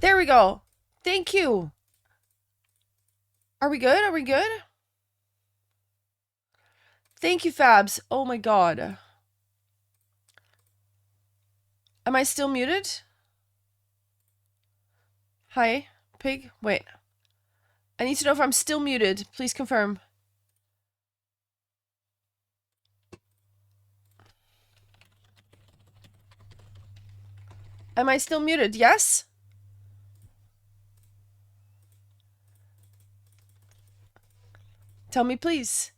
There we go. Thank you. Are we good? Are we good? Thank you, Fabs. Oh my god. Am I still muted? Hi, Pig. Wait. I need to know if I'm still muted. Please confirm. Am I still muted? Yes? Tell me, please.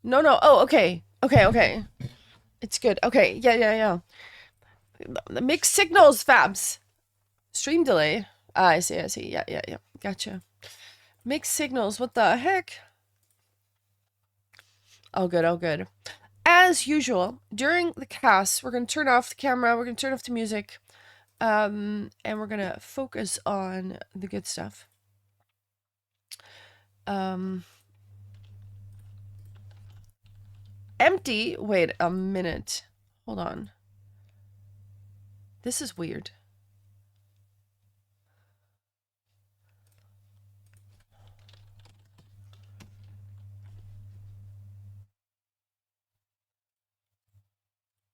No, no. Oh, okay. Okay. It's good. Okay. Yeah. The mixed signals, Fabs. Stream delay. Ah, I see. Yeah. Gotcha. Mixed signals. What the heck? All good. As usual, during the cast, we're going to turn off the camera, we're going to turn off the music, and we're going to focus on the good stuff. Empty? Wait a minute. Hold on. This is weird.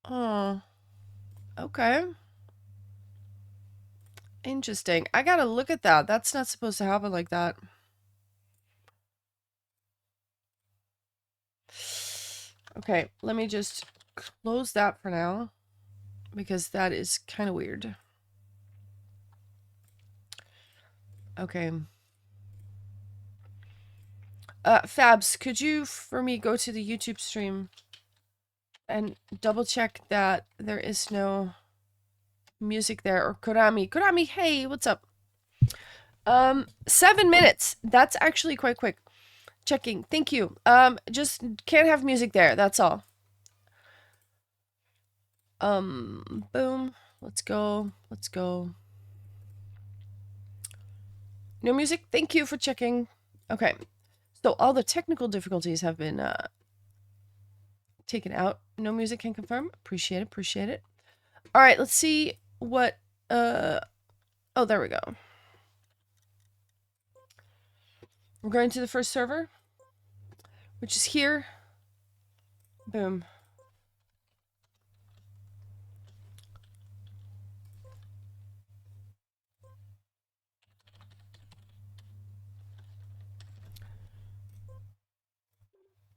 Oh. Okay. Interesting. I gotta look at that. That's not supposed to happen like that. Okay, let me just close that for now, because that is kind of weird. Okay. Fabs, could you, for me, go to the YouTube stream and double check that there is no music there? Or Kurami, hey, what's up? 7 minutes. That's actually quite quick. Checking. Thank you. Just can't have music there. That's all. Boom. Let's go. No music. Thank you for checking. Okay. So all the technical difficulties have been taken out. No music, can confirm. Appreciate it. All right, let's see what oh, there we go. We're going to the first server, which is here. Boom.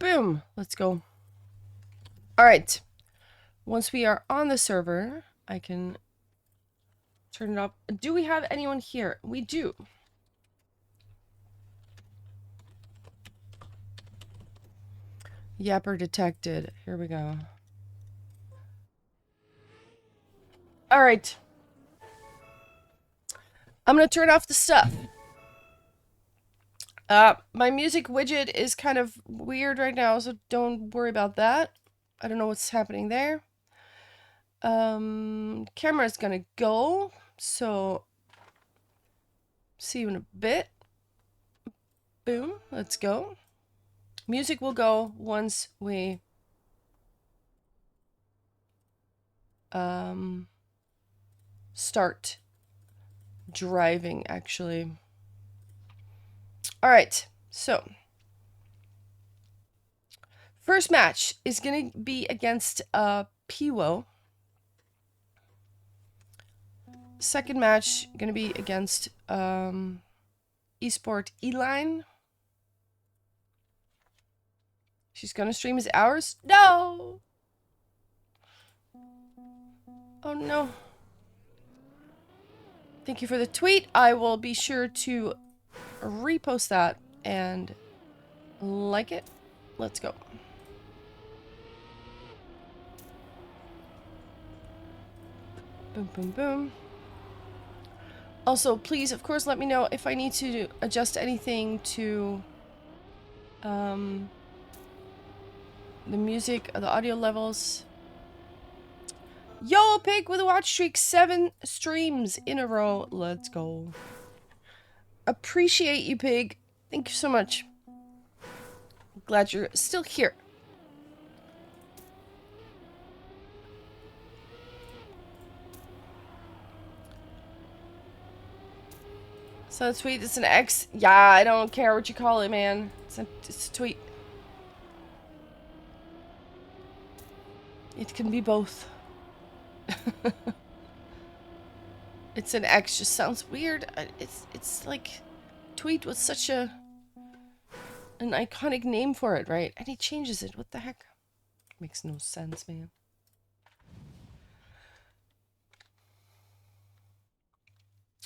Boom. Let's go. All right. Once we are on the server, I can turn it up. Do we have anyone here? We do. Yapper detected. Here we go. All right. I'm going to turn off the stuff. My music widget is kind of weird right now, so don't worry about that. I don't know what's happening there. Camera's gonna go, so see you in a bit. Boom, let's go. Music will go once we start driving, actually. All right, so first match is gonna be against Piwo. Second match gonna be against Esport Eline. She's gonna stream his hours? No! Oh no. Thank you for the tweet. I will be sure to repost that and like it. Let's go. Boom. Also, please, of course, let me know if I need to adjust anything to the music or the audio levels. Yo, Pig with a watch streak, 7 streams in a row. Let's go. Appreciate you, Pig. Thank you so much. Glad you're still here. So the tweet is an X. Yeah, I don't care what you call it, man. It's a tweet. It can be both. It's an X. Just sounds weird. It's like tweet was such an iconic name for it, right? And he changes it. What the heck? Makes no sense, man.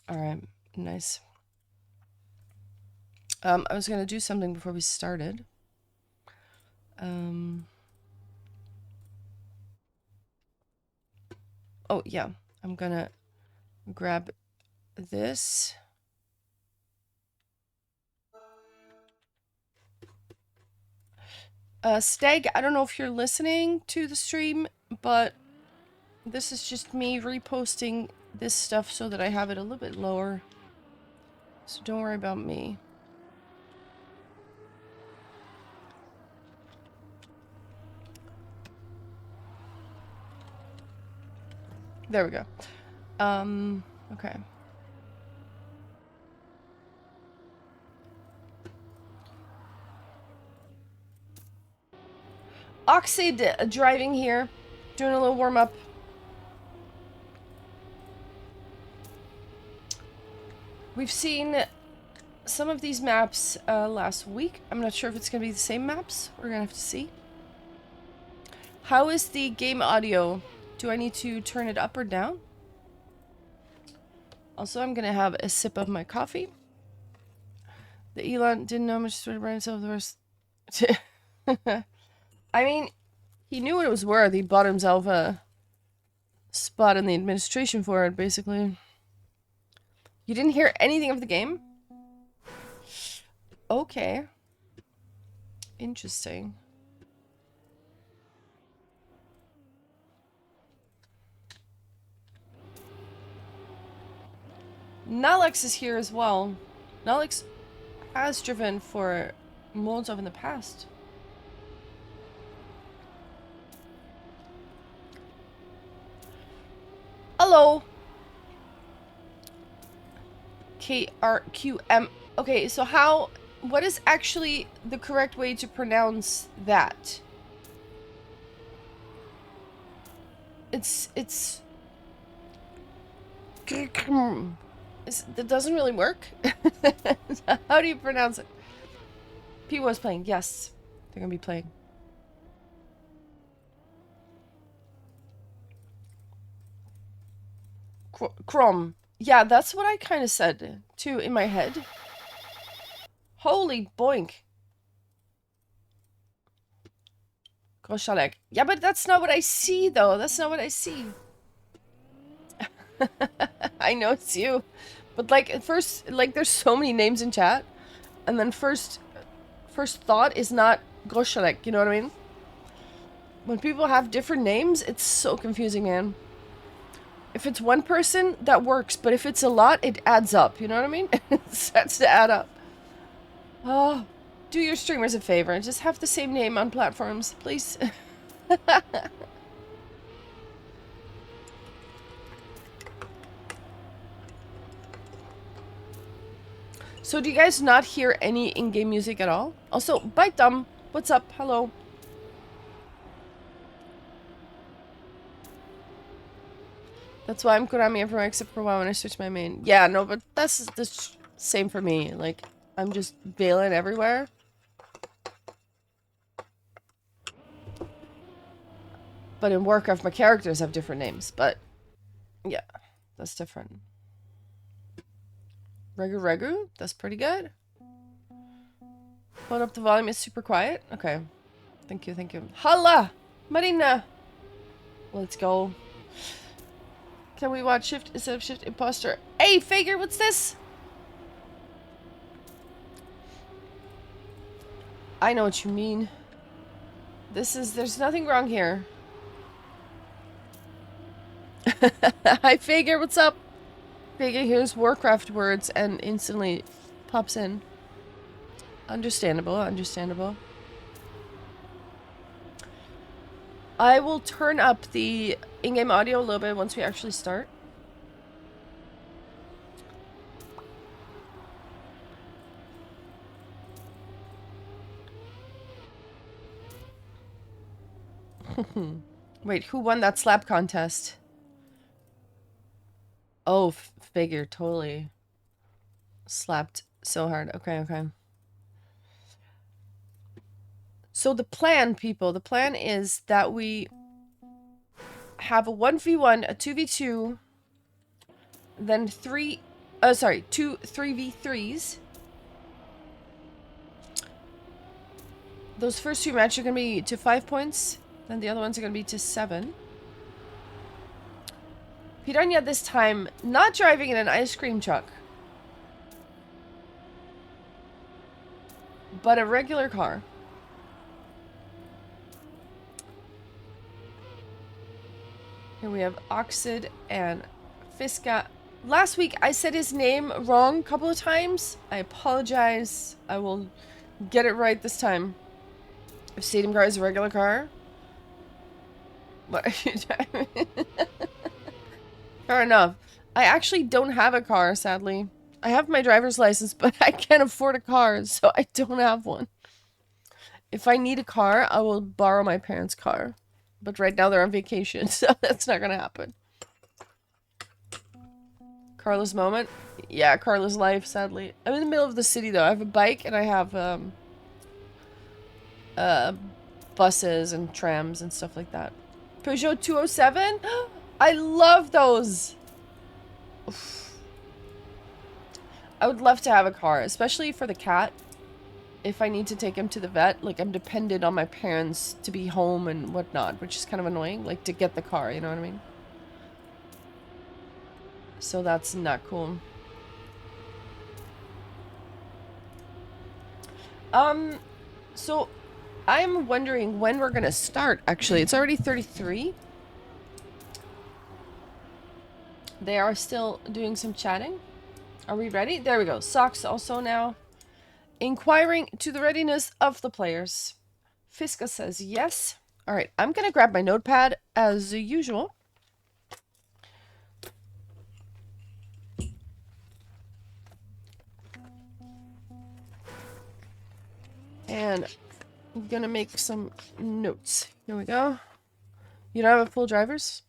All right, nice. I was gonna do something before we started. Oh yeah, I'm gonna grab this. Stag, I don't know if you're listening to the stream, but this is just me reposting this stuff so that I have it a little bit lower. So don't worry about me. There we go. Okay. Oxide driving here. Doing a little warm-up. We've seen some of these maps last week. I'm not sure if it's going to be the same maps. We're going to have to see. How is the game audio? Do I need to turn it up or down? Also, I'm going to have a sip of my coffee. The Elon didn't know how much to burn himself the rest. I mean, he knew what it was worth. He bought himself a spot in the administration for it, basically. You didn't hear anything of the game? Okay. Interesting. Nalex is here as well. Nalex has driven for Molotov in the past. Hello. KRQM. Okay, so what is actually the correct way to pronounce that? That doesn't really work. How do you pronounce it? P was playing. Yes, they're gonna be playing. Chrome. Yeah, that's what I kind of said too in my head. Holy boink. Groshalek. Yeah, but that's not what I see though. That's not what I see. I know it's you. But like at first, like there's so many names in chat. And then first thought is not Groshalek, you know what I mean? When people have different names, it's so confusing, man. If it's one person, that works. But if it's a lot, it adds up, you know what I mean? It starts to add up. Oh, do your streamers a favor and just have the same name on platforms, please. So do you guys not hear any in-game music at all? Also, Bite Dumb, what's up? Hello. That's why I'm Konami everywhere except for a while when I switch my main. Yeah, no, but that's the same for me. Like, I'm just bailing everywhere. But in Warcraft, my characters have different names. But, yeah, that's different. Regu? That's pretty good. Hold up the volume, it's super quiet. Okay. Thank you, thank you. Hala! Marina! Let's go. Can we watch Shift instead of Shift Imposter? Hey, Fager, what's this? I know what you mean. There's nothing wrong here. Hi, Fager, what's up? Fager hears Warcraft words and instantly pops in. Understandable, understandable. I will turn up the in-game audio a little bit once we actually start. Wait, who won that slap contest? Oh, figure, totally. Slapped so hard. Okay, okay. So the plan, people, the plan is that we have a 1v1, a 2v2, then two 3v3s. Those first two matches are going to be to 5 points, then the other ones are going to be to 7. Piranha this time, not driving in an ice cream truck, but a regular car. Here we have Oxid and Fiska. Last week I said his name wrong a couple of times. I apologize. I will get it right this time. If Stadium Car is a regular car. What are you driving? Fair enough. I actually don't have a car, sadly. I have my driver's license, but I can't afford a car, so I don't have one. If I need a car, I will borrow my parents' car. But right now they're on vacation, so that's not gonna happen. Carla's moment? Yeah, Carla's life, sadly. I'm in the middle of the city, though. I have a bike, and I have, buses and trams and stuff like that. Peugeot 207? I love those! Oof. I would love to have a car, especially for the cat. If I need to take him to the vet, like, I'm dependent on my parents to be home and whatnot, which is kind of annoying, like, to get the car, you know what I mean? So that's not cool. So I'm wondering when we're gonna start, actually. It's already 33. They are still doing some chatting. Are we ready? There we go. Socks also now. Inquiring to the readiness of the players. Fiska says yes. Alright, I'm gonna grab my notepad as usual. And I'm gonna make some notes. Here we go. You don't have a full driver's?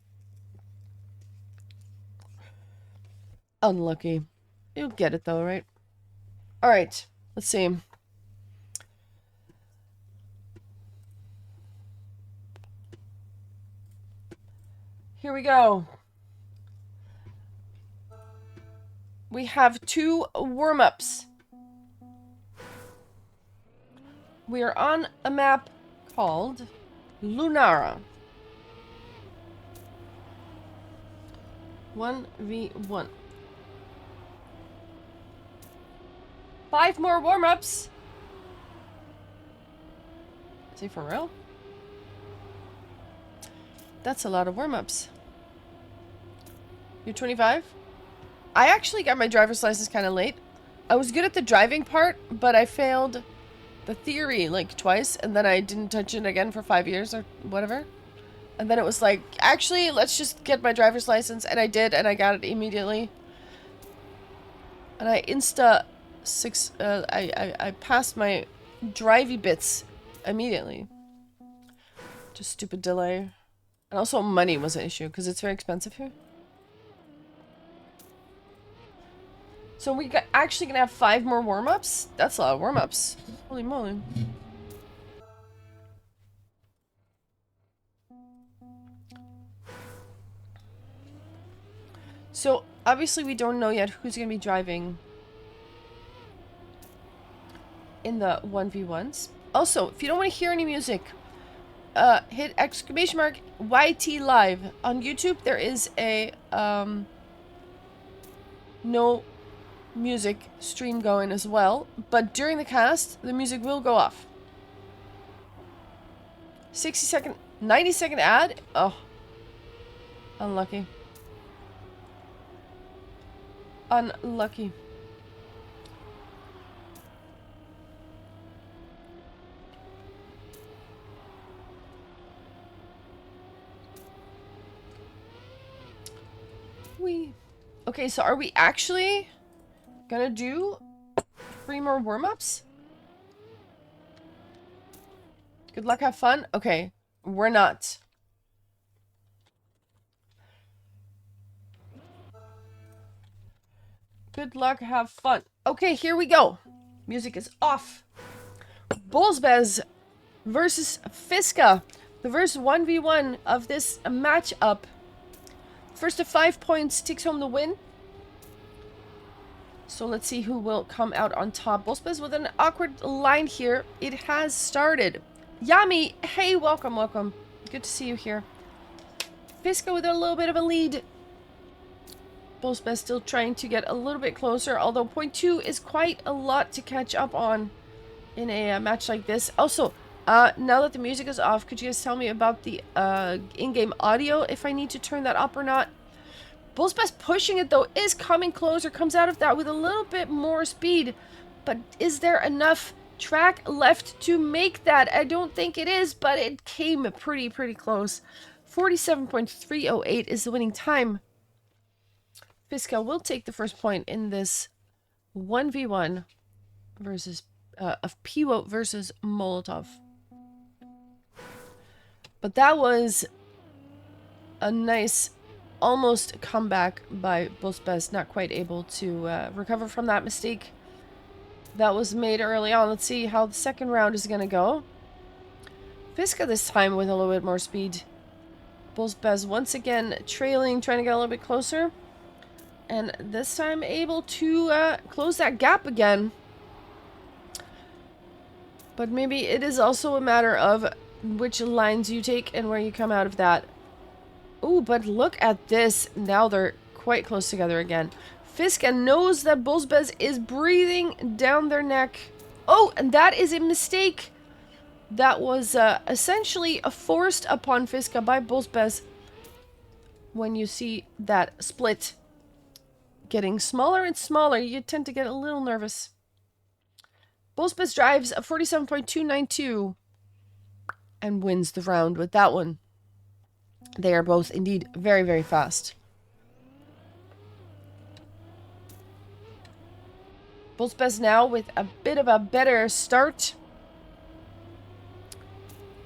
Unlucky. You'll get it though, right? Alright, let's see. Here we go. We have 2 warm-ups. We are on a map called Lunara. 1v1. 5 more warm-ups. Is he for real? That's a lot of warm-ups. You're 25? I actually got my driver's license kind of late. I was good at the driving part, but I failed the theory like twice, and then I didn't touch it again for 5 years or whatever. And then it was like, actually, let's just get my driver's license, and I did, and I got it immediately. And I I passed my drivey bits immediately. Just stupid delay. And also money was an issue, because it's very expensive here. So we actually gonna have 5 more warm-ups? That's a lot of warm-ups. Holy moly. So, obviously we don't know yet who's gonna be driving in the 1v1s. Also, if you don't want to hear any music, hit exclamation mark ytlive. On YouTube, there is a, no music stream going as well, but during the cast the music will go off. 60-second 90-second ad. Oh, unlucky. Unlucky. Okay, so are we actually gonna do 3 more warm-ups? Good luck, have fun. Okay, We're not. Good luck, have fun. Okay, here we go. Music is off. Bullsbez versus Fiska. The first 1v1 of this matchup. First to 5 points takes home the win. So let's see who will come out on top. Bullsbez with an awkward line here. It has started. Yami, hey, welcome, welcome. Good to see you here. Fiska with a little bit of a lead. Bullsbez still trying to get a little bit closer, although point 2 is quite a lot to catch up on in a match like this. Also, now that the music is off, could you guys tell me about the in-game audio, if I need to turn that up or not? Bullsbez pushing it, though, is coming closer, comes out of that with a little bit more speed. But is there enough track left to make that? I don't think it is, but it came pretty close. 47.308 is the winning time. Fiska will take the first point in this 1v1 versus of Piwo versus Molotov. But that was a nice almost comeback by Bullsbez, not quite able to recover from that mistake that was made early on. Let's see how the second round is going to go. Fiska this time with a little bit more speed. Bullsbez once again trailing, trying to get a little bit closer. And this time able to close that gap again. But maybe it is also a matter of which lines you take and where you come out of that. Ooh, but look at this. Now they're quite close together again. Fiska knows that Bullsbez is breathing down their neck. Oh, and that is a mistake. That was essentially forced upon Fiska by Bullsbez. When you see that split getting smaller and smaller, you tend to get a little nervous. Bullsbez drives a 47.292 and wins the round with that one. They are both indeed very fast. Bullsbez now with a bit of a better start.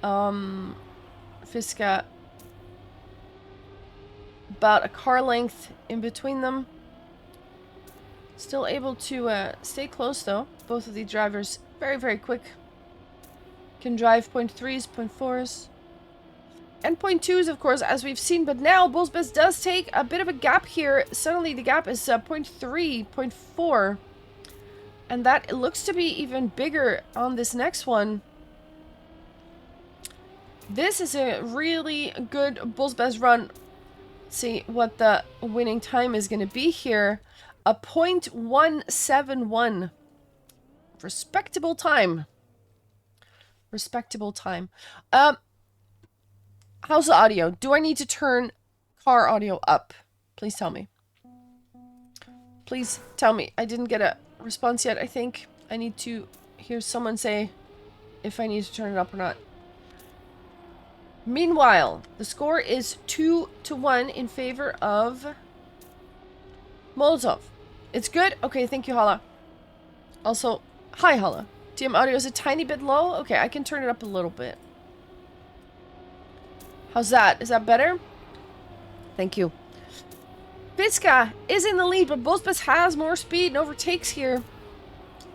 Fiska about a car length in between them. Still able to stay close though. Both of the drivers very quick. Can drive point 3s, point 4s. And point 2s, of course, as we've seen. But now Bullsbez does take a bit of a gap here. Suddenly the gap is point 3, point 4. And that looks to be even bigger on this next one. This is a really good Bullsbez run. Let's see what the winning time is going to be here. A 0.171. Respectable time. Respectable time. How's the audio? Do I need to turn car audio up? Please tell me. Please tell me. I didn't get a response yet, I think. I need to hear someone say if I need to turn it up or not. Meanwhile, the score is 2-1 in favor of Molotov. It's good? Okay, thank you, Hala. Also, hi, Hala. DM audio is a tiny bit low. Okay, I can turn it up a little bit. How's that? Is that better? Thank you. Fiska is in the lead, but Bullsbez has more speed and overtakes here.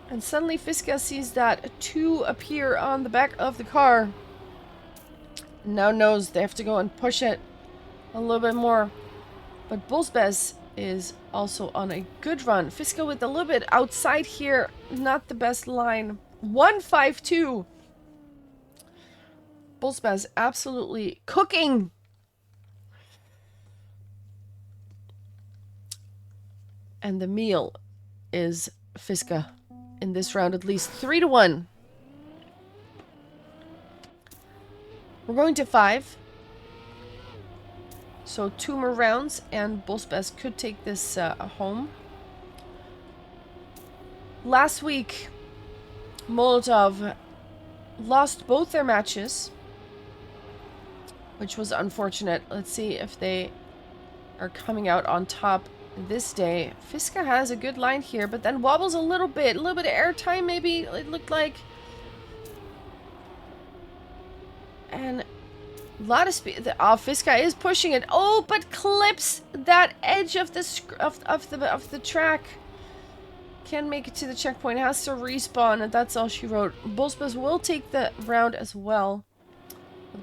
And suddenly Fiska sees that 2 appear on the back of the car. Now knows they have to go and push it a little bit more. But Bullsbez is also on a good run. Fiska with a little bit outside here. Not the best line. 152. Bullsbez absolutely cooking. And the meal is Fiska in this round, at least 3-1. We're going to 5. So 2 more rounds and Bullsbez could take this home. Last week, Molotov lost both their matches, which was unfortunate. Let's see if they are coming out on top this day. Fiska has a good line here, but then wobbles a little bit of airtime maybe, it looked like. And A lot of speed. Oh, Fiska is pushing it. Oh, but clips that edge of the of the track. Can't make it to the checkpoint. Has to respawn, and that's all she wrote. Bullsbuzz will take the round as well.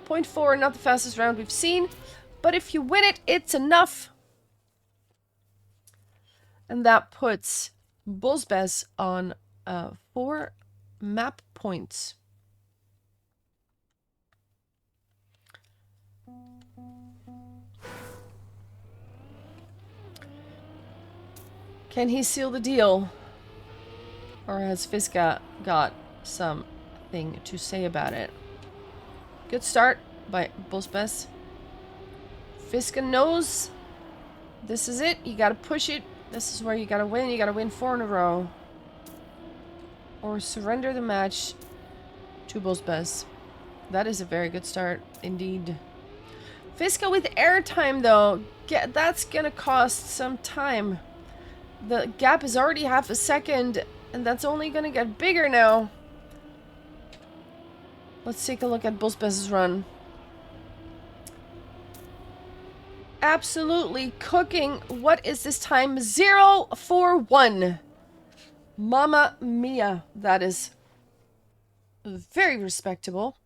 0.4, not the fastest round we've seen, but if you win it, it's enough. And that puts Bullsbuzz on 4 map points. Can he seal the deal? Or has Fiska got something to say about it? Good start by Bullsbuzz. Fiska knows this is it. You gotta push it. This is where you gotta win. You gotta win 4 in a row. Or surrender the match to Bullsbuzz. That is a very good start, indeed. Fiska with airtime, though. That's gonna cost some time. The gap is already half a second, and that's only gonna get bigger now. Let's take a look at Bullsbuzz's run. Absolutely cooking. What is this time? 0-4-1. Mamma mia. That is very respectable.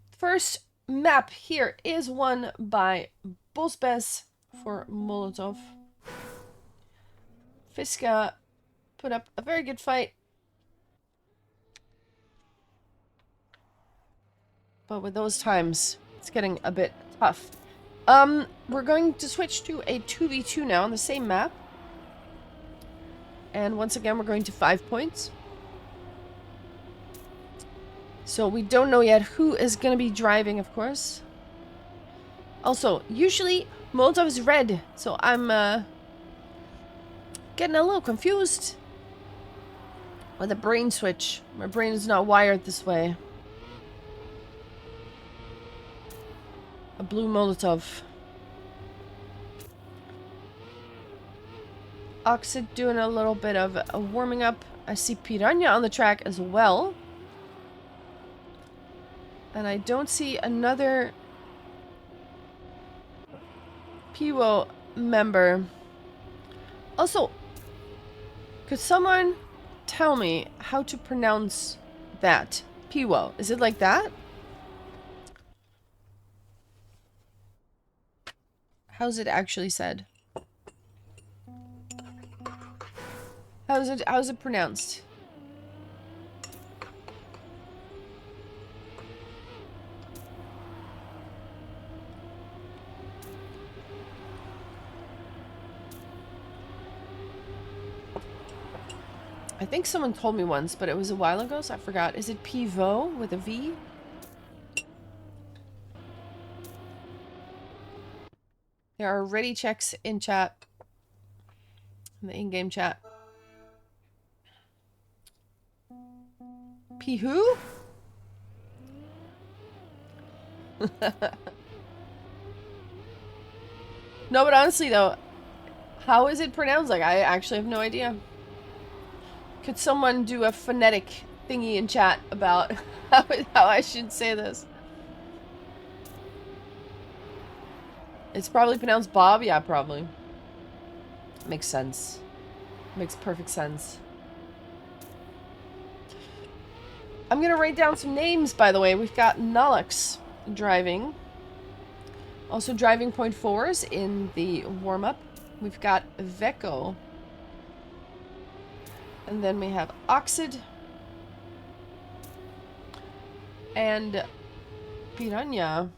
First map here is won by Bullsbuzz for Molotov. Fiska put up a very good fight. But with those times, it's getting a bit tough. We're going to switch to a 2v2 now on the same map. And once again, we're going to 5 points. So we don't know yet who is going to be driving, of course. Also, usually Molotov is red, so I'm getting a little confused with a brain switch. My brain is not wired this way. A blue Molotov. Oxid doing a little bit of a warming up. I see Piranha on the track as well. And I don't see another Piwo member. Also, could someone tell me how to pronounce that? Piwo. Is it like that? How's it actually said? How's it pronounced? I think someone told me once, but it was a while ago, so I forgot. Is it Pivo with a V? There are ready checks in chat. In the in-game chat. P who? No, but honestly though, how is it pronounced? Like, I actually have no idea. Could someone do a phonetic thingy in chat about how I should say this? It's probably pronounced Bob? Yeah, probably. Makes sense. Makes perfect sense. I'm gonna write down some names, by the way. We've got Nolux driving. Also driving 0.4s in the warm-up. We've got Veko. And then we have Oxid. And Piranha.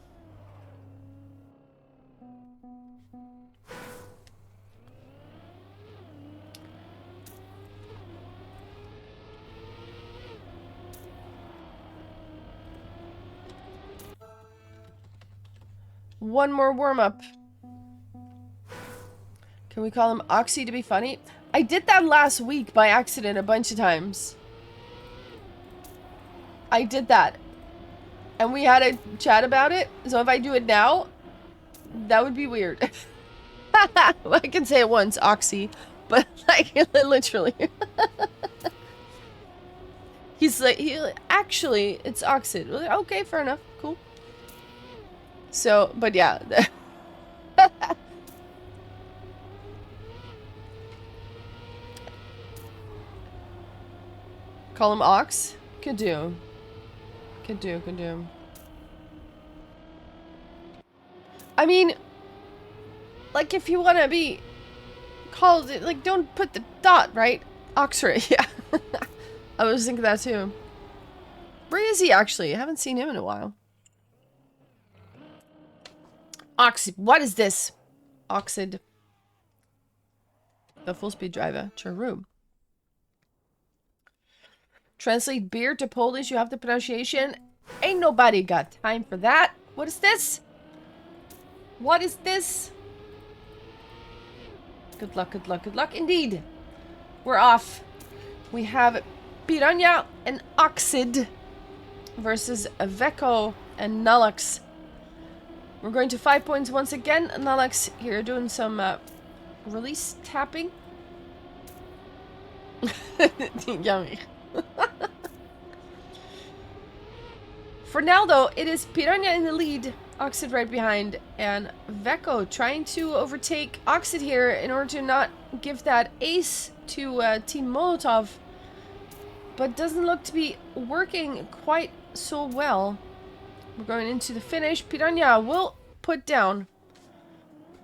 One more warm-up. Can we call him Oxy to be funny? I did that last week by accident a bunch of times. I did that. And we had a chat about it. So if I do it now, that would be weird. Well, I can say it once, Oxy. But like, literally. He's like, actually, it's Oxid. Okay, fair enough. Cool. So, but yeah. Call him Ox? Could do. Could do, could do. I mean, like, if you want to be called, like, don't put the dot, right? Oxford, yeah. I was thinking that too. Where is he, actually? I haven't seen him in a while. Oxid. What is this? Oxid. The full-speed driver. True. Translate beer to Polish. You have the pronunciation. Ain't nobody got time for that. What is this? What is this? Good luck, good luck, good luck. Indeed. We're off. We have Piranha and Oxid versus Veko and Nullux. We're going to 5 points once again. Nullux here doing some release tapping. Yummy. For now, though, it is Piranha in the lead, Oxid right behind, and Veko trying to overtake Oxid here in order to not give that ace to Team Molotov, but doesn't look to be working quite so well. We're going into the finish. Piranha will put down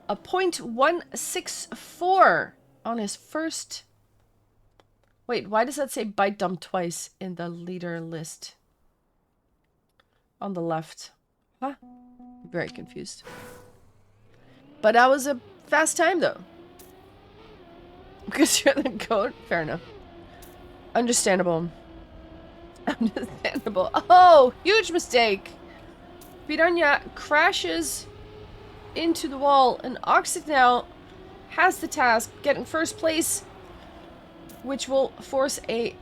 a .164 on his first... Wait, why does that say bite dump twice in the leader list? On the left. Huh? Very confused. But that was a fast time, though. Because you're the goat? Fair enough. Understandable. Understandable. Oh! Huge mistake! Piranha crashes into the wall, and Oxid now has the task getting first place, which will force a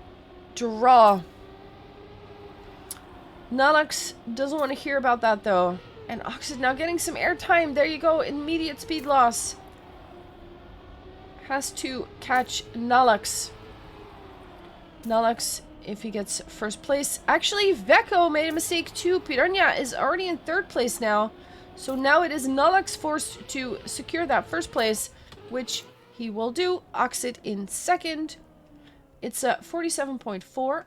draw. Nullux doesn't want to hear about that, though. And Oxid now getting some airtime. There you go. Immediate speed loss. Has to catch Nullux. Nullux, if he gets first place. Actually, Veko made a mistake, too. Piranha is already in third place now. So now it is Nullux forced to secure that first place, which he will do. Oxid in second. It's a 47.4.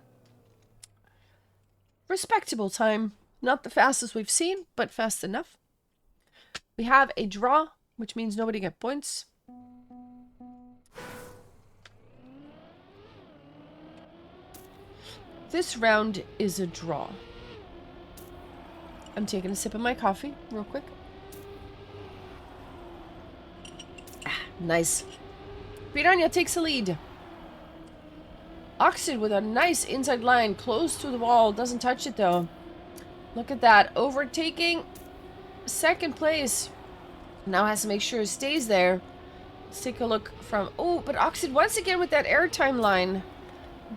Respectable time. Not the fastest we've seen, but fast enough. We have a draw, which means nobody gets points. This round is a draw. I'm taking a sip of my coffee real quick. Nice. Piranha takes the lead. Oxid with a nice inside line, close to the wall, doesn't touch it though. Look at that, overtaking second place. Now has to make sure it stays there. Let's take a look from, oh, but Oxid once again with that airtime line.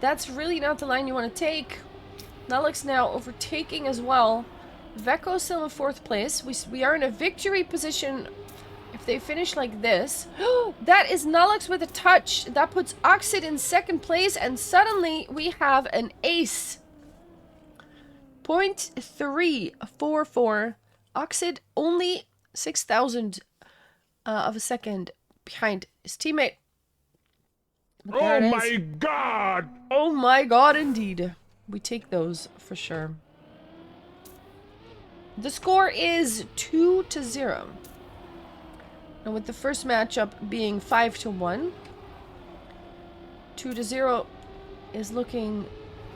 That's really not the line you want to take. Nullux now overtaking as well. Veko still in fourth place. We are in a victory position if they finish like this. That is Nullux with a touch. That puts Oxid in second place, and suddenly we have an ace. 0.344. Oxid only 6,000 of a second behind his teammate. Oh my god! Oh my god, indeed. We take those for sure. The score is 2-0. And with the first matchup being 5-1, 2-0 is looking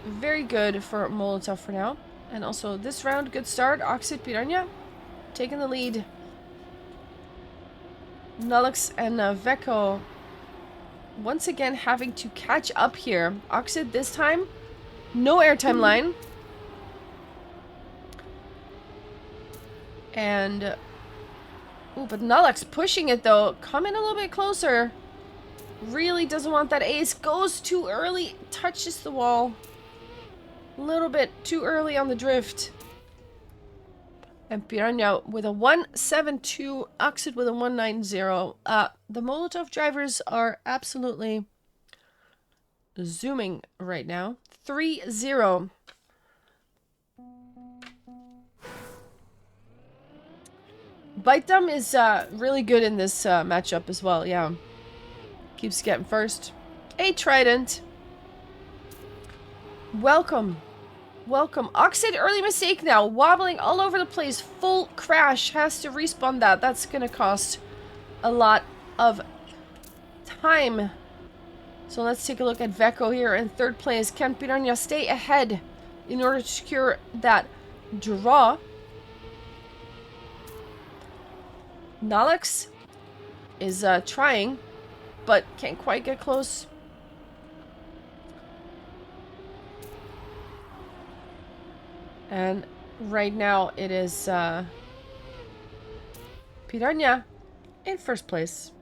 very good for Molotov for now. And also this round, good start. Oxid Piranha taking the lead. Nullux and Veko once again having to catch up here. Oxid this time, no airtime line. And, ooh, but Nullux pushing it though, coming a little bit closer. Really doesn't want that ace, goes too early, touches the wall. A little bit too early on the drift. And Piranha with a 172, Oxid with a 190. The Molotov drivers are absolutely zooming right now. 3-0. Bitem is really good in this matchup as well, yeah. Keeps getting first. A Trident. Welcome. Welcome. Oxid, early mistake now. Wobbling all over the place. Full crash. Has to respawn that. That's gonna cost a lot of time. So let's take a look at Veko here in third place. Can Piranha stay ahead in order to secure that draw? Nalix is trying, but can't quite get close. And right now it is Piranha in first place.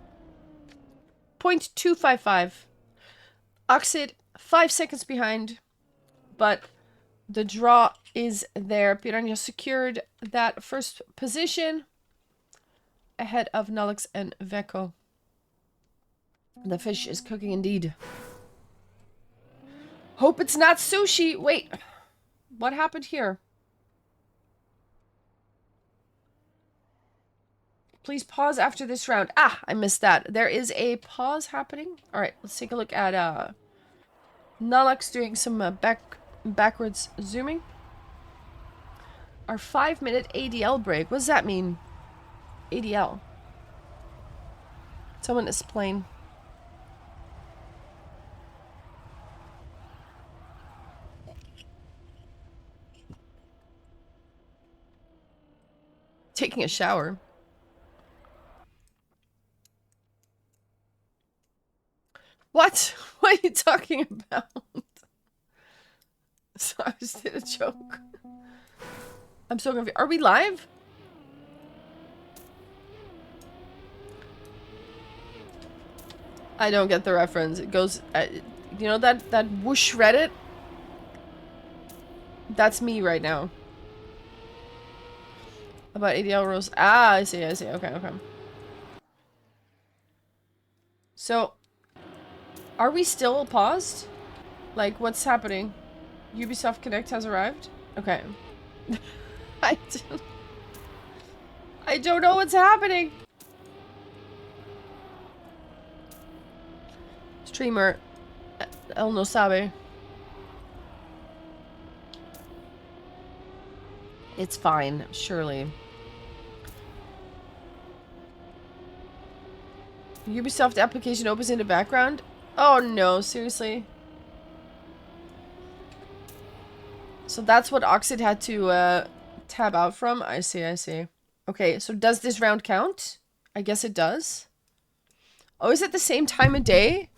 0.255. Oxid 5 seconds behind, but the draw is there. Piranha secured that first position ahead of Nalix and Veko. The fish is cooking indeed. Hope it's not sushi. Wait, what happened here? Please pause after this round. Ah, I missed that. There is a pause happening. All right, let's take a look at Nalix doing some backwards zooming. Our 5-minute ADL break. What does that mean? ADL. Someone explain. Taking a shower. What? What are you talking about? So I just did a joke. I'm so confused. Are we live? I don't get the reference. It goes, you know that whoosh Reddit? That's me right now. About ADL rules. Ah, I see. Okay, okay. So, are we still paused? Like, what's happening? Ubisoft Connect has arrived? Okay. I don't know what's happening. Streamer El No Sabe. It's fine, surely. Ubisoft application opens in the background? Oh no, seriously? So that's what Oxid had to tab out from? I see. Okay, so does this round count? I guess it does. Oh, is it the same time of day?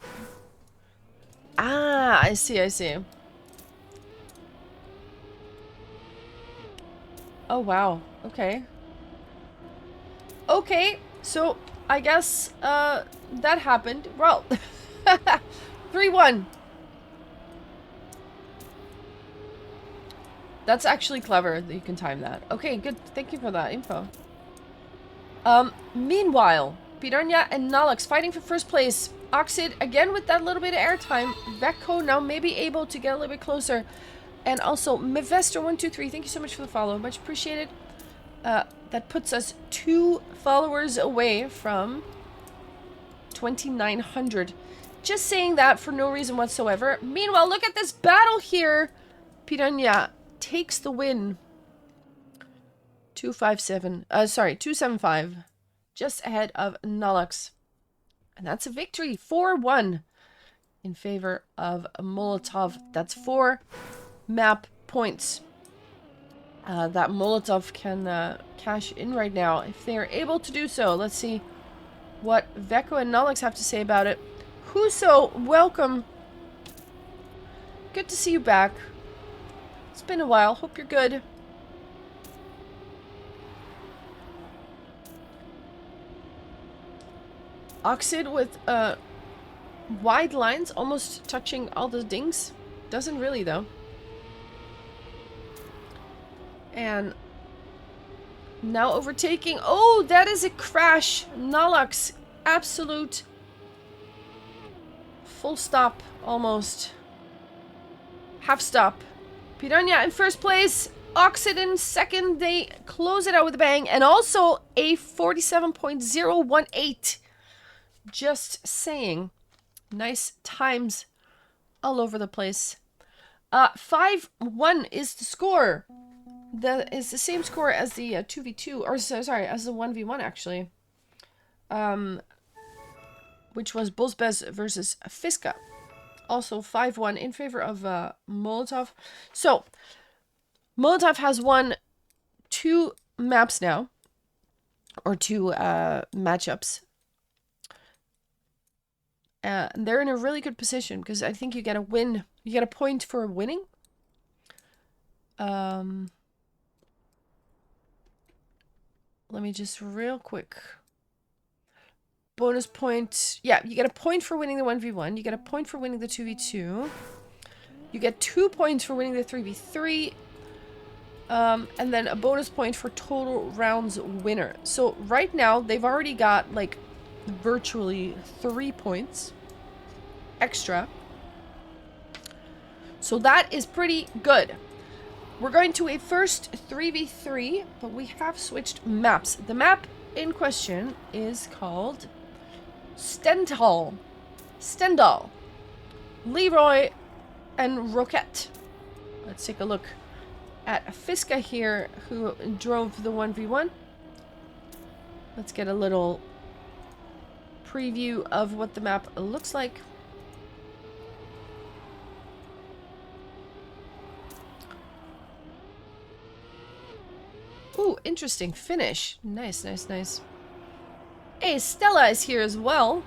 Ah, I see. Oh, wow. Okay. Okay, so I guess that happened. Well, 3-1. That's actually clever that you can time that. Okay, good. Thank you for that info. Meanwhile, Piranha and Nalix fighting for first place. Oxid, again with that little bit of airtime. Veko now may be able to get a little bit closer. And also, Mevester123, thank you so much for the follow. Much appreciated. That puts us 2 followers away from 2,900. Just saying that for no reason whatsoever. Meanwhile, look at this battle here. Piranha takes the win. 275. Just ahead of Nalix. And that's a victory. 4-1 in favor of Molotov. That's 4 map points. That Molotov can cash in right now if they are able to do so. Let's see what Veko and Nalix have to say about it. Huso, welcome. Good to see you back. It's been a while. Hope you're good. Oxid with wide lines, almost touching all the dings. Doesn't really, though. And now overtaking. Oh, that is a crash. Nalix, absolute full stop, almost. Half stop. Piranha in first place. Oxiden second, they close it out with a bang, and also a 47.018. Just saying. Nice times all over the place. 5-1 is the score. That is the same score as the 2v2, or sorry, as the 1v1 actually. Which was Bosbez versus Fiska. Also 5-1 in favor of Molotov. So, Molotov has won 2 maps now. Or 2 matchups. They're in a really good position because I think you get a win. You get a point for winning. Let me just real quick. Bonus point. Yeah, you get a point for winning the 1v1. You get a point for winning the 2v2. You get 2 points for winning the 3v3. And then a bonus point for total rounds winner. So right now, they've already got like virtually 3 points extra. So that is pretty good. We're going to a first 3v3, but we have switched maps. The map in question is called Stendhal, Leroy, and Roquette. Let's take a look at Fiska here, who drove the 1v1. Let's get a little preview of what the map looks like. Ooh, interesting finish. Nice, nice, nice. Hey, Stella is here as well.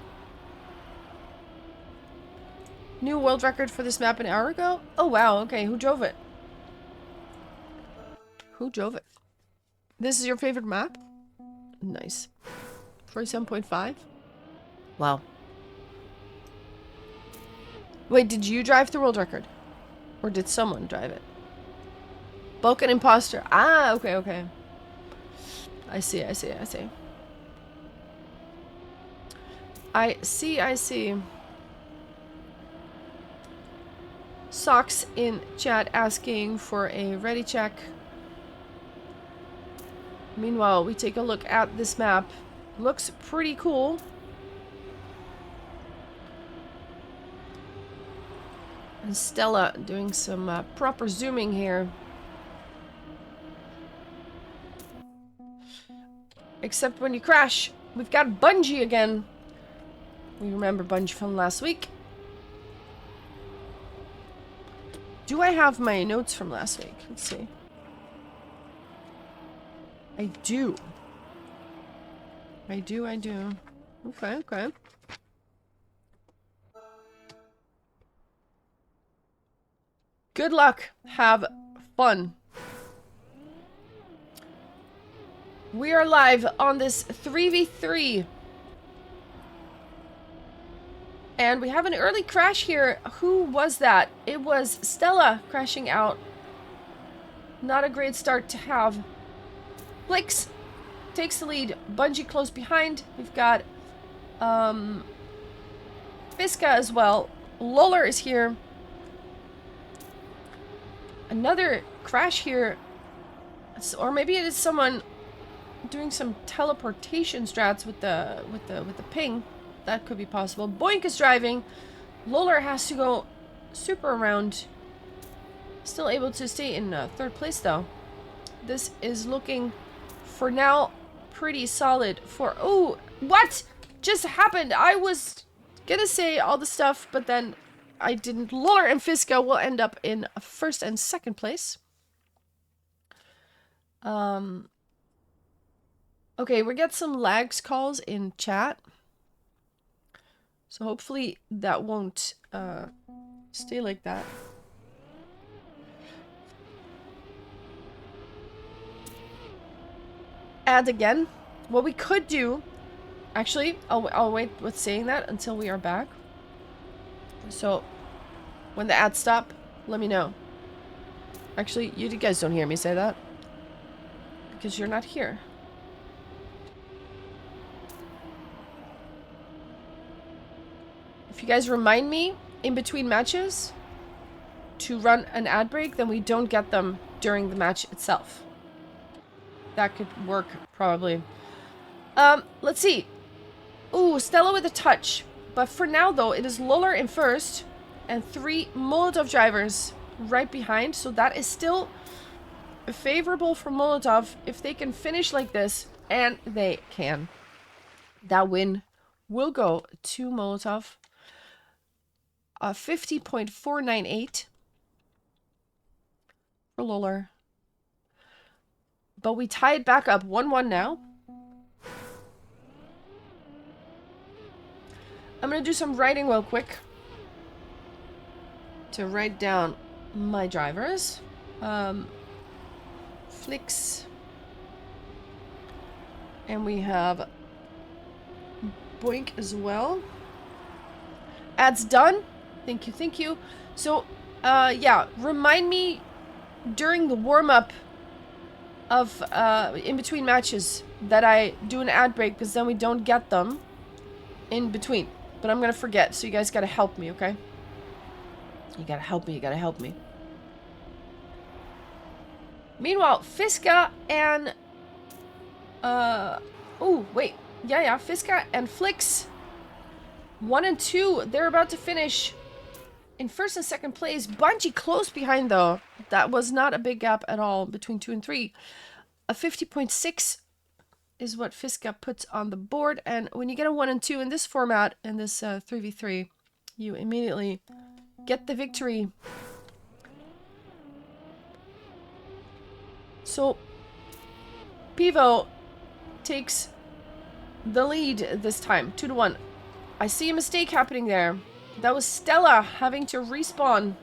New world record for this map an hour ago? Oh, wow. Okay, who drove it? Who drove it? This is your favorite map? Nice. 47.5? Wow. Wait, did you drive the world record? Or did someone drive it? Balkan imposter. Ah, okay, okay. I see, I see, I see. I see, I see. Socks in chat asking for a ready check. Meanwhile, we take a look at this map. Looks pretty cool. And Stella doing some proper zooming here. Except when you crash, we've got Bungie again. We remember Bungie from last week. Do I have my notes from last week? Let's see. I do. I do. Okay, okay. Good luck. Have fun. We are live on this 3v3. And we have an early crash here. Who was that? It was Stella crashing out. Not a great start to have. Blix takes the lead. Bungie close behind. We've got Fiska as well. Loller is here. Another crash here. Or maybe it is someone doing some teleportation strats with the ping. That could be possible. Boink is driving. Loller has to go super around. Still able to stay in third place though. This is looking, for now, pretty solid for... Oh, what just happened? I was gonna say all the stuff, but then I didn't. Loller and Fiska will end up in first and second place. Okay, we get some lags calls in chat. So hopefully that won't stay like that. Add again. What we could do... Actually, I'll wait with saying that until we are back. So, when the ads stop, let me know. Actually, you guys don't hear me say that. Because you're not here. If you guys remind me in between matches to run an ad break, then we don't get them during the match itself. That could work, probably. Let's see. Ooh, Stella with a touch. But for now, though, it is Luller in first. And 3 Molotov drivers right behind. So that is still favorable for Molotov if they can finish like this. And they can. That win will go to Molotov. 50.498 for Luller. But we tie it back up 1-1 now. I'm going to do some writing real quick to write down my drivers. Flicks. And we have Boink as well. Ads done. Thank you, thank you. So, yeah, remind me during the warm-up of, in between matches that I do an ad break, because then we don't get them in between. But I'm gonna forget, so you guys gotta help me, okay? You gotta help me, you gotta help me. Meanwhile, Fiska and... oh, wait. Yeah, Fiska and Flicks. 1 and 2. They're about to finish in first and second place. Bungie close behind, though. That was not a big gap at all between 2 and 3. A 50.6 is what Fiska puts on the board. And when you get a 1 and 2 in this format, in this 3v3, you immediately get the victory. So, Pivo takes the lead this time, 2-1. I see a mistake happening there. That was Stella having to respawn.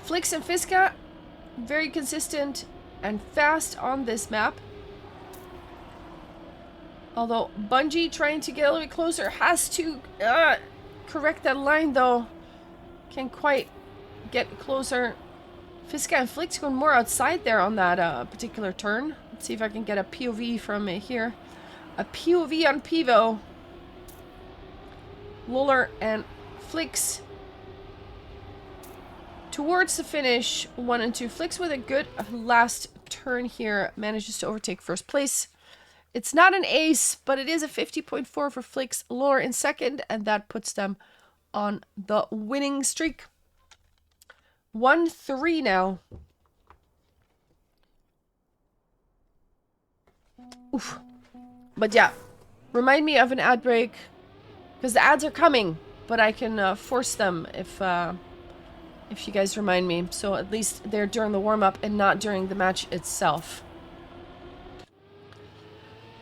Flicks and Fiska, very consistent and fast on this map. Although Bungie trying to get a little bit closer has to correct that line, though. Can't quite get closer. Fiska and Flicks going more outside there on that particular turn. Let's see if I can get a POV from here. A POV on Pivo. Luller and Flicks towards the finish. 1 and 2. Flicks with a good last turn here manages to overtake first place. It's not an ace, but it is a 50.4 for Flicks. Luller in second, and that puts them on the winning streak. 1-3 now. Oof. But yeah, remind me of an ad break, because the ads are coming, but I can force them if you guys remind me. So at least they're during the warm-up and not during the match itself.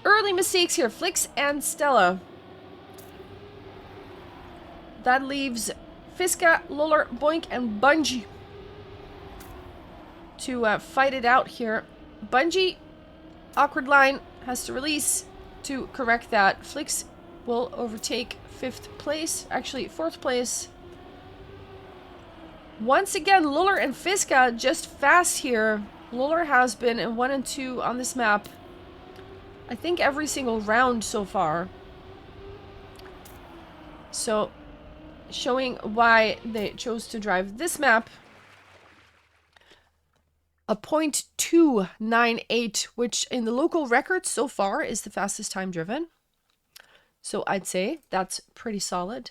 Early mistakes here, Flicks and Stella. That leaves Fiska, Luller, Boink, and Bungie to fight it out here. Bungie, awkward line, has to release to correct that. Flicks will overtake 5th place, actually 4th place. Once again, Luller and Fiska just fast here. Luller has been in 1 and 2 on this map, I think every single round so far. So, showing why they chose to drive this map. A 0.298, which in the local record so far is the fastest time driven. So I'd say that's pretty solid.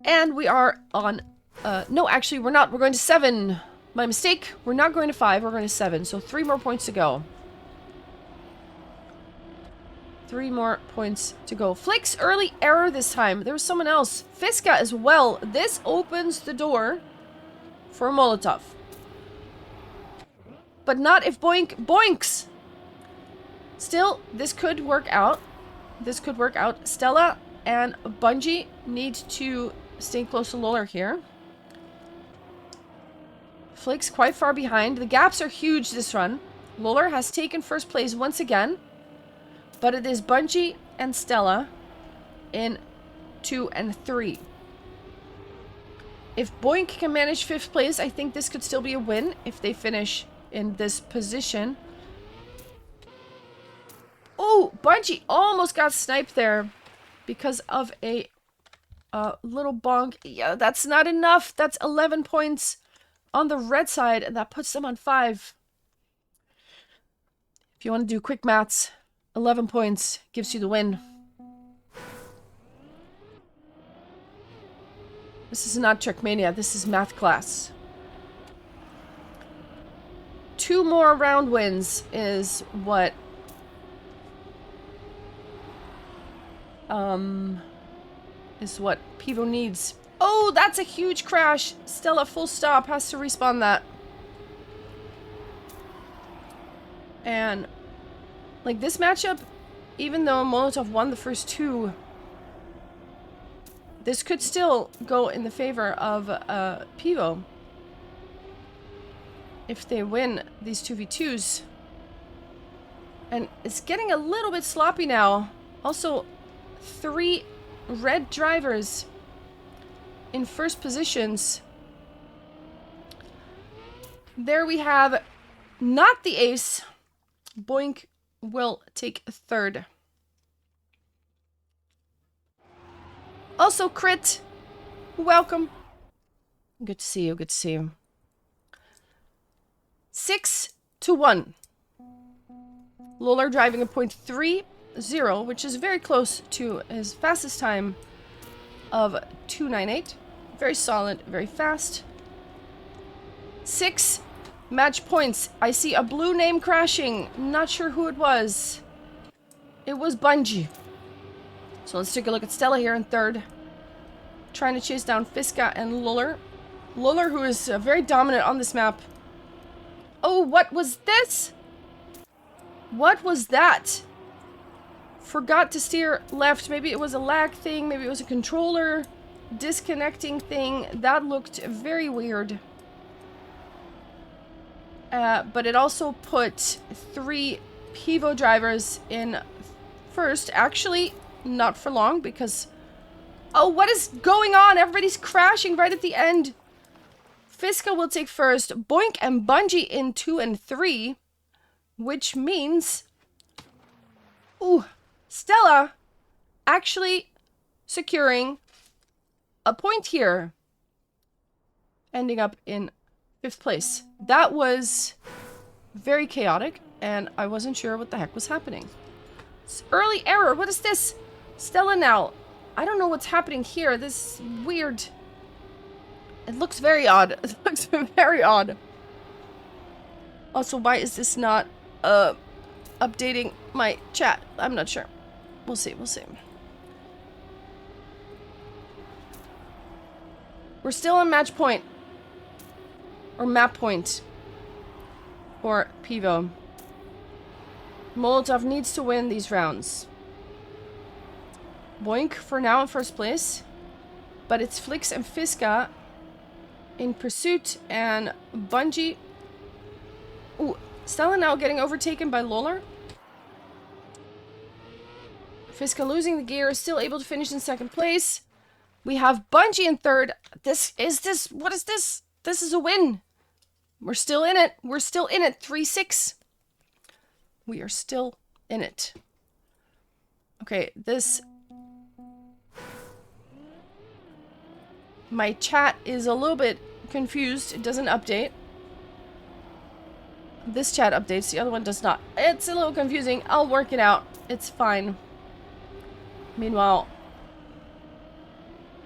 And we are on... no, actually, we're not. We're going to 7. My mistake. We're not going to 5. We're going to 7. So 3 more points to go. 3 more points to go. Flicks, early error this time. There was someone else. Fiska as well. This opens the door for Molotov. But not if Boink boinks. Still, this could work out. This could work out. Stella and Bungie need to stay close to Luller here. Flicks quite far behind. The gaps are huge this run. Luller has taken first place once again. But it is Bungie and Stella in 2 and 3. If Boink can manage 5th place, I think this could still be a win if they finish in this position. Oh, Bungie almost got sniped there because of a little bonk. Yeah, that's not enough. That's 11 points on the red side, and that puts them on 5. If you want to do quick maths, 11 points gives you the win. This is not Trackmania, this is math class. 2 more round wins is what Pivo needs. Oh, that's a huge crash. Stella full stop has to respawn that. And like this matchup, even though Molotov won the first 2, this could still go in the favor of Pivo. If they win these 2v2s. And it's getting a little bit sloppy now. Also, 3 red drivers in first positions. There we have not the ace. Boink will take 3rd. Also, Crit, welcome. Good to see you, good to see you. 6-1. Lolar driving a .30, which is very close to his fastest time of 2:98. Very solid, very fast. 6 match points. I see a blue name crashing. Not sure who it was. It was Bungie. So let's take a look at Stella here in 3rd. Trying to chase down Fiska and Lolar. Lolar, who is very dominant on this map. Oh, what was this? What was that? Forgot to steer left. Maybe it was a lag thing. Maybe it was a controller disconnecting thing. That looked very weird. But it also put 3 Pivo drivers in first. Actually, not for long because... Oh, what is going on? Everybody's crashing right at the end. Fiska will take first. Boink and Bungie in 2 and 3. Which means... Ooh, Stella actually securing a point here. Ending up in 5th place. That was very chaotic, and I wasn't sure what the heck was happening. Early error. What is this? Stella now. I don't know what's happening here. This is weird. It looks very odd. It looks very odd. Also, why is this not updating my chat? I'm not sure. We'll see. We'll see. We're still on match point. Or map point. For Pivo. Molotov needs to win these rounds. Boink for now in first place. But it's Flix and Fiska in pursuit, and Bungie... Ooh, Stella now getting overtaken by Lolar. Fiska losing the gear, still able to finish in 2nd place. We have Bungie in 3rd. What is this? This is a win. We're still in it. We're still in it. 3-6. We are still in it. Okay, this... My chat is a little bit confused. It doesn't update. This chat updates. The other one does not. It's a little confusing. I'll work it out. It's fine. Meanwhile,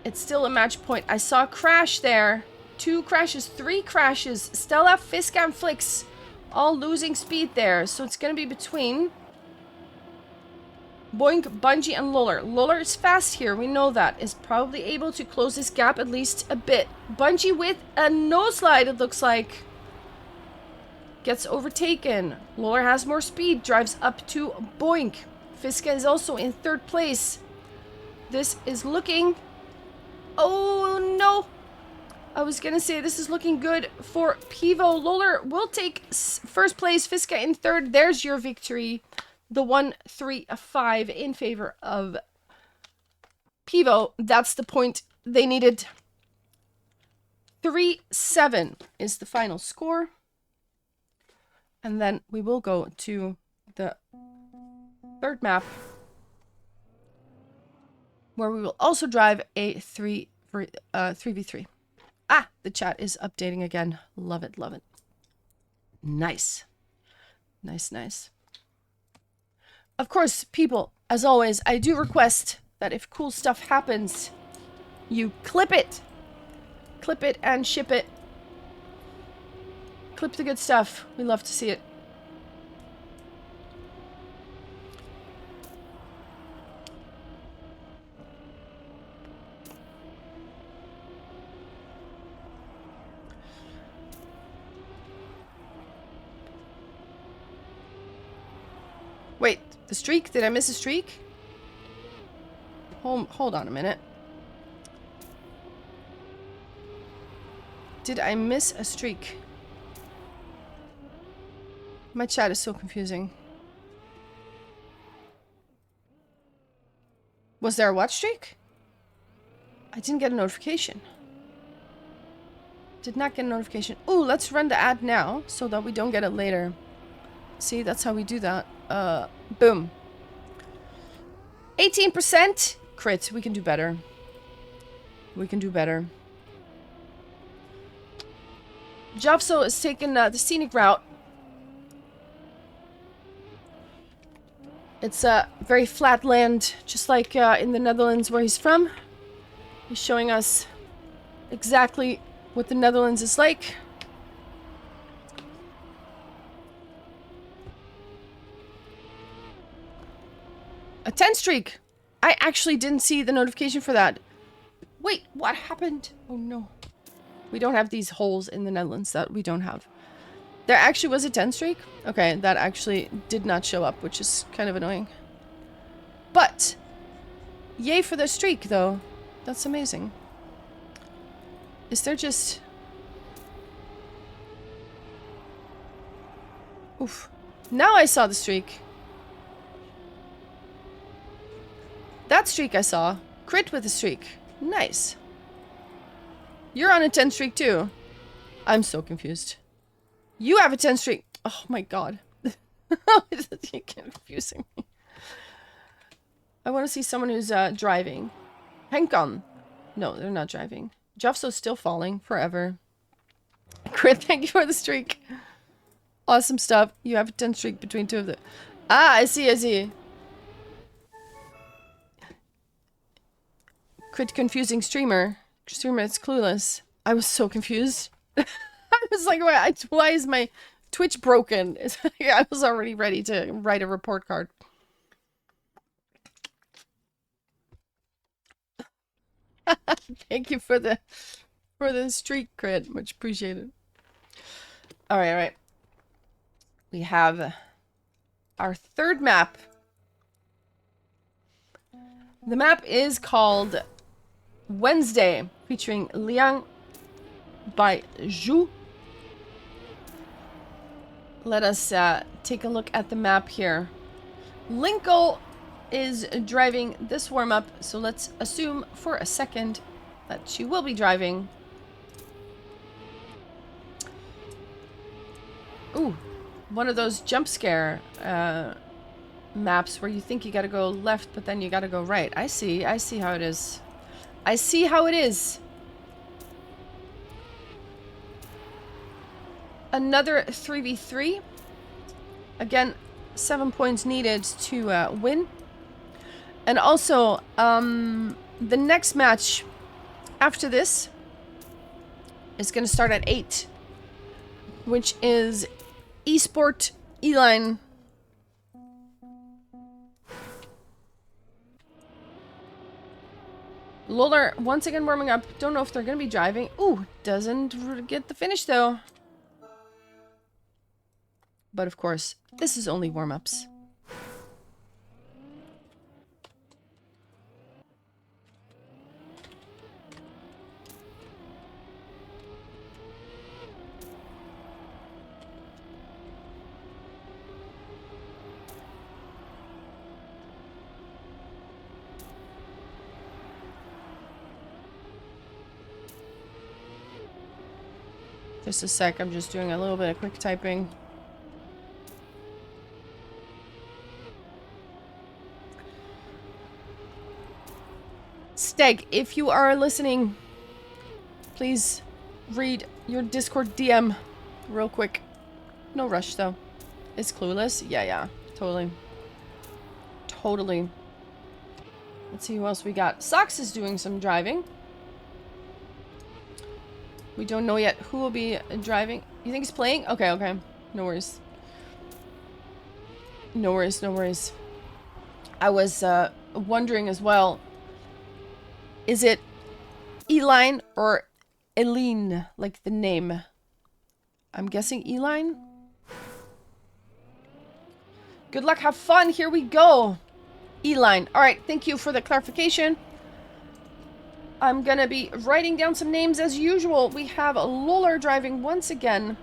it's still a match point. I saw a crash there. 2 crashes. 3 crashes. Stella, Fiska, and Flix all losing speed there. So it's going to be between Boink, Bungie, and Lolar. Lolar is fast here, we know that. Is probably able to close this gap at least a bit. Bungie with a no-slide, it looks like. Gets overtaken. Lolar has more speed, drives up to Boink. Fiska is also in 3rd place. This is looking... Oh, no. I was gonna say this is looking good for Pivo. Lolar will take 1st place. Fiska in 3rd. There's your victory. The 1-3-5 in favor of Pivo. That's the point they needed. 3-7 is the final score. And then we will go to the 3rd map. where we will also drive a 3v3. Ah, the chat is updating again. Love it, love it. Nice. Nice, nice. Of course, people, as always, I do request that if cool stuff happens, you clip it. Clip it and ship it. Clip the good stuff. We love to see it. Wait, the streak? Did I miss a streak? Hold on a minute. Did I miss a streak? My chat is so confusing. Was there a watch streak? I didn't get a notification. Did not get a notification. Ooh, let's run the ad now so that we don't get it later. See, that's how we do that. Boom. 18% crit. We can do better. We can do better. Jovso is taking the scenic route. It's very flat land, just like in the Netherlands where he's from. He's showing us exactly what the Netherlands is like. A 10 streak! I actually didn't see the notification for that. Wait, what happened? Oh no. We don't have these holes in the Netherlands that we don't have. There actually was a 10 streak? Okay, that actually did not show up, which is kind of annoying. But, yay for the streak, though. That's amazing. Is there just... Oof. Now I saw the streak. That streak I saw. Crit with a streak. Nice. You're on a 10 streak too. I'm so confused. You have a 10 streak. Oh my god. You're confusing me. I want to see someone who's driving. Henkan. No, they're not driving. Jeffso's still falling forever. Crit, thank you for the streak. Awesome stuff. You have a 10 streak between two of them. Ah, I see, I see. Crit confusing streamer. Streamer is clueless. I was so confused. I was like, why is my Twitch broken? I was already ready to write a report card. Thank you for the streak crit. Much appreciated. Alright, alright. We have our third map. The map is called Wednesday, featuring Liang by Zhu. Let us take a look at the map here. Linkle is driving this warm-up, so let's assume for a second that she will be driving. Ooh, one of those jump scare maps where you think you gotta go left, but then you gotta go right. I see how it is. I see how it is. Another 3v3. Again, 7 points needed to win. And also, the next match after this is going to start at 8, which is Esport Eline. Lola once again warming up. Don't know if they're going to be driving. Ooh, doesn't get the finish though. But of course, this is only warm-ups. Just a sec, I'm just doing a little bit of quick typing. Steg, if you are listening, please read your Discord DM real quick. No rush, though. It's clueless? Yeah, totally. Totally. Let's see who else we got. Sox is doing some driving. We don't know yet who will be driving. You think he's playing? Okay, okay. No worries. No worries, no worries. I was wondering as well. Is it Eline or Eline, like the name? I'm guessing Eline. Good luck, have fun. Here we go. Eline. All right, thank you for the clarification. I'm gonna be writing down some names as usual. We have Lolar driving once again.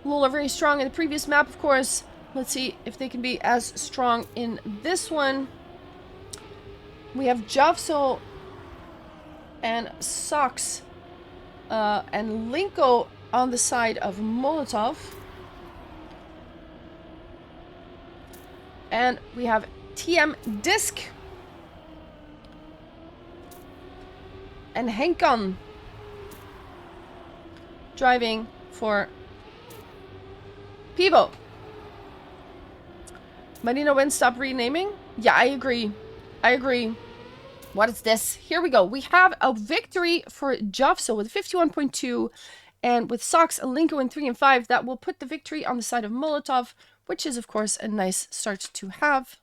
Lolar very strong in the previous map, of course. Let's see if they can be as strong in this one. We have Javso and Sox and Linko on the side of Molotov. And we have TM Disc and Henkan driving for Pivo. Marina Win, stop renaming? Yeah, I agree. I agree. What is this? Here we go. We have a victory for Jovso with 51.2 and with Sox and Linko in 3 and 5. That will put the victory on the side of Molotov, which is, of course, a nice start to have.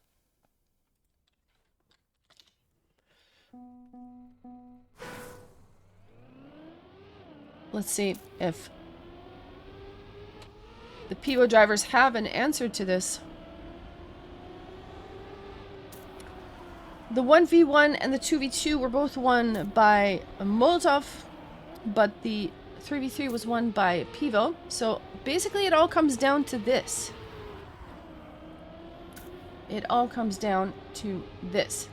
Let's see if the Pivo drivers have an answer to this. The 1v1 and the 2v2 were both won by Molotov, but the 3v3 was won by Pivo. So basically it all comes down to this. It all comes down to this.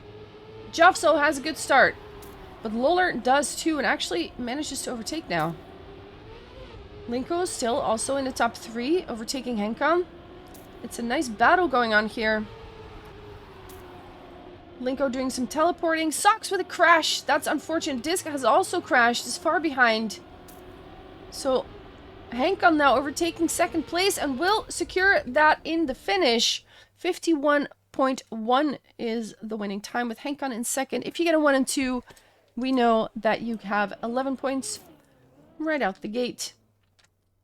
Jovso has a good start, but Lolar does too and actually manages to overtake now. Linko is still also in the top 3, overtaking Henkan. It's a nice battle going on here. Linko doing some teleporting. Sox with a crash. That's unfortunate. Disc has also crashed. Is far behind. So Henkan now overtaking second place and will secure that in the finish. 51.1 is the winning time with Henkan in second. If you get a 1 and 2, we know that you have 11 points right out the gate.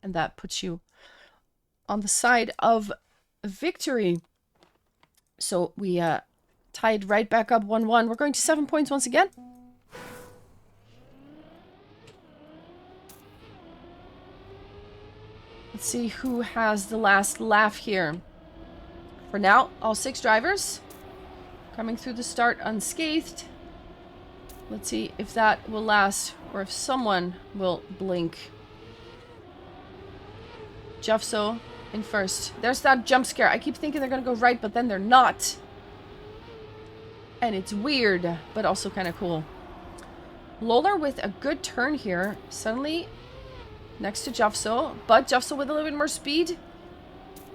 And that puts you on the side of victory. So we tied right back up 1-1. We're going to 7 points once again. Let's see who has the last laugh here. For now, all 6 drivers coming through the start unscathed. Let's see if that will last or if someone will blink. Jovso in first. There's that jump scare. I keep thinking they're going to go right, but then they're not. And it's weird, but also kind of cool. Lolar with a good turn here. Suddenly next to Jovso, but Jovso with a little bit more speed.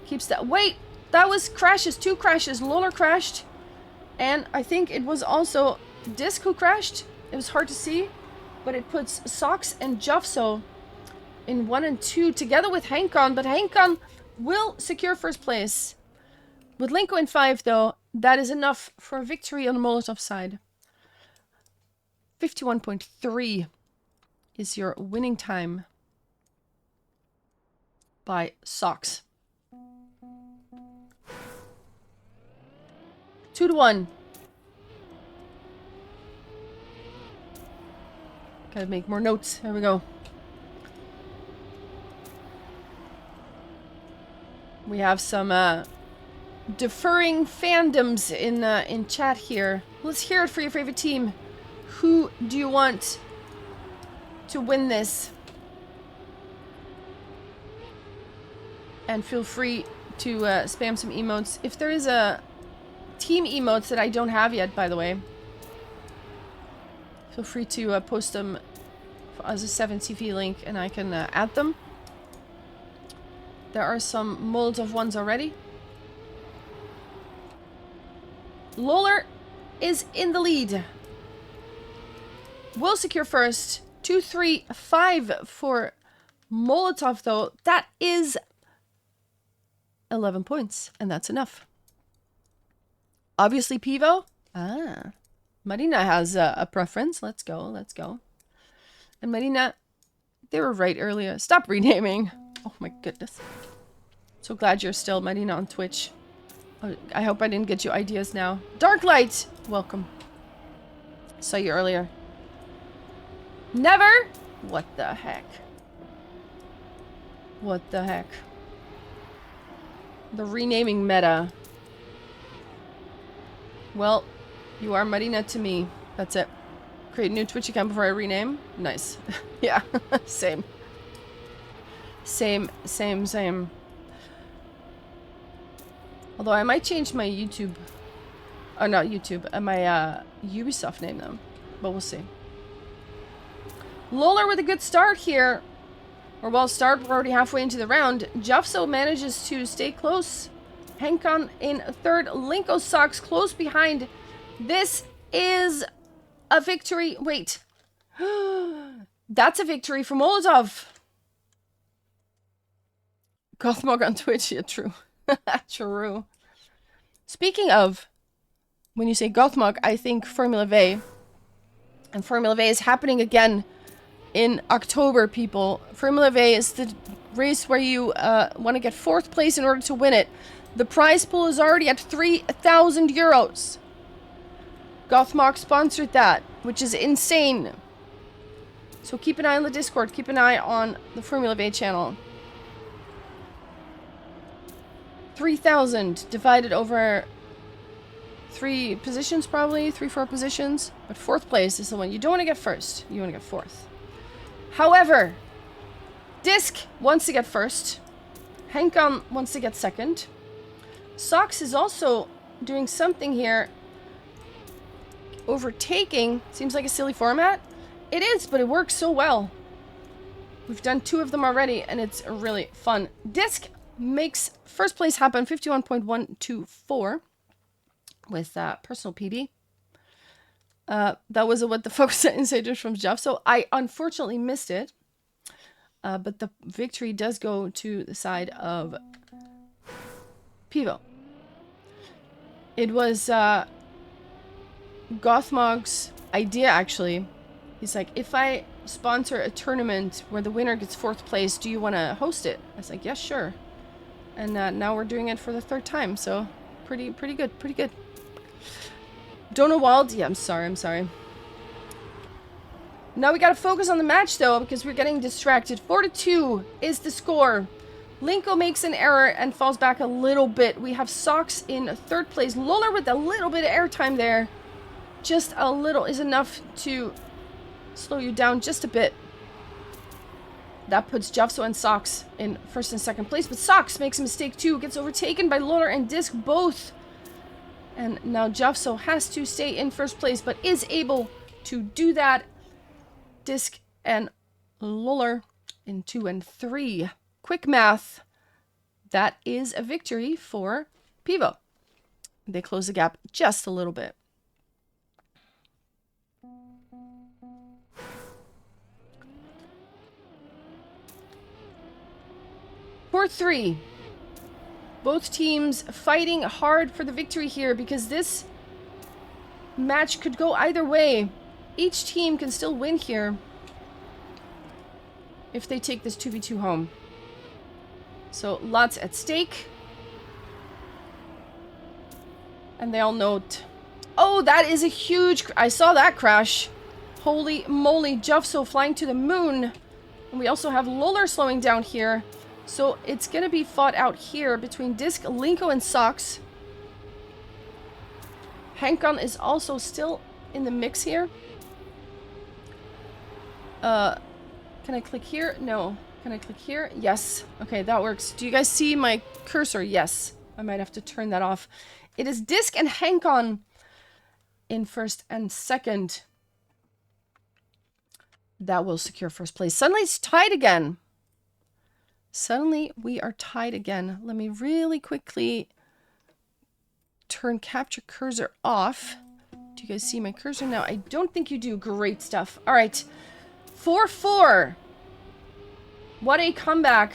Keeps that. Wait, that was crashes. 2 crashes. Lolar crashed. And I think it was also Disc who crashed. It was hard to see, but it puts Sox and Jovso in 1 and 2 together with Henkan, but Henkan will secure first place. With Linko in 5, though, that is enough for a victory on the Molotov side. 51.3 is your winning time by Sox. 2-1. Gotta make more notes. There we go. We have some deferring fandoms in chat here. Let's hear it for your favorite team. Who do you want to win this? And feel free to spam some emotes. If there is a team emotes that I don't have yet, by the way, feel free to post them as a 7CV link and I can add them. There are some Molotov ones already. Lolar is in the lead. will secure first. 2, 3, 5 for Molotov, though. That is 11 points, and that's enough. Obviously, Pivo. Ah. Marina has a preference. Let's go. Let's go. And Marina, they were right earlier. Stop renaming. Oh my goodness. So glad you're still Marina on Twitch. I hope I didn't get you ideas now. Darklight, welcome. Saw you earlier. Never? What the heck? What the heck? The renaming meta. Well, you are Marina to me. That's it. Create a new Twitch account before I rename. Nice. Yeah, same. Same. Although I might change my YouTube. Oh, not YouTube. My Ubisoft name, though. But we'll see. Lolar with a good start here. Or well, start. We're already halfway into the round. Jufso manages to stay close. Hankon in third. Linko Sox close behind. This is a victory. Wait. That's a victory for Molotov. Gothmog on Twitch. Yeah, true. True. Speaking of, when you say Gothmog, I think Formula V. And Formula V is happening again in October, people. Formula V is the race where you want to get 4th place in order to win it. The prize pool is already at 3,000 euros. Gothmog sponsored that, which is insane. So keep an eye on the Discord. Keep an eye on the Formula V channel. 3,000 divided over 3 positions, probably 3-4 positions. But 4th place is the one you don't want to get first. You want to get 4th. However, Disc wants to get first. Hankon wants to get 2nd. Sox is also doing something here. Overtaking seems like a silly format. It is, but it works so well. We've done 2 of them already, and it's really fun. Disc makes 1st place happen, 51.124 with personal PB. That was a What the Fuck Insiders from Jeff, so I unfortunately missed it. But the victory does go to the side of Pivo. It was Gothmog's idea, actually. He's like, if I sponsor a tournament where the winner gets 4th place, do you want to host it? I was like, yes, sure. And now we're doing it for the 3rd time, so pretty good. Donald Wald, yeah, I'm sorry. Now we gotta focus on the match, though, because we're getting distracted. 4-2 is the score. Linko makes an error and falls back a little bit. We have Sox in 3rd place. Lolar with a little bit of airtime there. Just a little is enough to slow you down just a bit. That puts Jufso and Sox in 1st and 2nd place. But Sox makes a mistake too. Gets overtaken by Lolar and Disc both. And now Jufso has to stay in 1st place, but is able to do that. Disc and Lolar in 2 and 3. Quick math. That is a victory for Pivo. They close the gap just a little bit. For 3. Both teams fighting hard for the victory here because this match could go either way. Each team can still win here if they take this 2v2 home. So lots at stake. And they all note. Oh, that is a huge... I saw that crash. Holy moly, Jufso flying to the moon. And we also have Lolar slowing down here. So it's going to be fought out here between Disc, Linko, and Sox. Hankon is also still in the mix here. Can I click here? No. Can I click here? Yes. Okay, that works. Do you guys see my cursor? Yes. I might have to turn that off. It is Disc and Hankon in 1st and 2nd. That will secure 1st place. Suddenly it's tied again. Suddenly we are tied again. Let me really quickly turn capture cursor off Do you guys see my cursor now? I don't think you do. Great stuff. All right. 4-4. What a comeback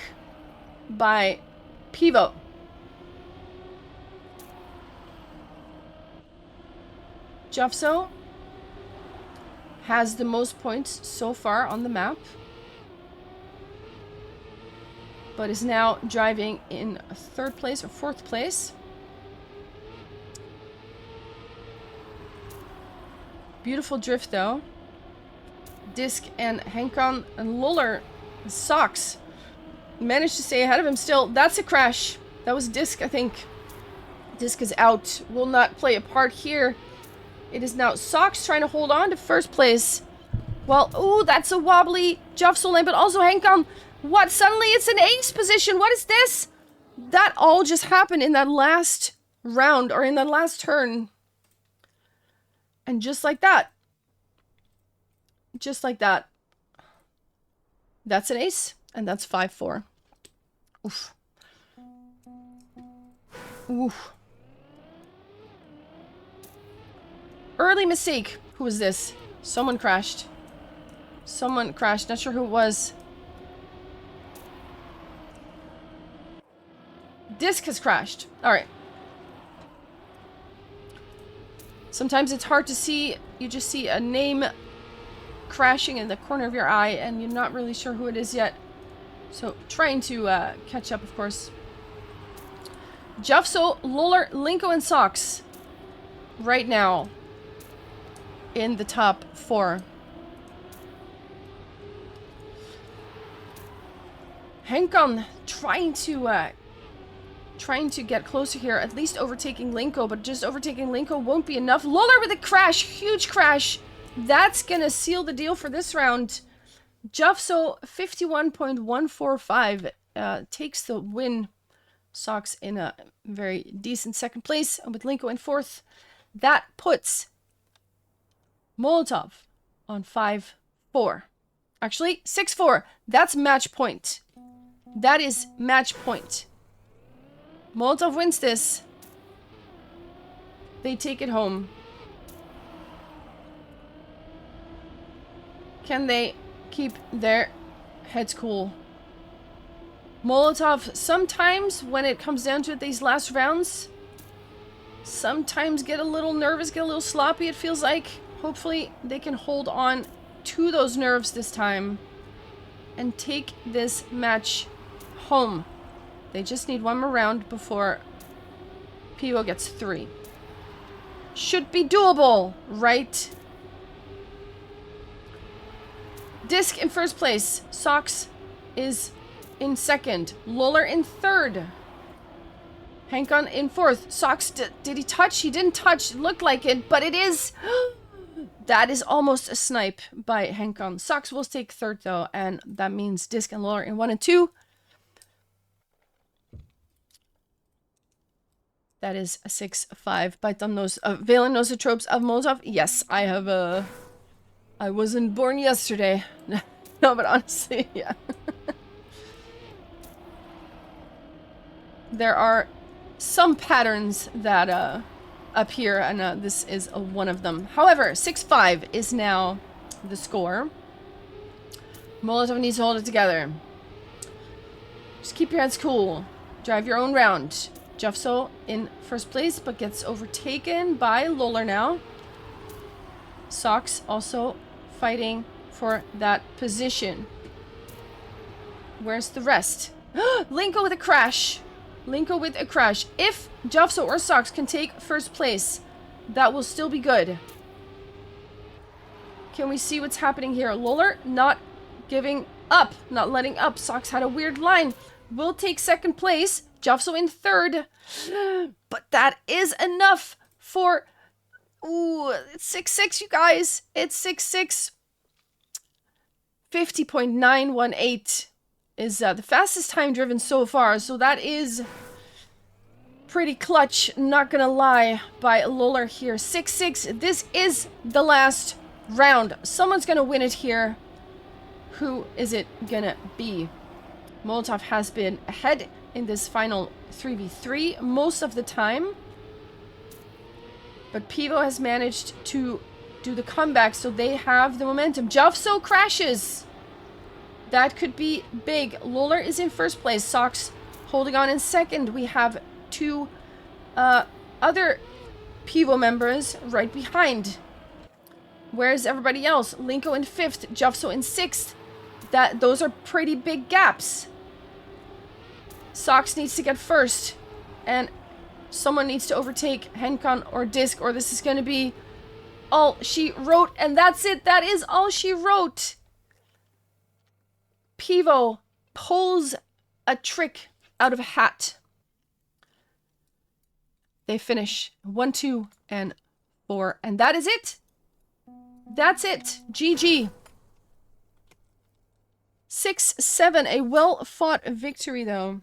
by Pivo. Jeffso has the most points so far on the map, but is now driving in 3rd place or 4th place. Beautiful drift though. Disc and Hankon and Luller Socks managed to stay ahead of him still. That's a crash. That was Disc, I think. Disc is out. Will not play a part here. It is now Socks trying to hold on to 1st place. Well, ooh, that's a wobbly Jeffso lane, but also Hankon. What? Suddenly it's an ace position. What is this? That all just happened in that last round, or in that last turn. And just like that. Just like that. That's an ace, and that's 5-4. Oof. Oof. Early mistake. Who was this? Someone crashed. Someone crashed. Not sure who it was. Disc has crashed. Alright. Sometimes it's hard to see. You just see a name crashing in the corner of your eye and you're not really sure who it is yet. So trying to catch up, of course. Jeffso, Luller, Linko, and Socks right now in the top 4. Hankon trying to get closer here, at least overtaking Linko, but just overtaking Linko won't be enough. Luller with a crash, huge crash. That's gonna seal the deal for this round. Jeffso 51.145 takes the win. Socks in a very decent 2nd place, and with Linko in 4th, that puts Molotov on 5-4. Actually, 6-4. That's match point. That is match point. Molotov wins this. They take it home. Can they keep their heads cool? Molotov, sometimes when it comes down to it, these last rounds, sometimes get a little nervous, get a little sloppy, it feels like. Hopefully they can hold on to those nerves this time and take this match home. They just need one more round before Pivo gets 3. Should be doable, right? Disc in 1st place. Socks is in 2nd. Luller in 3rd. Hankon in 4th. Socks, did he touch? He didn't touch. It looked like it, but it is... That is almost a snipe by Hankon. Socks will take 3rd, though, and that means Disc and Luller in 1 and 2. That is a 6-5. Bite on those Valen Nosotropes of Molotov. Yes, I have I wasn't born yesterday. No, but honestly, yeah. There are some patterns that appear, and this is one of them. However, 6-5 is now the score. Molotov needs to hold it together. Just keep your heads cool. Drive your own round. Jeffso in 1st place, but gets overtaken by Luller now. Socks also fighting for that position. Where's the rest? Linko with a crash. Linko with a crash. If Jeffso or Socks can take 1st place, that will still be good. Can we see what's happening here? Luller not giving up, not letting up. Socks had a weird line. Will take 2nd place. Jeffso in 3rd. But that is enough for... Ooh, it's 6-6, you guys. It's 6-6. 50.918 is the fastest time driven so far. So that is pretty clutch, not gonna lie, by Luller here. 6-6. This is the last round. Someone's gonna win it here. Who is it gonna be? Molotov has been ahead in this final 3v3 most of the time. But Pivo has managed to do the comeback, so they have the momentum. Jovso crashes. That could be big. Lola is in first place. Sox holding on in second. We have two other Pivo members right behind. Where's everybody else? Linko in fifth. Jovso in sixth. Those are pretty big gaps. Sox needs to get first. And someone needs to overtake Hencon or Disc, or this is going to be all she wrote. And that's it. That is all she wrote. Pivo pulls a trick out of a hat. They finish 1, 2, and 4. And that is it. That's it. GG. 6-7. A well-fought victory, though.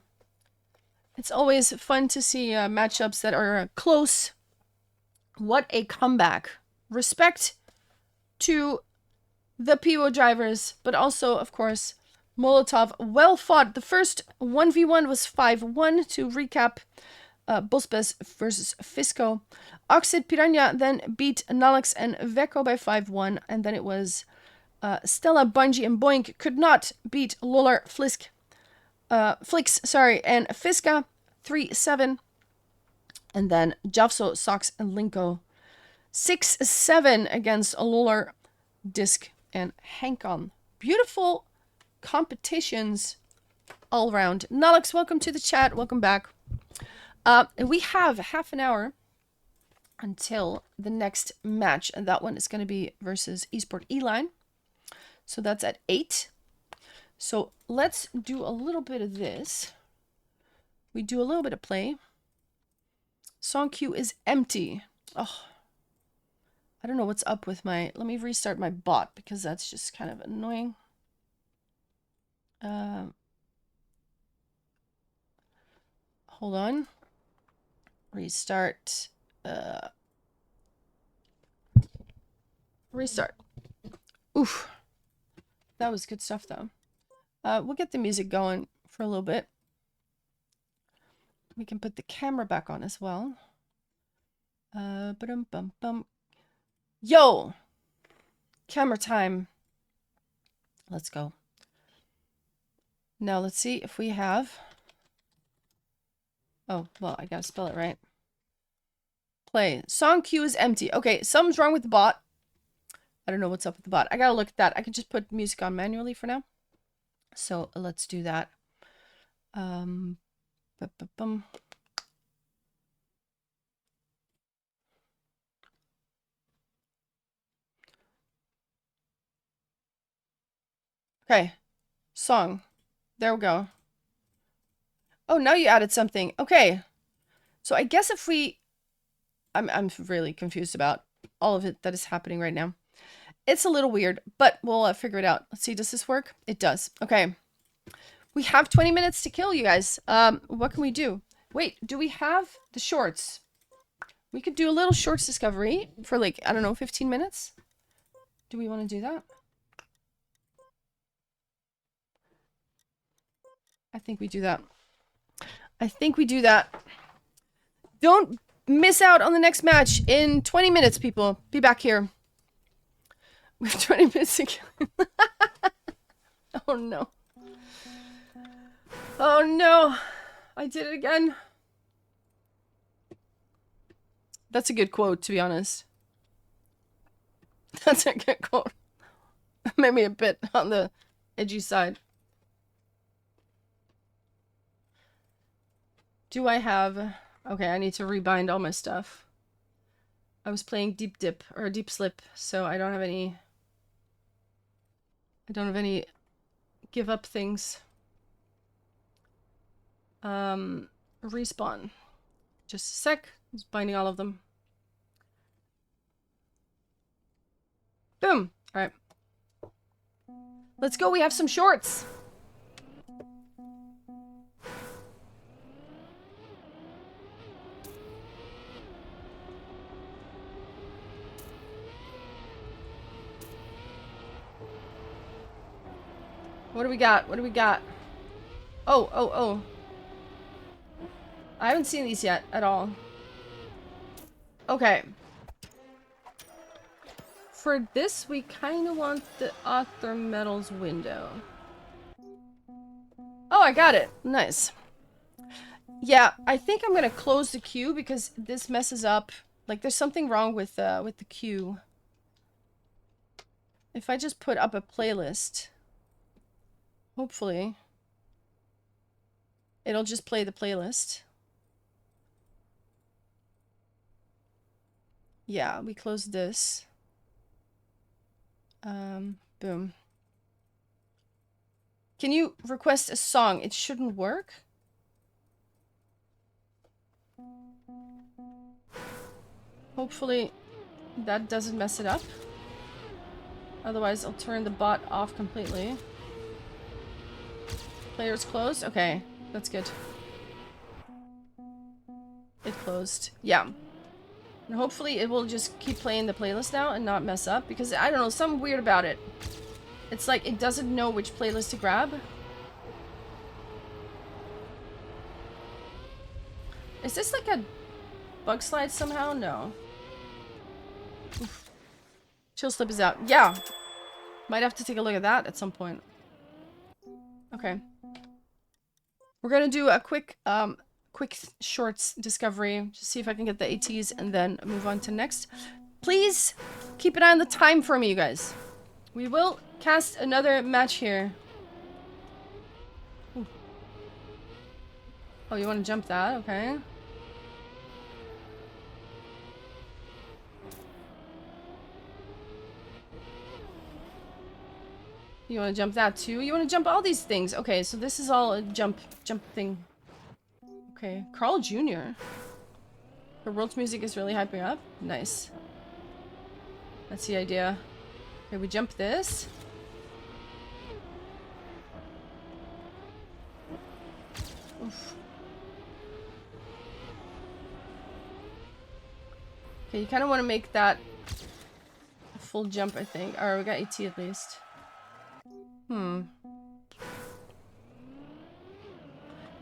It's always fun to see matchups that are close. What a comeback. Respect to the Pivo drivers, but also, of course, Molotov. Well fought. The first 1v1 was 5-1. To recap, Buspes versus Fisco. Oxid Piranha then beat Nalix and Veko by 5-1. And then it was Stella, Bungie, and Boink could not beat Lolar, Flix, and Fiska 3-7. And then Javso, Sox, and Linko 6-7 against Lolar, Disc, and Hankon. Beautiful competitions all around. Nalix, welcome to the chat. Welcome back. We have half an hour until the next match, and that one is going to be versus Esport E-Line. So that's at 8. So let's do a little bit of this. We do a little bit of play. Song queue is empty. Oh, I don't know what's up with my... Let me restart my bot because that's just kind of annoying. Hold on. Restart. Restart. Oof. That was good stuff, though. We'll get the music going for a little bit. We can put the camera back on as well. Ba-dum-bum-bum. Yo! Camera time. Let's go. Now let's see if we have... Oh, well, I gotta spell it right. Play. Song queue is empty. Okay, something's wrong with the bot. I don't know what's up with the bot. I gotta look at that. I can just put music on manually for now. So let's do that. Okay. Song. There we go. Oh, now you added something. Okay. So I guess if we... I'm really confused about all of it that is happening right now. It's a little weird, but we'll figure it out. Let's see. Does this work? It does. Okay. We have 20 minutes to kill, you guys. What can we do? Wait, do we have the shorts? We could do a little shorts discovery for like, I don't know, 15 minutes? Do we want to do that? I think we do that. I think we do that. Don't miss out on the next match in 20 minutes, people. Be back here. We have 20 minutes to kill. Oh, no. Oh, no. I did it again. That's a good quote, to be honest. That's a good quote. Maybe a bit on the edgy side. Do I have... Okay, I need to rebind all my stuff. I was playing Deep Dip, or Deep Slip, so I don't have any... I don't have any give up things. Respawn. Just a sec. Just binding all of them. Boom! Alright. Let's go, we have some shorts! What do we got? What do we got? Oh, oh, oh. I haven't seen these yet at all. Okay. for this, we kind of want the author medals window. Oh, I got it. Nice. Yeah, I think I'm gonna close the queue because this messes up. Like, there's something wrong with the queue. If I just put up a playlist, hopefully, it'll just play the playlist. Yeah, we close this. Boom. Can you request a song? It shouldn't work. Hopefully that doesn't mess it up. Otherwise, I'll turn the bot off completely. Player's closed? Okay, that's good. It closed. Yeah. And hopefully it will just keep playing the playlist now and not mess up. Because, I don't know, something weird about it. It's like it doesn't know which playlist to grab. Is this like a bug slide somehow? No. Oof. Chill slip is out. Yeah. Might have to take a look at that at some point. Okay. We're gonna do a quick shorts discovery. Just see if I can get the ATs and then move on to next. Please keep an eye on the time for me, you guys. We will cast another match here. Ooh. Oh, you want to jump that? Okay. You want to jump that too? You want to jump all these things? Okay, so this is all a jump thing. Okay, Carl Jr. The world's music is really hyping up. Nice. That's the idea. Okay, we jump this. Oof. Okay, you kind of want to make that a full jump, I think. Alright, we got AT at least.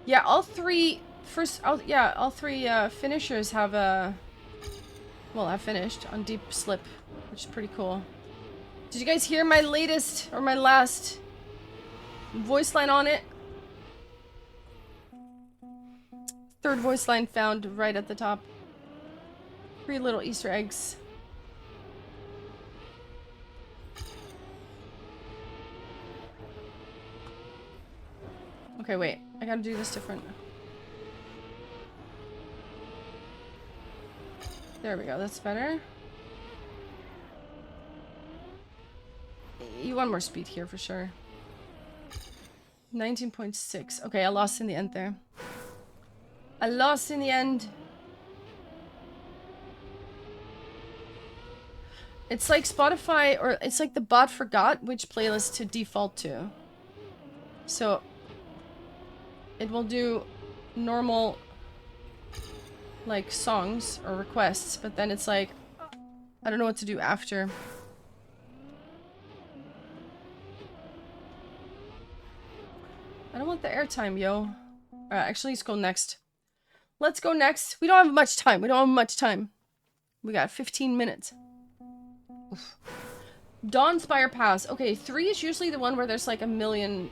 Yeah, all three finishers have have finished on deep slip, which is pretty cool. Did you guys hear my latest or my last voice line on it? Third voice line found right at the top. 3 little Easter eggs. Okay, wait. I gotta do this different. There we go. That's better. You want more speed here for sure. 19.6. Okay, I lost in the end there. I lost in the end. It's like Spotify, or it's like the bot forgot which playlist to default to. So it will do normal like songs or requests, but then it's like I don't know what to do after. I don't want the airtime, yo. Alright, actually let's go next. Let's go next. We don't have much time. We don't have much time. We got 15 minutes. Oof. Dawn Spire Pass. Okay, 3 is usually the one where there's like a million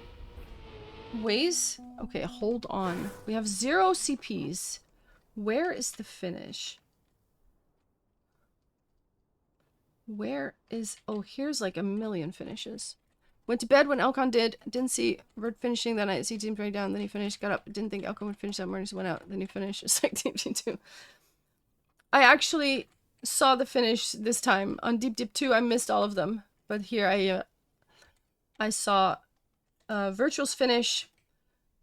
ways. Okay, hold on. We have 0 CPs. Where is the finish? Where is... Oh, here's like a million finishes. Went to bed when Elcon did. Didn't see Vert finishing that night. See team right down. Then he finished. Got up. Didn't think Elcon would finish that morning. So went out. Then he finished. It's like Team T2. I actually saw the finish this time. On Deep Dip 2, I missed all of them. But here I saw Virtual's finish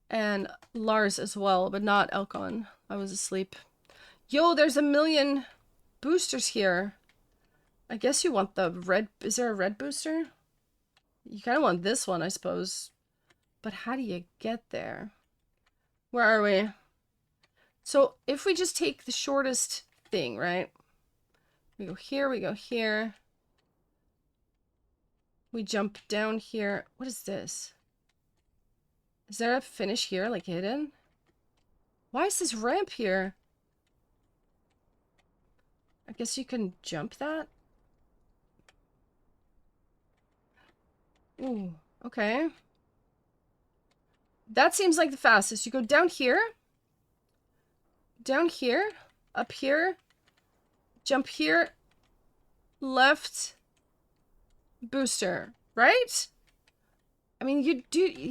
and Lars as well, but not Elcon. I was asleep. Yo, there's a million boosters here. I guess you want the red... Is there a red booster? You kind of want this one, I suppose. But how do you get there? Where are we? So, if we just take the shortest thing, right? We go here, we go here. We jump down here. What is this? Is there a finish here, like hidden? Why is this ramp here? I guess you can jump that? Ooh, okay. That seems like the fastest. You go down here, up here, jump here, left, booster, right? I mean, you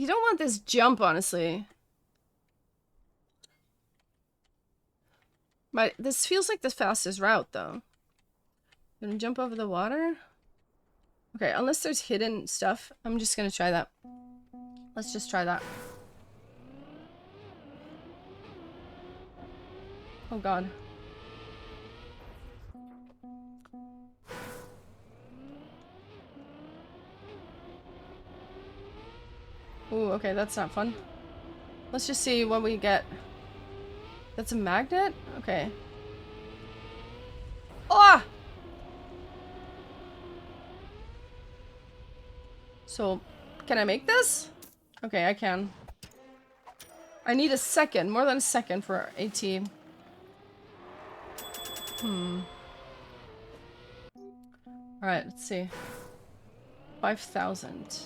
don't want this jump, honestly. This feels like the fastest route, though. Gonna jump over the water? Okay, unless there's hidden stuff, I'm just gonna try that. Let's just try that. Oh god. Ooh, okay, that's not fun. Let's just see what we get. That's a magnet? Okay. Ah! So, can I make this? Okay, I can. I need a second, more than a second for AT. Alright, let's see. 5,000.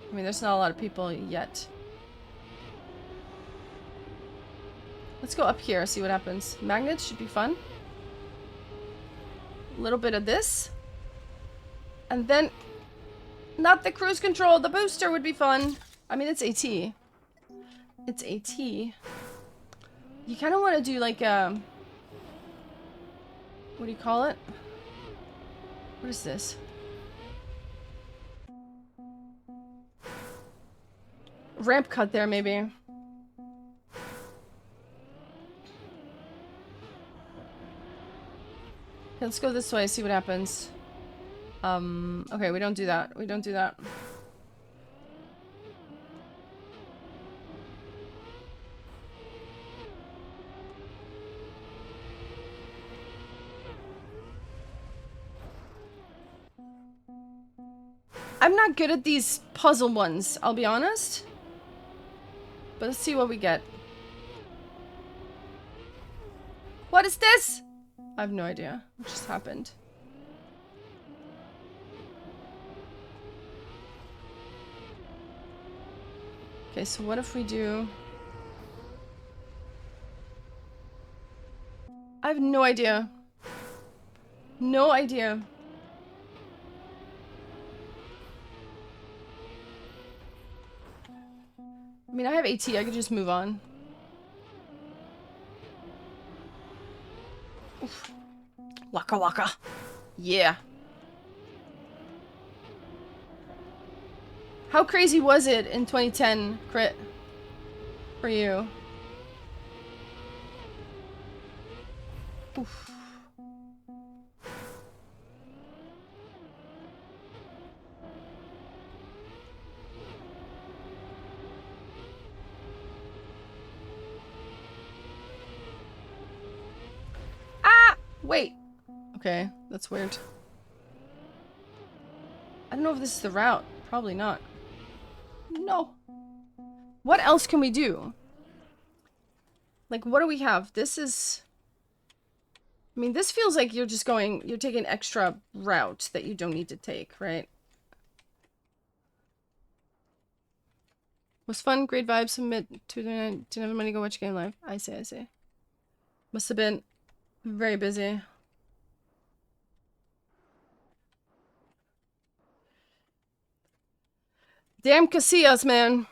I mean, there's not a lot of people yet. Let's go up here, see what happens. Magnets should be fun. A little bit of this. And then... Not the cruise control, the booster would be fun. I mean, it's AT. It's AT. You kind of want to do like a... What do you call it? What is this? Ramp cut there, maybe. Okay, let's go this way, see what happens. Okay, we don't do that. We don't do that. I'm not good at these puzzle ones, I'll be honest. But let's see what we get. What is this? I have no idea what just happened. Okay, so what if we do... I have no idea. No idea. I mean, I have AT, I could just move on. Oof. Waka waka. Yeah. How crazy was it in 2010, Crit? For you? Oof. Ah! Wait. Okay, that's weird. I don't know if this is the route. Probably not. No. What else can we do? Like, what do we have? This is... I mean, this feels like you're just going... You're taking an extra route that you don't need to take, right? Was fun, great vibes, submit to the... Didn't have money, go watch game live. I see, I see. Must have been very busy. Damn Casillas, man.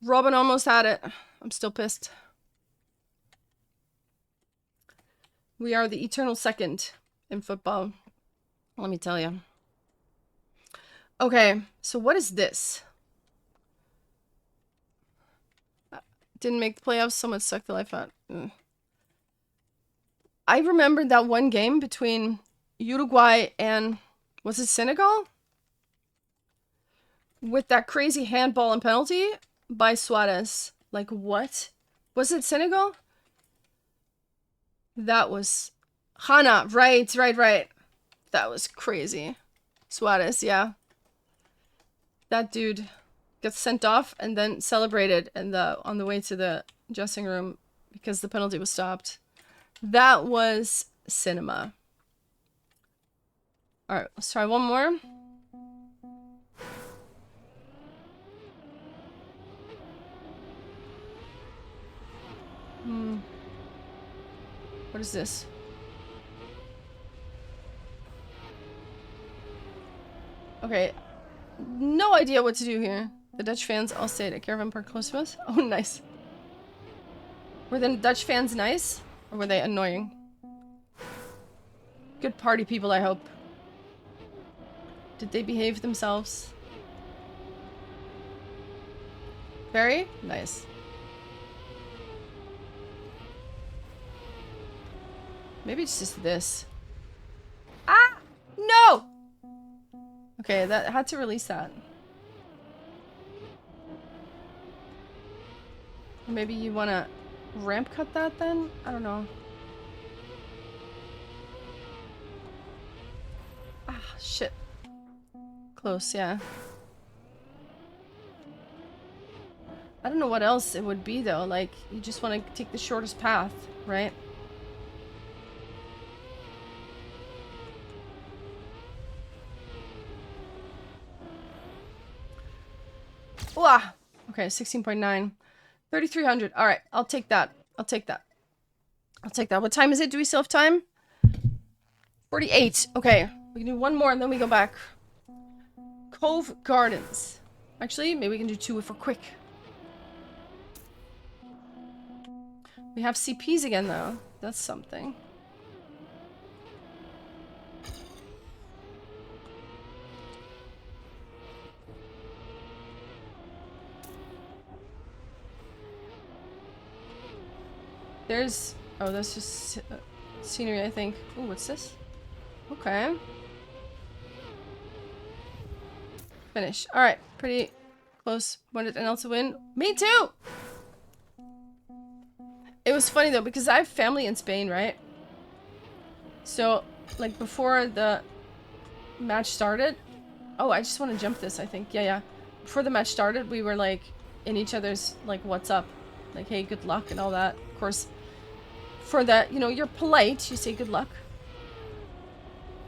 Robin almost had it. I'm still pissed. We are the eternal second in football. Let me tell you. Okay, so what is this? Didn't make the playoffs, someone sucked the life out. I remembered that one game between Uruguay and... Was it Senegal? With that crazy handball and penalty by Suarez. Like, what? Was it Senegal? That was... Hana, right. That was crazy. Suarez, yeah. That dude got sent off and then celebrated on the way to the dressing room because the penalty was stopped. That was cinema. Alright, let's try one more. What is this? Okay. No idea what to do here. The Dutch fans all stayed at Caravan Park close to us. Oh, nice. Were the Dutch fans nice? Or were they annoying? Good party people, I hope. Did they behave themselves? Very nice. Maybe it's just this. Ah! No! Okay, that had to release that. Maybe you want to ramp cut that then? I don't know. Ah, shit. Close, yeah. I don't know what else it would be though. Like, you just want to take the shortest path, right? Wah! Okay, 16.9. 3,300. Alright, I'll take that. I'll take that. I'll take that. What time is it? Do we still have time? 48. Okay, we can do one more and then we go back. Cove Gardens. Actually, maybe we can do two if we're quick. We have CPs again, though. That's something. There's... Oh, that's just scenery, I think. Oh, what's this? Okay. Finish. Alright, pretty close. Wanted anyone else to win? Me too! It was funny though, because I have family in Spain, right? So, like, before the match started... Oh, I just want to jump this, I think. Yeah, yeah. Before the match started, we were, like, in each other's, like, what's up? Like, hey, good luck and all that. Of course, for that, you know, you're polite. You say good luck.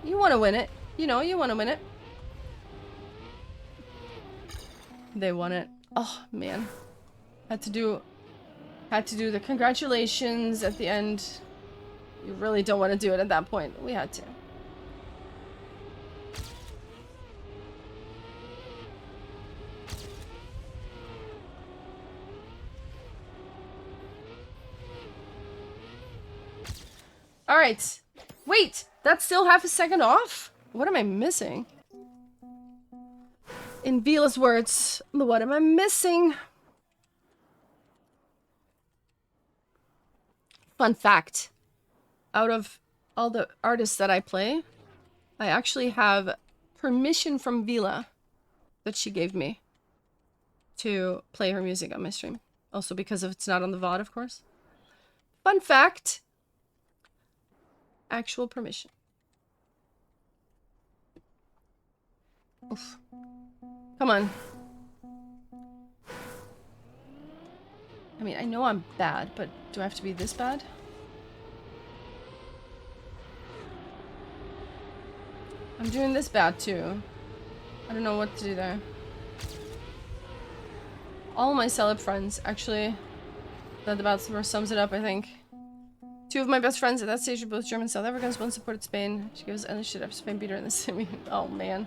You want to win it. You know, you want to win it. They won it. Oh, man. Had to do the congratulations at the end. You really don't want to do it at that point. We had to. Alright. Wait! That's still half a second off? What am I missing? In Vila's words, what am I missing? Fun fact. Out of all the artists that I play, I actually have permission from Vila that she gave me to play her music on my stream. Also because of it's not on the VOD, of course. Fun fact. Actual permission. Oof. Come on. I mean, I know I'm bad, but do I have to be this bad? I'm doing this bad too. I don't know what to do there. All my celeb friends, actually, that about sums it up, I think. Two of my best friends at that stage are both German South Africans. One supported Spain. She gives endless shit after Spain beat her in the semi. Oh man.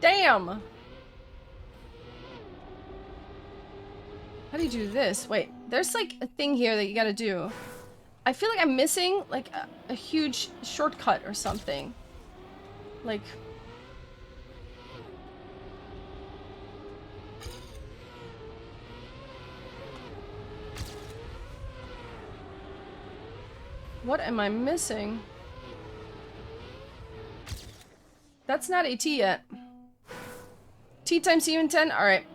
Damn! How do you do this? Wait, there's like a thing here that you gotta do. I feel like I'm missing like a huge shortcut or something. Like... What am I missing? That's not AT yet. T times even 10? Alright.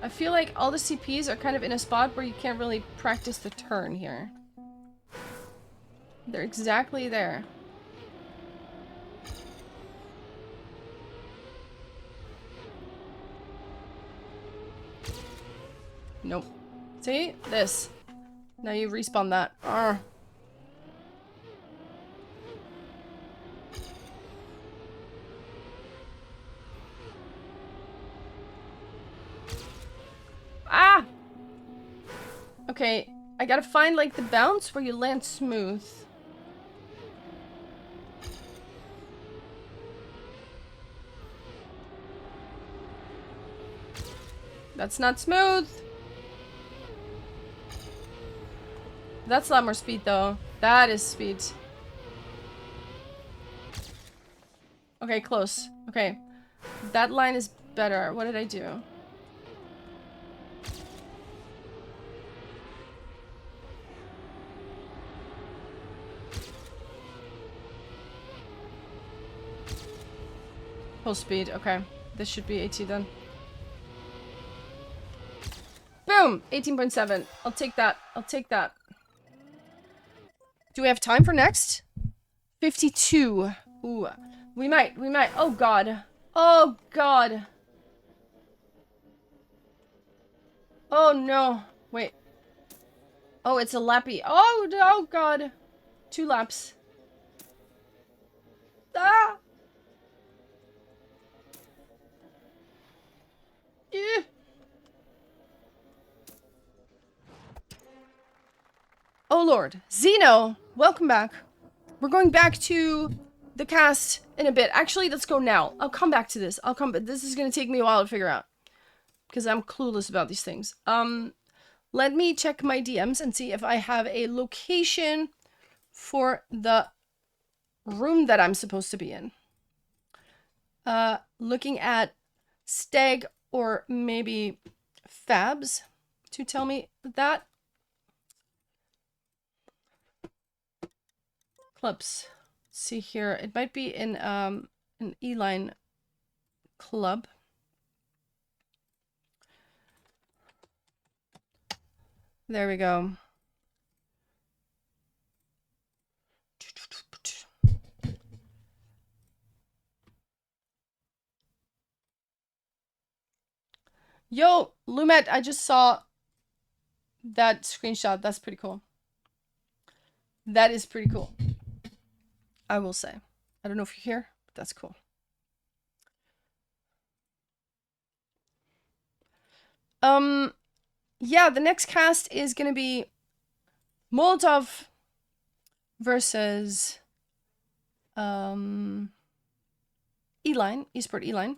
I feel like all the CPs are kind of in a spot where you can't really practice the turn here. They're exactly there. Nope. See? This. Now you respawn that. Arr. Ah! Okay, I gotta find, like, the bounce where you land smooth. That's not smooth! That's a lot more speed, though. That is speed. Okay, close. Okay. That line is better. What did I do? Full speed. Okay. This should be 18 then. Boom! 18.7. I'll take that. I'll take that. Do we have time for next? 52. Ooh. We might. We might. Oh, God. Oh, God. Oh, no. Wait. Oh, it's a lappy. Oh, oh, God. 2 laps. Ah! Yeah. Oh, Lord. Zeno, welcome back. We're going back to the cast in a bit. Actually, let's go now. I'll come back to this. I'll come back. This is going to take me a while to figure out. Because I'm clueless about these things. Let me check my DMs and see if I have a location for the room that I'm supposed to be in. Looking at Stag or maybe Fabs to tell me that. Clubs. Let's see here. It might be in an E-line club. There we go. Yo, Lumet, I just saw that screenshot. That's pretty cool. That is pretty cool. I will say. I don't know if you're here, but that's cool. Yeah, the next cast is gonna be Molotov versus E-line, Esport E-line.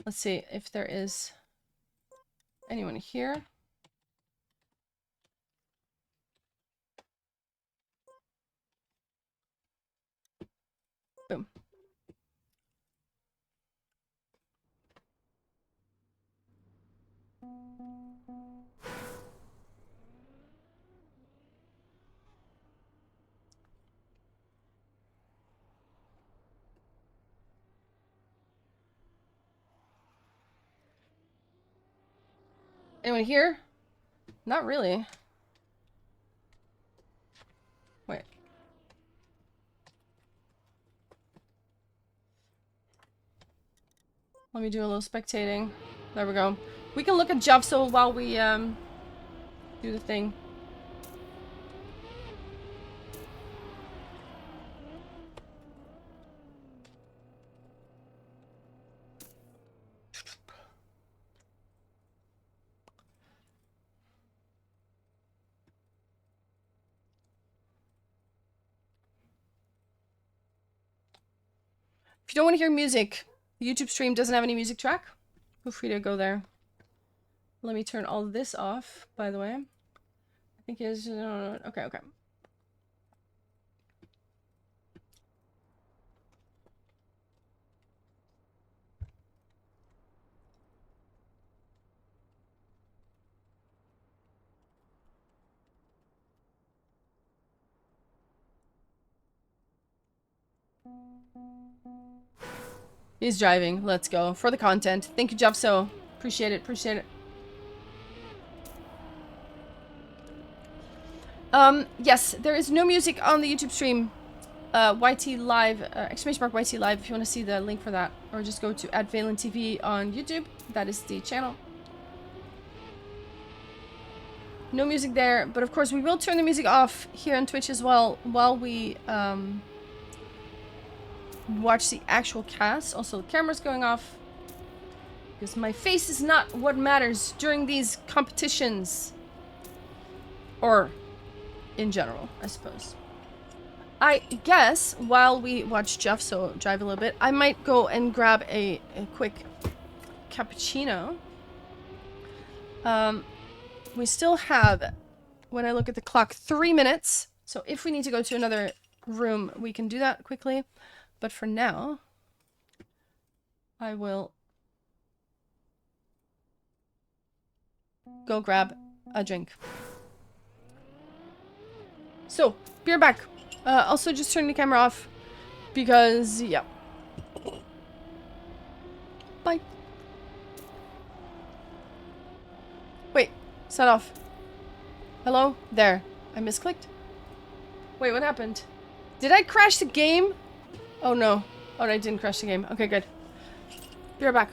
Let's see if there is anyone here. Boom. Anyone here? Not really. Wait. Let me do a little spectating. There we go. We can look at Javso while we do the thing. If you don't want to hear music, the YouTube stream doesn't have any music track. Feel free to go there. Let me turn all this off, by the way. I think it is... okay, okay. He's driving. Let's go. For the content. Thank you, Javso. Appreciate it. Appreciate it. Yes, there is no music on the YouTube stream. ytlive, !YT live if you want to see the link for that. Or just go to @ValenTV on YouTube. That is the channel. No music there, but of course we will turn the music off here on Twitch as well while we watch the actual cast. Also, the camera's going off because my face is not what matters during these competitions. Or in general, I suppose. I guess while we watch Jeff so drive a little bit, I might go and grab a quick cappuccino. We still have, when I look at the clock, 3 minutes. So if we need to go to another room, we can do that quickly. But for now, I will go grab a drink. So, be right back. Also, just turn the camera off because, yeah. Bye. Wait, it's not off. Hello? There. I misclicked. Wait, what happened? Did I crash the game? Oh no. Oh, I didn't crash the game. Okay, good. Be right back.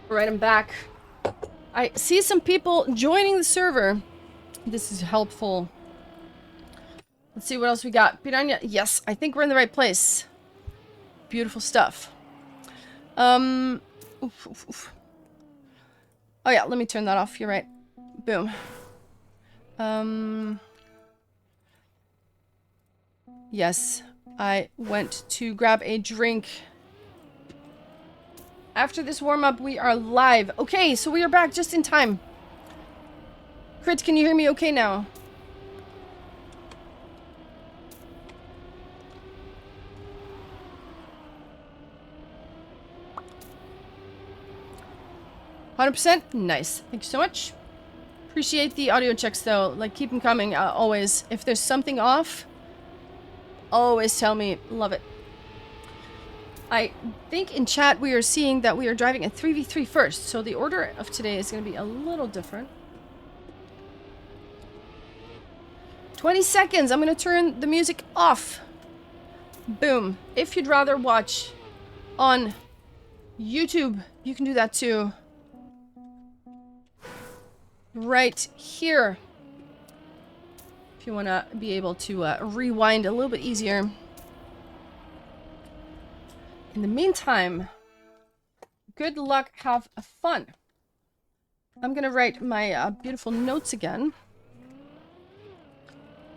Alright, I'm back. I see some people joining the server. This is helpful. Let's see what else we got. Piranha. Yes, I think we're in the right place. Beautiful stuff. Oof, oof, oof. Oh yeah, let me turn that off. You're right. Boom. Yes, I went to grab a drink. After this warm-up, we are live. Okay, so we are back just in time. Crit, can you hear me okay now? %? Nice. Thank you so much. Appreciate the audio checks, though. Like, keep them coming, always. If there's something off, always tell me. Love it. I think in chat we are seeing that we are driving a 3v3 first, so the order of today is going to be a little different. 20 seconds. I'm going to turn the music off. Boom. If you'd rather watch on YouTube, you can do that too. Right here. If you want to be able to rewind a little bit easier. In the meantime, Good luck. Have fun. I'm going to write my beautiful notes again.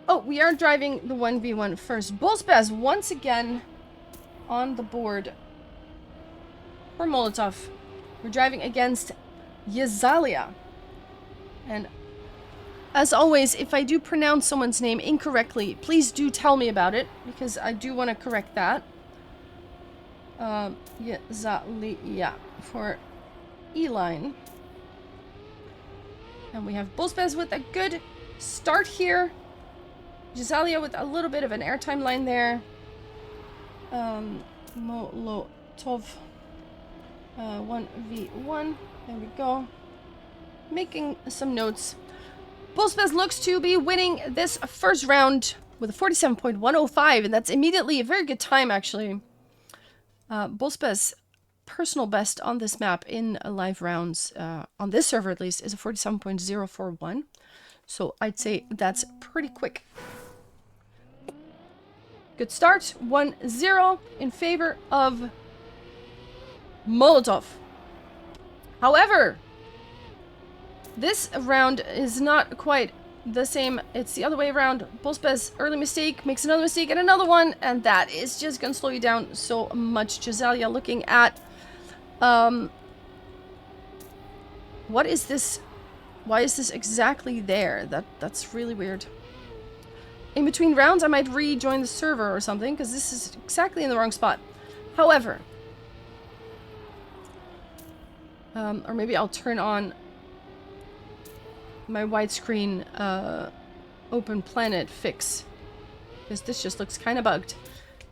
Oh, we are driving the 1v1 first. Bolspaz once again on the board for Molotov. We're driving against Yezalia. And as always, if I do pronounce someone's name incorrectly, please do tell me about it, because I do want to correct that. Yezalia for E-line. And we have Bolspaz with a good start here. Yezalia with a little bit of an airtime line there. Molotov 1v1. There we go. Making some notes. Bolspaz looks to be winning this first round with a 47.105, and that's immediately a very good time, actually. Bolspaz personal best on this map in live rounds, on this server at least, is a 47.041. So I'd say that's pretty quick. Good start. 1-0 in favor of Molotov. However, this round is not quite the same. It's the other way around. Bolspaz, early mistake, makes another mistake and another one, and that is just going to slow you down so much. Yezalia looking at... what is this? Why is this exactly there? That's really weird. In between rounds, I might rejoin the server or something, because this is exactly in the wrong spot. However... or maybe I'll turn on my widescreen open planet fix, because this just looks kind of bugged.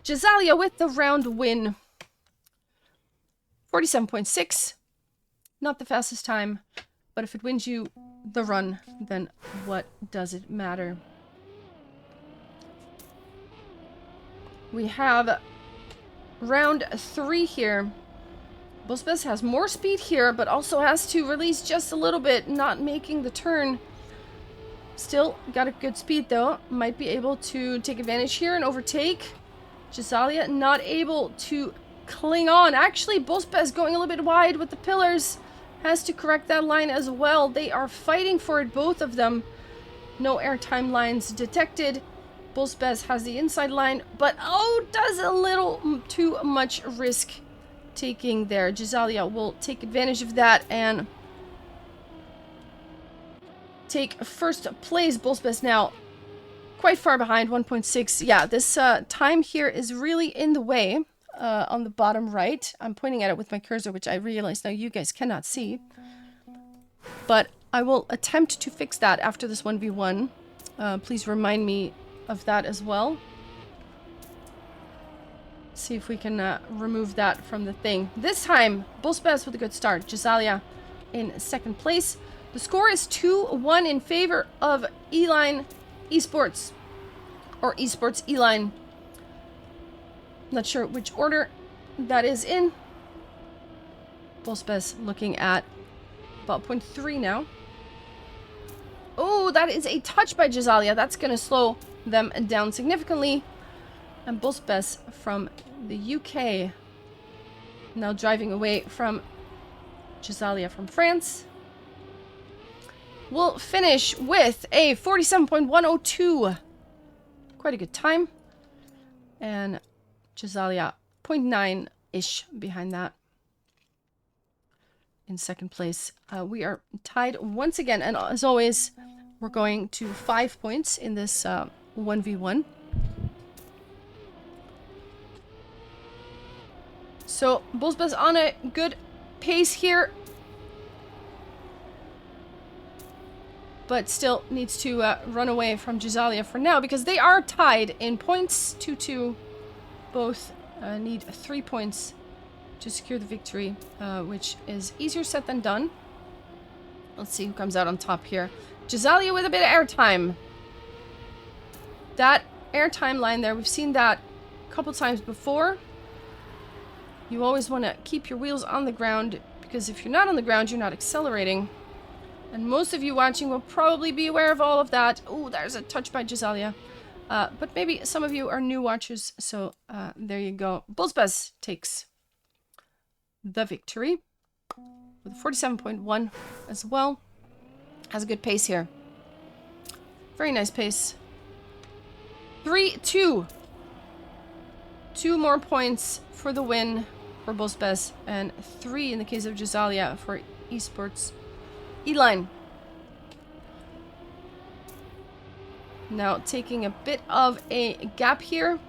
Yezalia with the round win. 47.6. Not the fastest time, but if it wins you the run, then what does it matter? We have round 3 here. Bolspaz has more speed here, but also has to release just a little bit, not making the turn. Still got a good speed though. Might be able to take advantage here and overtake. Yezalia not able to cling on. Actually, Bolspaz going a little bit wide with the pillars. Has to correct that line as well. They are fighting for it, both of them. No airtime lines detected. Bolspaz has the inside line, but oh, does a little too much risk taking there. Yezalia will take advantage of that and take first place. Bolspaz now quite far behind, 1.6. Yeah, this time here is really in the way on the bottom right. I'm pointing at it with my cursor, which I realize now you guys cannot see. But I will attempt to fix that after this 1v1. Please remind me of that as well. See if we can remove that from the thing. This time, Bolspaz with a good start. Yezalia in second place. The score is 2-1 in favor of E-line Esports. Or Esports E-line. Not sure which order that is in. Bolspaz looking at about 0.3 now. Oh, that is a touch by Yezalia. That's going to slow them down significantly. And Bolspaz from the UK now driving away from Yezalia from France. We'll finish with a 47.102. Quite a good time. And Yezalia 0.9-ish behind that. In second place. We are tied once again. And as always, we're going to 5 points in this 1v1. So, Bolspaz on a good pace here. But still needs to run away from Yezalia for now, because they are tied in points. 2-2. Both need 3 points to secure the victory, which is easier said than done. Let's see who comes out on top here. Yezalia with a bit of airtime. That airtime line there, we've seen that a couple times before. You always want to keep your wheels on the ground, because if you're not on the ground, you're not accelerating. And most of you watching will probably be aware of all of that. Oh, there's a touch by Yezalia. But maybe some of you are new watchers, so there you go. Bolspaz takes the victory. with 47.1 as well. Has a good pace here. Very nice pace. 3-2. 2 more points for the win for Bospez, and 3 in the case of Jazalia for esports. E-line. Now taking a bit of a gap here.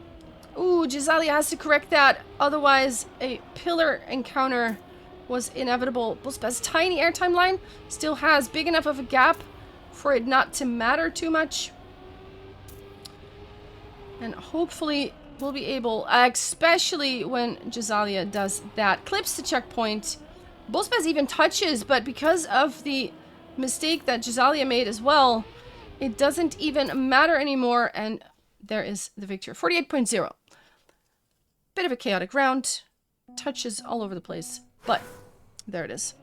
Ooh, Jazalia has to correct that. Otherwise, a pillar encounter was inevitable. Bospez tiny airtime line still has big enough of a gap for it not to matter too much. And hopefully we'll be able, especially when Jazalia does that. Clips the checkpoint. Bospez even touches, but because of the mistake that Jazalia made as well, it doesn't even matter anymore, and there is the victory. 48.0. Bit of a chaotic round. Touches all over the place, but there it is.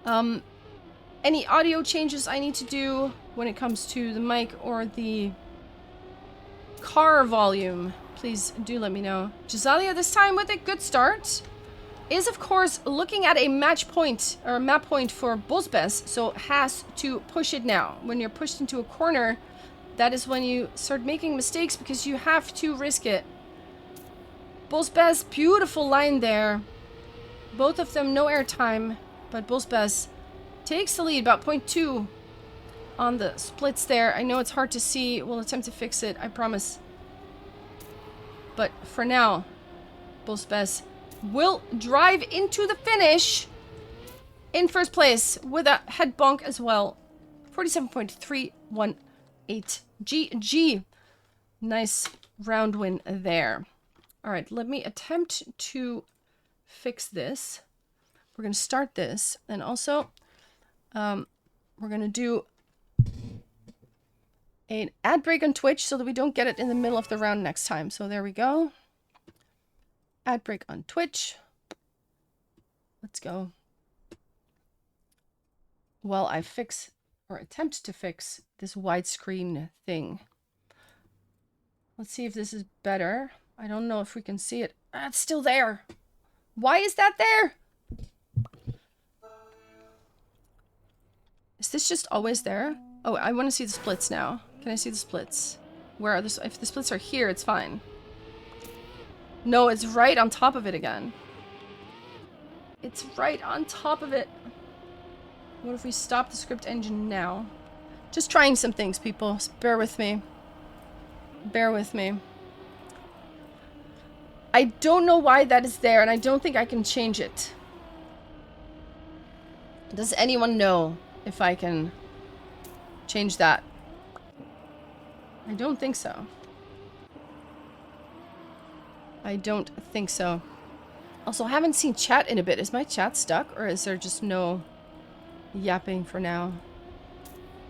Any audio changes I need to do when it comes to the mic or the car volume, please do let me know. Jazalia this time with a good start is of course looking at a match point or map point for Bospez, so has to push it now. When you're pushed into a corner, that is when you start making mistakes because you have to risk it. Bospez, beautiful line there. Both of them no airtime, but Bospez takes the lead, about 0.2 on the splits there. I know it's hard to see. We'll attempt to fix it, I promise. But for now, Bospez will drive into the finish in first place with a head bonk as well. 47.318 GG. Nice round win there. All right, let me attempt to fix this. We're going to start this, and also we're going to do an ad break on Twitch so that we don't get it in the middle of the round next time. So there we go. Ad break on Twitch. Let's go. While I fix, or attempt to fix, this widescreen thing. Let's see if this is better. I don't know if we can see it. Ah, it's still there. Why is that there? Is this just always there? Oh, I want to see the splits now. Can I see the splits? Where are the... If the splits are here, it's fine. No, it's right on top of it again. It's right on top of it. What if we stop the script engine now? Just trying some things, people. Bear with me. Bear with me. I don't know why that is there, and I don't think I can change it. Does anyone know if I can change that? I don't think so. I don't think so. Also, I haven't seen chat in a bit. Is my chat stuck, or is there just no yapping for now?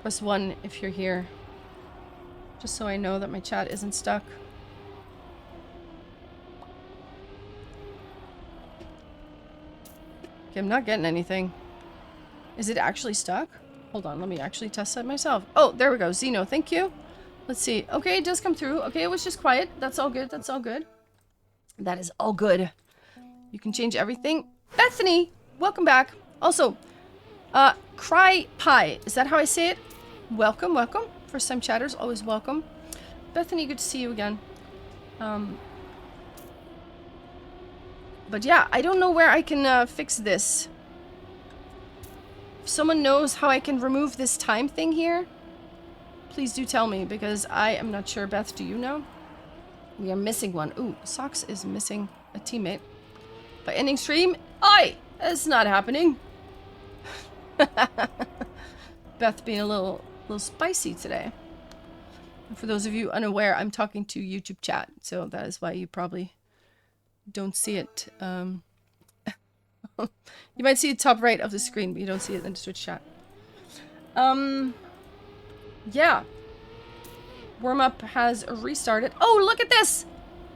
Press 1 if you're here. Just so I know that my chat isn't stuck. Okay, I'm not getting anything. Is it actually stuck? Hold on, let me actually test that myself. Oh, there we go. Zeno, thank you. Let's see. Okay, it does come through. Okay, it was just quiet. That's all good. That's all good. That is all good. You can change everything. Bethany, welcome back. Also, Cry Pie. Is that how I say it? Welcome, welcome. First time chatters, always welcome. Bethany, good to see you again. But yeah, I don't know where I can fix this. If someone knows how I can remove this time thing here, please do tell me, because I am not sure. Beth, do you know? We are missing one. Ooh, Socks is missing a teammate. By ending stream? Aye! It's not happening. Beth being a little spicy today. And for those of you unaware, I'm talking to YouTube chat, so that is why you probably don't see it. You might see the top right of the screen, but you don't see it in the Twitch chat. Yeah. Warm-up has restarted. Oh, look at this!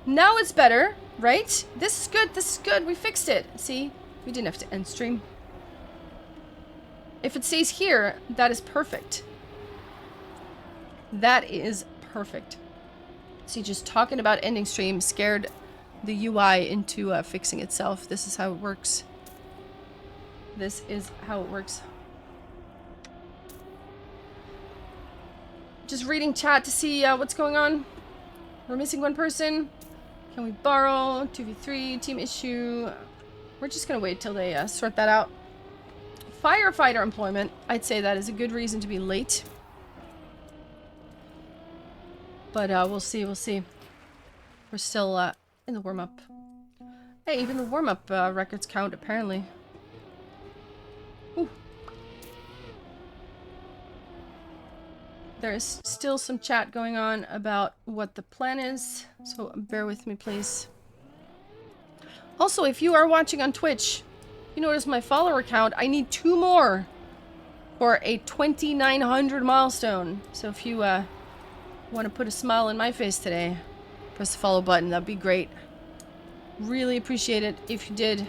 Now it's better, right? This is good, this is good. We fixed it. See? We didn't have to end stream. If it stays here, that is perfect. That is perfect. See, just talking about ending stream scared the UI into fixing itself. This is how it works. this is how it works. Just reading chat to see what's going on. We're missing one person. Can we borrow? 2v3, team issue. We're just gonna wait till they sort that out. Firefighter employment. I'd say that is a good reason to be late. But we'll see, we'll see. We're still in the warm-up. Hey, even the warm-up records count, apparently. Ooh. There is still some chat going on about what the plan is, so bear with me, please. Also, if you are watching on Twitch, you notice my follower count. I need 2 more for a 2,900 milestone. So if you want to put a smile on my face today, press the follow button. That'd be great. Really appreciate it if you did.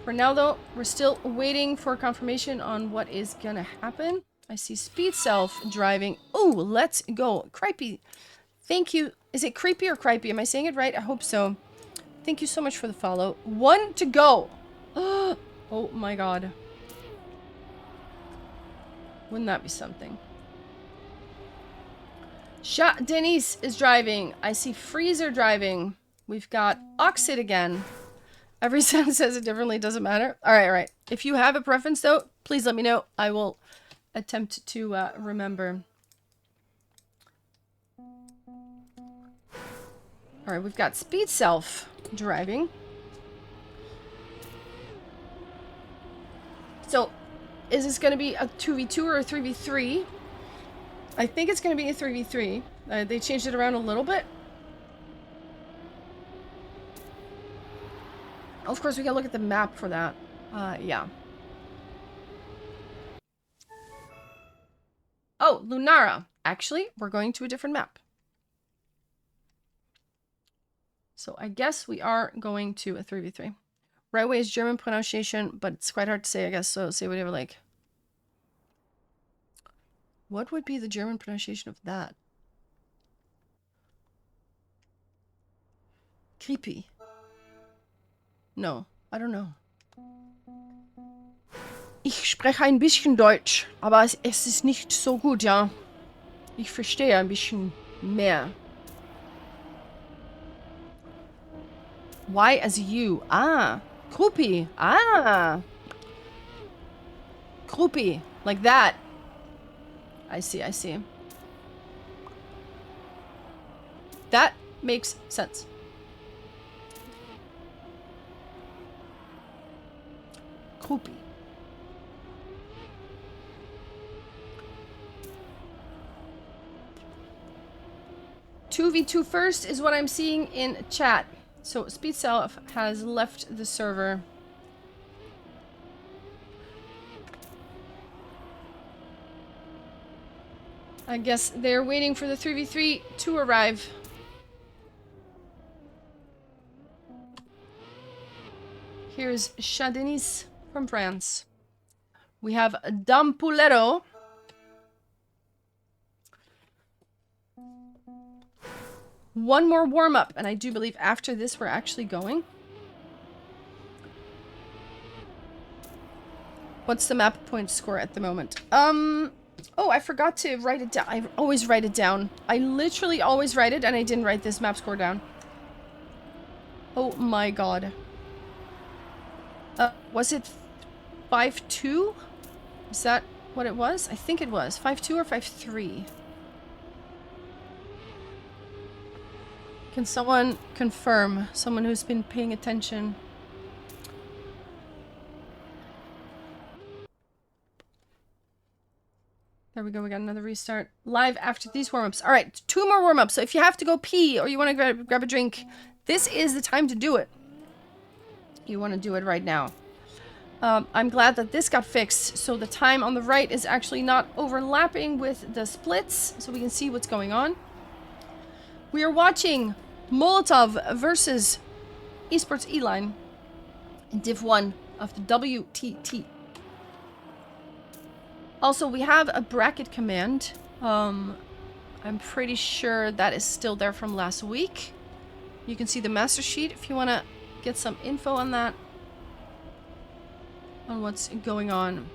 For now, though, we're still waiting for confirmation on what is gonna happen. I see Speed Self driving. Oh, let's go. Cripey. Thank you. Is it creepy or cripey? Am I saying it right? I hope so. Thank you so much for the follow. 1 to go. Oh my god. Wouldn't that be something? Denise is driving. I see Freezer driving. We've got Oxid again. Every sound says it differently. Doesn't matter. All right. If you have a preference, though, please let me know. I will attempt to remember. All right, we've got Speed Self driving. So, is this going to be a 2v2 or a 3v3? I think it's going to be a 3v3. They changed it around a little bit. Of course, we can look at the map for that. Yeah. Oh, Lunara. Actually, we're going to a different map. So I guess we are going to a 3v3. Right way is German pronunciation, but it's quite hard to say, I guess, so say whatever like. What would be the German pronunciation of that? Creepy. No, I don't know. Ich spreche ein bisschen Deutsch, aber es ist nicht so gut, ja. Ich verstehe ein bisschen mehr. Y as you. Ah. Groupie. Ah. Groupie. Like that. I see, I see. That makes sense. Groupie. Two v2 first is what I'm seeing in chat. So Speed Self has left the server. I guess they're waiting for the 3v3 to arrive. Here's Chadinis from France. We have Dampulero. One more warm-up, and I do believe after this we're actually going. What's the map point score at the moment? Oh, I forgot to write it down. I always write it down. I literally always write it, and I didn't write this map score down. Oh my god. Was it 5-2? Is that what it was? I think it was. 5-2 or 5-3? Can someone confirm? Someone who's been paying attention. There we go. We got another restart. Live after these warm-ups. All right, 2 more warm-ups. So if you have to go pee or you want to grab a drink, this is the time to do it. You want to do it right now. I'm glad that this got fixed, so the time on the right is actually not overlapping with the splits, so we can see what's going on. We are watching Molotov versus Esports E-Line in Div 1 of the WTT. Also, we have a bracket command. I'm pretty sure that is still there from last week. You can see the master sheet if you want to get some info on that. On what's going on.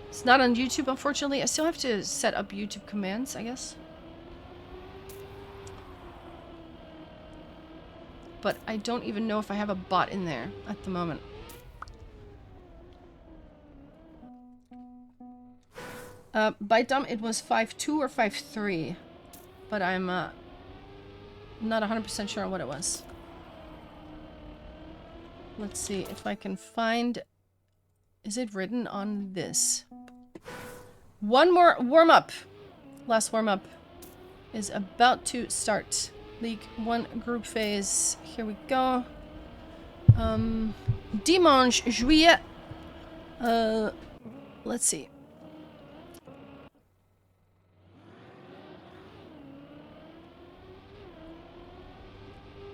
It's not on YouTube, unfortunately. I still have to set up YouTube commands, I guess. But I don't even know if I have a bot in there at the moment. ByteDump, it was 5.2 or 5.3. But I'm not 100% sure on what it was. Let's see if I can find... Is it written on this? One more warm-up. Last warm-up is about to start. League 1 group phase. Here we go. Dimanche, juillet. Let's see.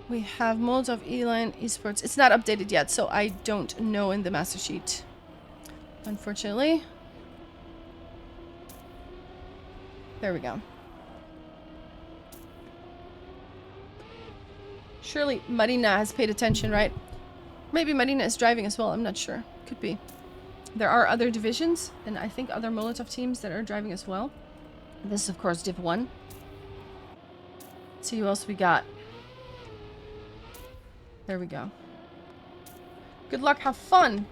We have modes of Eline Esports. It's not updated yet, so I don't know in the master sheet. Unfortunately. There we go. Surely Marina has paid attention, right? Maybe Marina is driving as well. I'm not sure. Could be. There are other divisions, and I think other Molotov teams that are driving as well. This is, of course, Div 1. Let's see who else we got. There we go. Good luck. Have fun.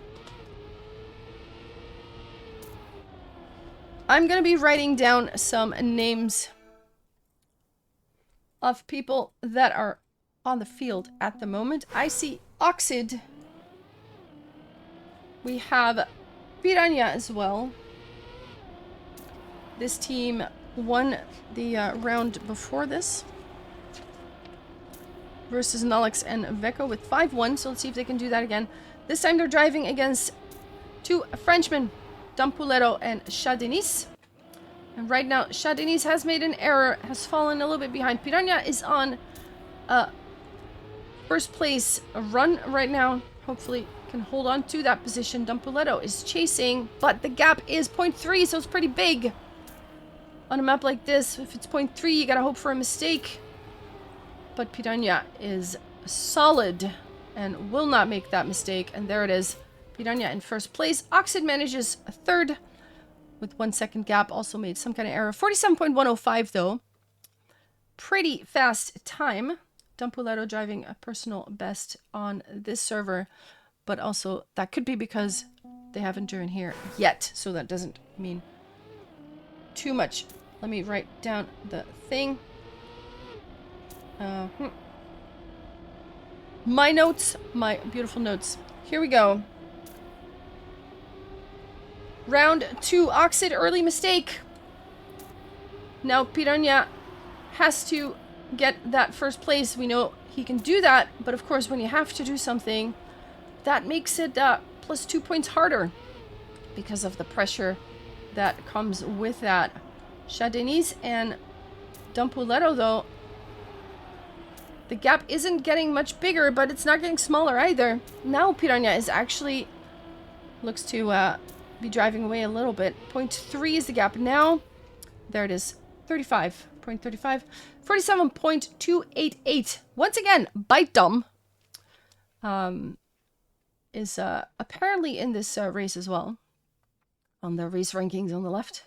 I'm going to be writing down some names of people that are on the field at the moment. I see Oxid. We have Piranha as well. This team won the round before this. Versus Nolix and Veko with 5-1. So let's see if they can do that again. This time they're driving against two Frenchmen. Dampuleto and Chadenis. And right now, Chadenis has made an error, has fallen a little bit behind. Piranha is on first place run right now. Hopefully can hold on to that position. Dampuleto is chasing, but the gap is 0.3, so it's pretty big. On a map like this, if it's 0.3, you gotta hope for a mistake. But Piranha is solid and will not make that mistake. And there it is. Piranha in first place. Oxid manages a third with 1 second gap. Also made some kind of error. 47.105 though. Pretty fast time. Dampuleto driving a personal best on this server. But also that could be because they haven't driven here yet. So that doesn't mean too much. Let me write down the thing. My notes. My beautiful notes. Here we go. Round 2, Oxid, early mistake. Now Piranha has to get that first place. We know he can do that, but of course when you have to do something, that makes it plus 2 points harder because of the pressure that comes with that. Chadenis and Dampuleto though, the gap isn't getting much bigger, but it's not getting smaller either. Now Piranha is actually looks to be driving away a little bit. 0.3 is the gap now. There it is. 35.35. 47.288. Once again, ByteDump is apparently in this race as well. On the race rankings on the left.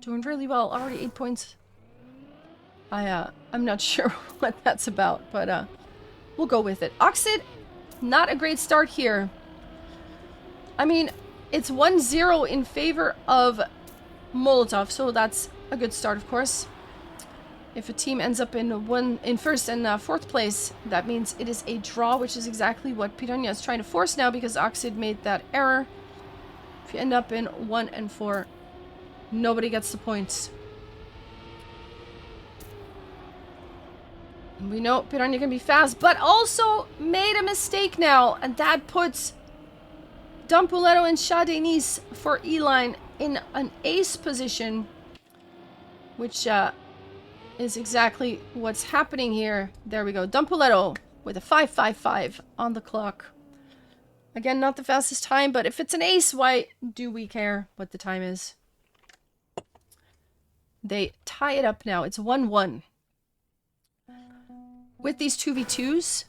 Doing really well. Already 8 points. I'm not sure what that's about, but we'll go with it. Oxid, not a great start here. I mean, it's 1-0 in favor of Molotov, so that's a good start, of course. If a team ends up in first and fourth place, that means it is a draw, which is exactly what Piranha is trying to force now because Oxid made that error. If you end up in 1 and 4, nobody gets the points. We know Piranha can be fast, but also made a mistake now. And that puts Dampuleto and Chadenis for Eline in an ace position. Which is exactly what's happening here. There we go. Dampuleto with a 5.55 on the clock. Again, not the fastest time, but if it's an ace, why do we care what the time is? They tie it up now. It's 1-1. with these 2v2s,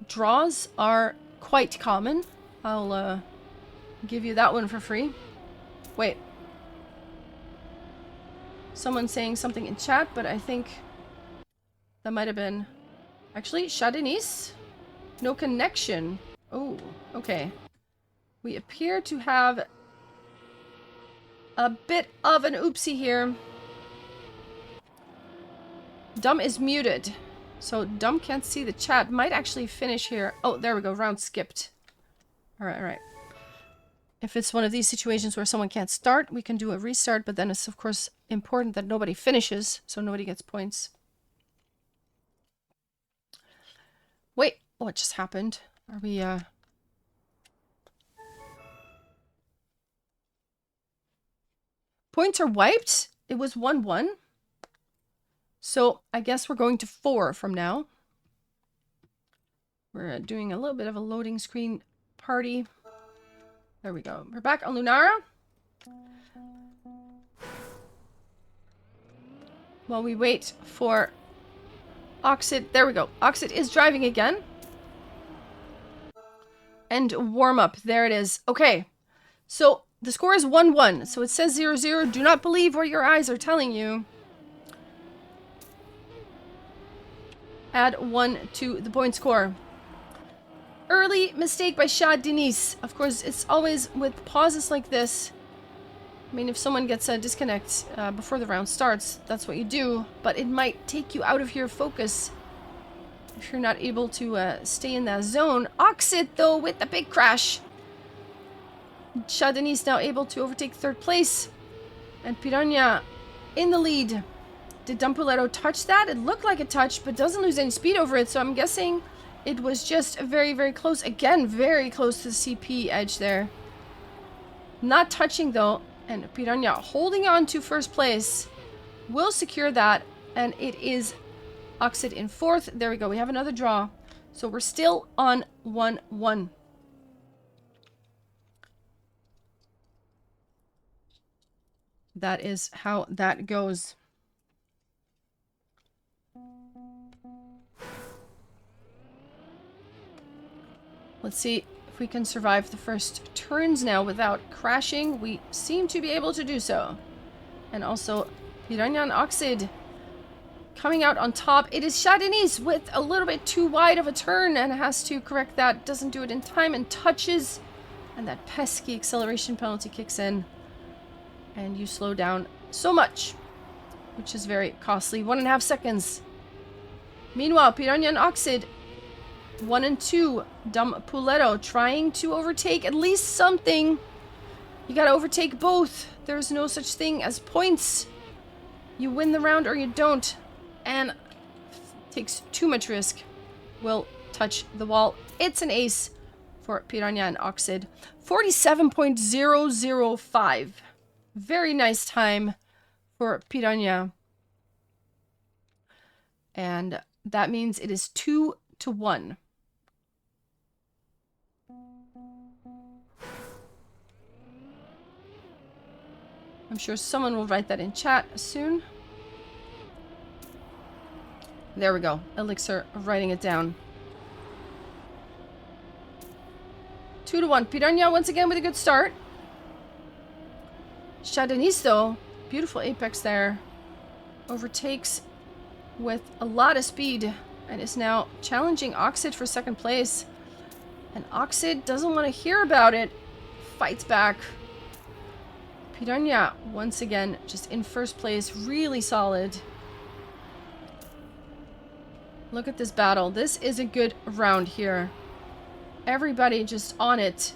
draws are quite common. I'll give you that one for free. Wait. Someone's saying something in chat, but I think that might have been... Actually, Chardonnay? No connection. Oh, okay. We appear to have a bit of an oopsie here. Dumb is muted. So Dumb can't see the chat. Might actually finish here. Oh, there we go. Round skipped. Alright, alright. If it's one of these situations where someone can't start, we can do a restart, but then it's of course important that nobody finishes, so nobody gets points. Wait, what just happened? Are we, Points are wiped? It was 1-1. So I guess we're going to 4 from now. We're doing a little bit of a loading screen party. There we go. We're back on Lunara. While we wait for Oxid. There we go. Oxid is driving again. And warm up. There it is. Okay. So the score is 1-1. So it says 0-0. Do not believe what your eyes are telling you. Add 1 to the point score. Early mistake by Shad Denise. Of course, it's always with pauses like this. I mean, if someone gets a disconnect before the round starts, that's what you do. But it might take you out of your focus if you're not able to stay in that zone. Oxid, though, with the big crash. Shad Denise now able to overtake 3rd place. And Piranha in the lead. Did Dumpuletto touch that? It looked like a touch, but doesn't lose any speed over it. So I'm guessing it was just very, very close. Again, very close to the CP edge there. Not touching, though. And Piranha holding on to 1st place. Will secure that. And it is Oxid in 4th. There we go. We have another draw. So we're still on 1-1. That is how that goes. Let's see if we can survive the first turns now without crashing. We seem to be able to do so. And also, Piranha and Oxid coming out on top. It is Chardonnay with a little bit too wide of a turn and has to correct that. Doesn't do it in time and touches. And that pesky acceleration penalty kicks in. And you slow down so much, which is very costly. 1.5 seconds. Meanwhile, Piranha and Oxid 1 and 2. Dumpuletto trying to overtake at least something. You gotta overtake both. There's no such thing as points. You win the round or you don't. And takes too much risk. Will touch the wall. It's an ace for Piranha and Oxid. 47.005. Very nice time for Piranha. And that means it is 2-1. I'm sure someone will write that in chat soon. There we go. Elixir writing it down. 2-1. Piranha once again with a good start. Chardonnay, though, beautiful apex there. Overtakes with a lot of speed and is now challenging Oxid for 2nd place. And Oxid doesn't want to hear about it. Fights back. Piranha, once again, just in 1st place. Really solid. Look at this battle. This is a good round here. Everybody just on it.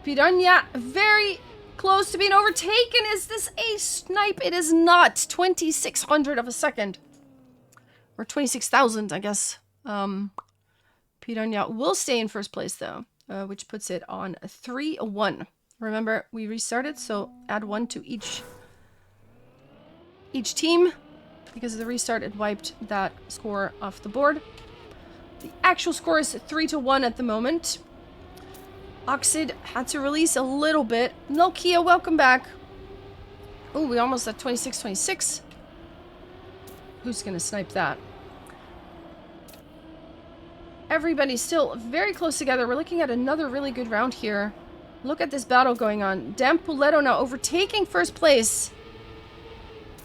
Piranha, very close to being overtaken. Is this a snipe? It is not. 2600 of a second. Or 26,000, I guess. Piranha will stay in 1st place, though. Which puts it on 3-1. Remember, we restarted, so add 1 to each team. Because of the restart, it wiped that score off the board. The actual score is 3-1 at the moment. Oxid had to release a little bit. Nokia, welcome back. Oh, we almost at 26-26. Who's gonna snipe that? everybody's still very close together. We're looking at another really good round here. Look at this battle going on. Dampuletto now overtaking first place.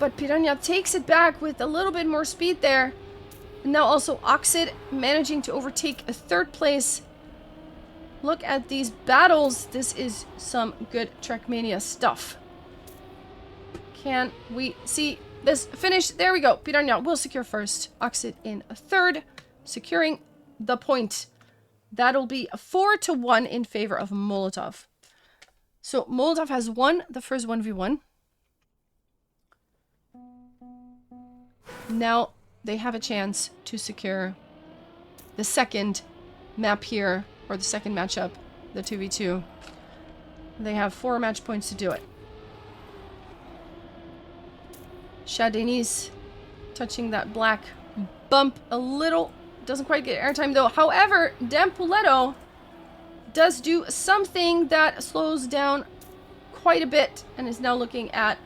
But Piranha takes it back with a little bit more speed there. And now also Oxid managing to overtake a third place. Look at these battles. This is some good Trackmania stuff. Can we see this finish? There we go. Piranha will secure first. Oxid in a third, securing the point. That'll be a 4-1 in favor of Molotov. So Molotov has won the first 1v1. Now they have a chance to secure the second map here, or the second matchup, the 2v2. They have 4 match points to do it. Chadeni's touching that black bump a little. Doesn't quite get airtime though. However, Dampuletto does do something that slows down quite a bit and is now looking at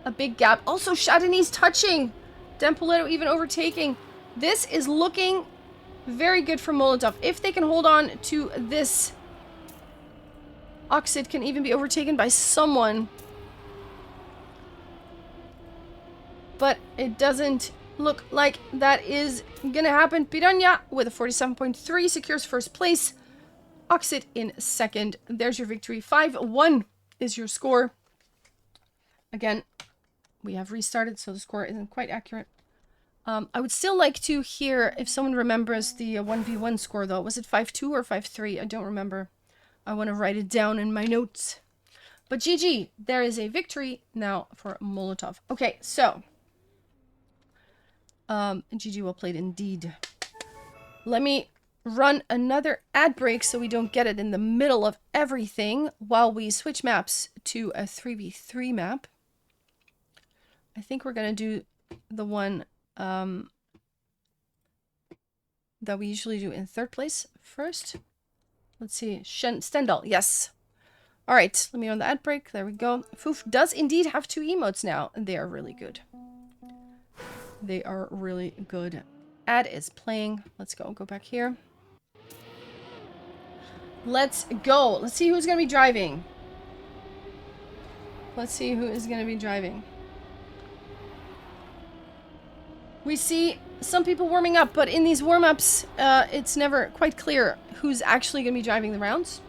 a big gap. Also, Chadeni's touching. Dampuletto even overtaking. This is looking very good for Molotov. If they can hold on to this, Oxid can even be overtaken by someone. But it doesn't look like that is gonna happen. Piranha with a 47.3 secures first place. Oxid in second. There's your victory. 5-1 is your score. Again, we have restarted, so the score isn't quite accurate. I would still like to hear if someone remembers the 1v1 score, though. Was it 5-2 or 5-3? I don't remember. I want to write it down in my notes. But GG, there is a victory now for Molotov. Okay, so GG, well played indeed. Let me run another ad break so we don't get it in the middle of everything while we switch maps to a 3v3 map. I think we're going to do the one that we usually do in third place first. Let's see. Stendhal, yes. All right, let me run the ad break. There we go. Foof does indeed have 2 emotes now, and they are really good. They are really good. Ad is playing. Let's go back here. Let's go. Let's see who's going to be driving. Let's see who is going to be driving. We see some people warming up, but in these warm-ups, it's never quite clear who's actually going to be driving the rounds.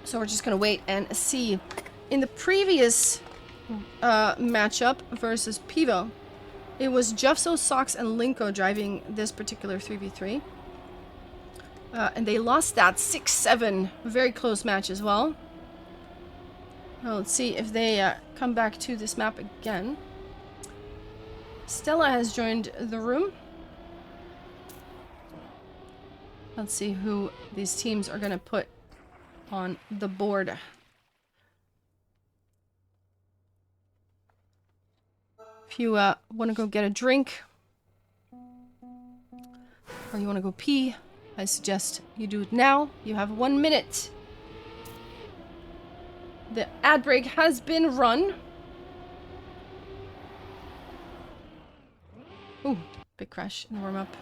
So we're just going to wait and see. In the previous matchup versus Pivo, it was Jeffso, Sox, and Linko driving this particular 3v3. And they lost that 6-7. Very close match as well. Well, let's see if they come back to this map again. Stella has joined the room. Let's see who these teams are going to put on the board. If you want to go get a drink, or you want to go pee, I suggest you do it now. You have 1 minute. The ad break has been run. Ooh, big crash in the warm-up.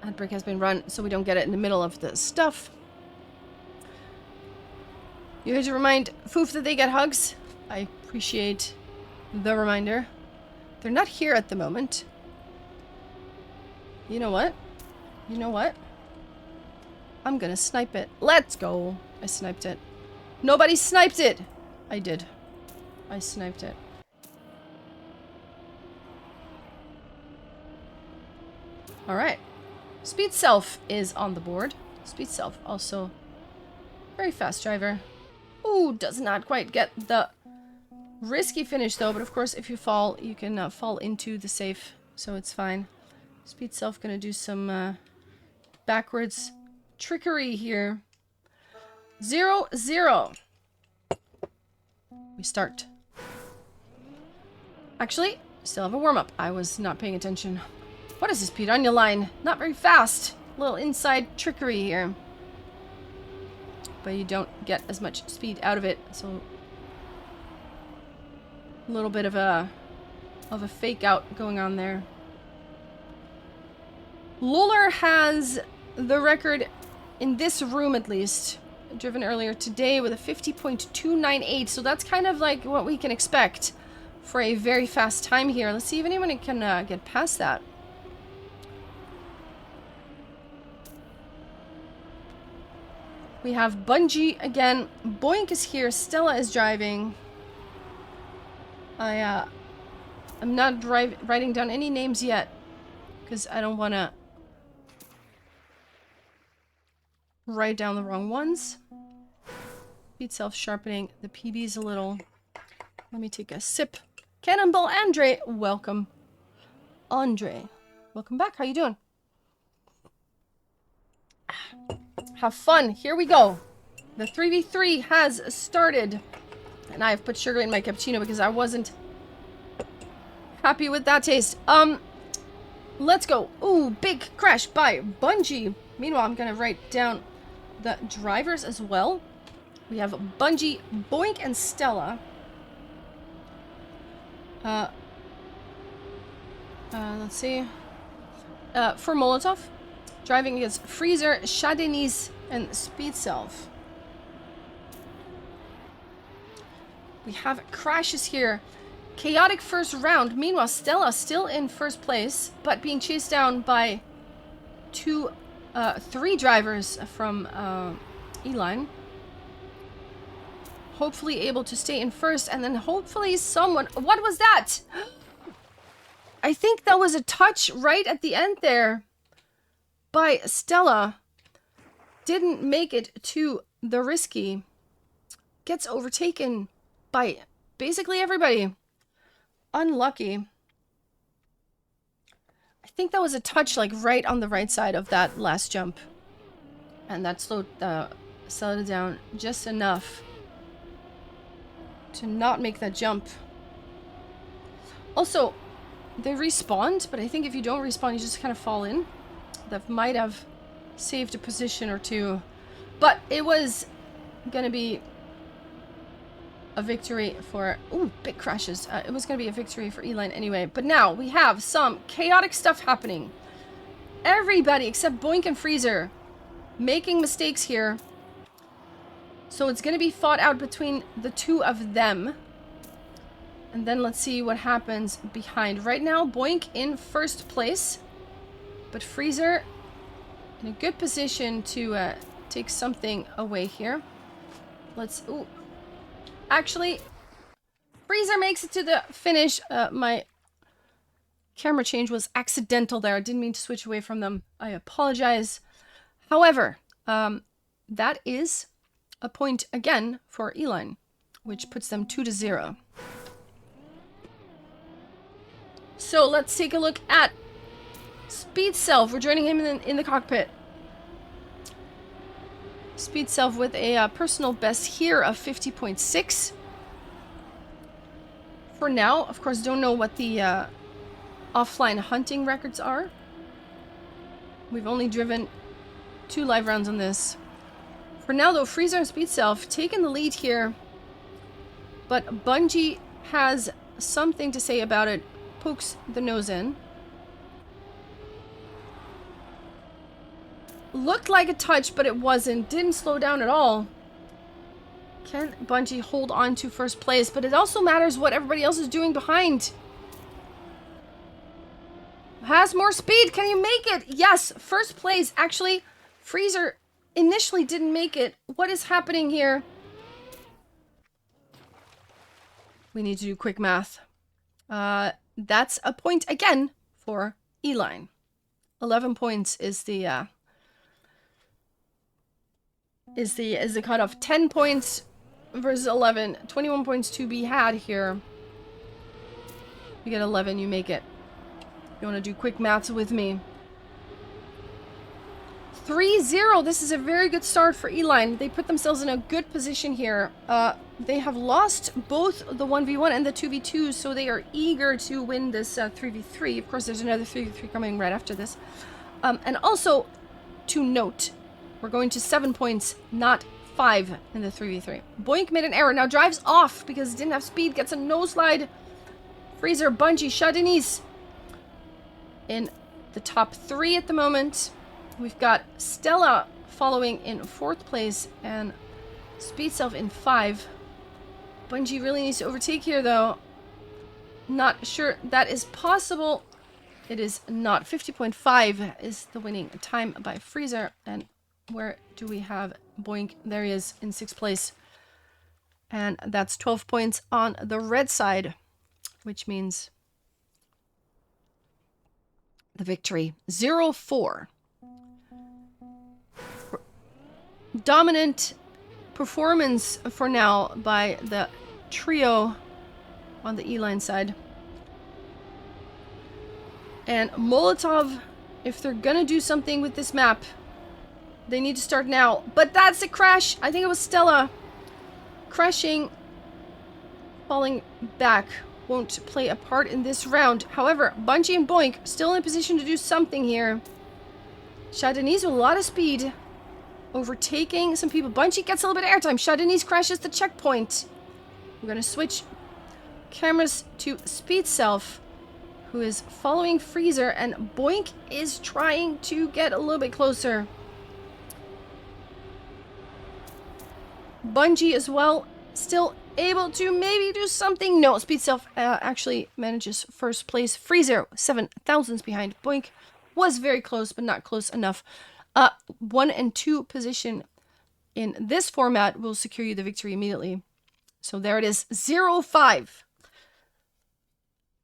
Ad break has been run, so we don't get it in the middle of the stuff. You're here to remind Foof that they get hugs. I appreciate the reminder. They're not here at the moment. You know what? You know what? I'm gonna snipe it. Let's go. I sniped it. Nobody sniped it! I did. I sniped it. Alright. Speed Self is on the board. Speed Self also very fast driver. Ooh, does not quite get the risky finish though, but of course if you fall, you can fall into the safe, so it's fine. Speed Self gonna do some backwards trickery here. 0-0. We start. Actually, still have a warm-up. I was not paying attention. What is this Piranha line? Not very fast. A little inside trickery here. But you don't get as much speed out of it, so a little bit of a fake out going on there. Luller has the record in this room, at least, driven earlier today with a 50.298. So that's kind of like what we can expect for a very fast time here. Let's see if anyone can get past that. We have Bungie again. Boink is here. Stella is driving. I'm not writing down any names yet because I don't want to write down the wrong ones. Speed self-sharpening. The PB's a little... Let me take a sip. Cannonball Andre, welcome. Andre, welcome back. How you doing? Have fun. Here we go. The 3v3 has started. And I've put sugar in my cappuccino because I wasn't happy with that taste. Let's go. Ooh, big crash by Bungie. Meanwhile, I'm gonna write down the drivers as well. We have Bungie, Boink, and Stella. Let's see. For Molotov, driving against Freezer, Shadenis, and Speed Self. We have crashes here. Chaotic first round. Meanwhile, Stella still in first place, but being chased down by three drivers from E-Line. Hopefully able to stay in first, and then hopefully someone... What was that? I think that was a touch right at the end there by Stella. Didn't make it to the risky. Gets overtaken by basically everybody. Unlucky. I think that was a touch like right on the right side of that last jump. And that slowed it down just enough to not make that jump. Also, they respawned, but I think if you don't respawn, you just kind of fall in. That might have saved a position or two. But it was gonna be a victory for... Ooh, big crashes. It was gonna be a victory for E-Line anyway. But now we have some chaotic stuff happening. Everybody except Boink and Freezer making mistakes here. So it's gonna be fought out between the two of them. And then let's see what happens behind. Right now, Boink in first place. But Freezer in a good position to take something away here. Let's... Ooh. Actually, Freezer makes it to the finish. My camera change was accidental there. I didn't mean to switch away from them. I apologize. However, that is a point again for E-Line, which puts them 2-0. So let's take a look at Speed Self. We're joining him in the cockpit. Speed Self with a personal best here of 50.6. For now, of course, don't know what the offline hunting records are. We've only driven 2 live rounds on this. For now, though, Freezer and Speed Self taking the lead here. But Bungie has something to say about it. Pokes the nose in. Looked like a touch, but it wasn't. Didn't slow down at all. Can Bungie hold on to first place? But it also matters what everybody else is doing behind. Has more speed. Can you make it? Yes, first place. Actually, Freezer initially didn't make it. What is happening here? We need to do quick math. That's a point again for E-Line. 11 points is the cutoff. 10 points versus 11. 21 points to be had here. You get 11, you make it. You want to do quick maths with me? 3-0. This is a very good start for E-Line. They put themselves in a good position here. They have lost both the 1v1 and the 2v2, so they are eager to win this 3v3. Of course, there's another 3v3 coming right after this. And also, to note, we're going to 7 points, not 5 in the 3v3. Boink made an error. Now drives off because he didn't have speed. Gets a no slide. Freezer, Bungie, Shadenis in the top 3 at the moment. We've got Stella following in 4th place and Speed Self in 5. Bungie really needs to overtake here, though. Not sure that is possible. It is not. 50.5 is the winning time by Freezer. And where do we have Boink? There he is in 6th place. And that's 12 points on the red side, which means the victory. 0-4. Dominant performance for now by the trio on the E-line side. And Molotov, if they're gonna do something with this map, they need to start now. But that's a crash. I think it was Stella. Crashing, falling back won't play a part in this round. However, Bungie and Boink still in a position to do something here. Chardonnay's with a lot of speed, overtaking some people. Bungie gets a little bit of airtime. Chardonnay's crashes the checkpoint. We're gonna switch cameras to Speed Self, who is following Freezer, and Boink is trying to get a little bit closer. Bungie as well, still able to maybe do something. No, Speed Self actually manages 1st place. Freezer, 7 thousandths behind. Boink was very close, but not close enough. 1 and 2 position in this format will secure you the victory immediately. So there it is, 0-5.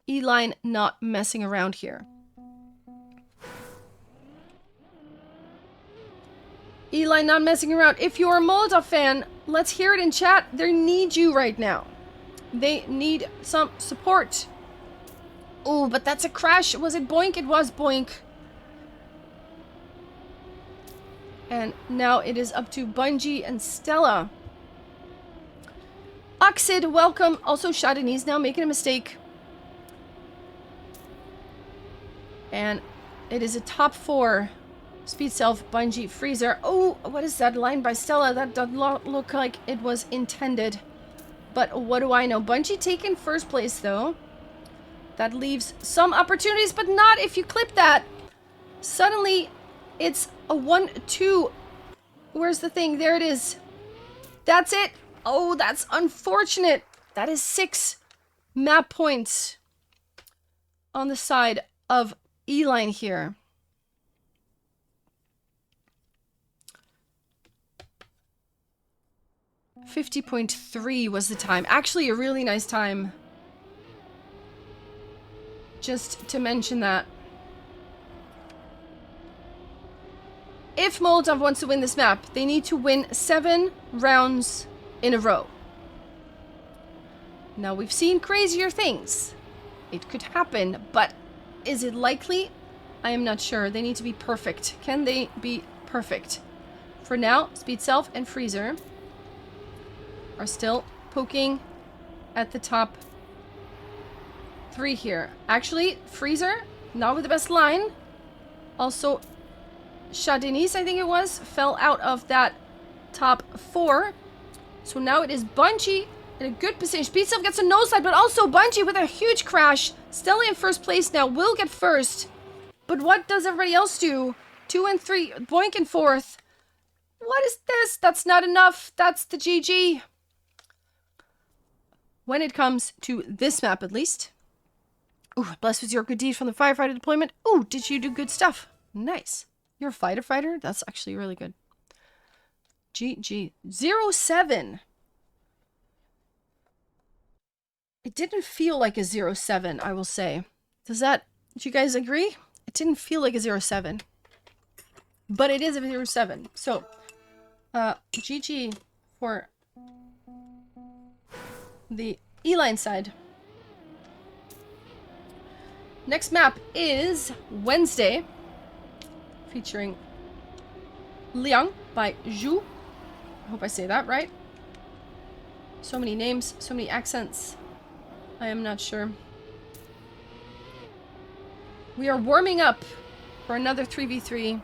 E-line not messing around here. E-line not messing around. If you're a Molotov fan, let's hear it in chat. They need you right now. They need some support. Oh, but that's a crash. Was it Boink? It was Boink. And now it is up to Bungie and Stella. Oxid, welcome. Also, Chardonnay's now making a mistake. And it is a top 4. Speed Self, Bungie, Freezer. Oh, what is that line by Stella? That does not look like it was intended. But what do I know? Bungie taking 1st place, though. That leaves some opportunities, but not if you clip that. Suddenly, it's a 1-2. Where's the thing? There it is. That's it. Oh, that's unfortunate. That is 6 map points on the side of E-line here. .3 was the time. Actually, a really nice time. Just to mention that. If Molotov wants to win this map, they need to win 7 rounds in a row. Now, we've seen crazier things. It could happen, but is it likely? I am not sure. They need to be perfect. Can they be perfect? For now, Speed Self and Freezer are still poking at the top 3 here. Actually, Freezer, not with the best line. Also, Chardonnay's, I think it was, fell out of that top 4. So now it is Bungie in a good position. Speed Self gets a nosedive, but also Bungie with a huge crash. Stella in 1st place now, will get 1st. But what does everybody else do? 2 and 3, Boink in 4th. What is this? That's not enough. That's the GG. When it comes to this map, at least. Ooh, blessed with your good deed from the firefighter deployment. Ooh, did you do good stuff? Nice. You're a fighter? That's actually really good. GG. 0-7. It didn't feel like a 0-7, I will say. Do you guys agree? It didn't feel like a 0-7. But it is a 0-7. So, GG for the E-line side. Next map is Wednesday, featuring Liang by Zhu. I hope I say that right. So many names, so many accents. I am not sure. We are warming up for another 3v3.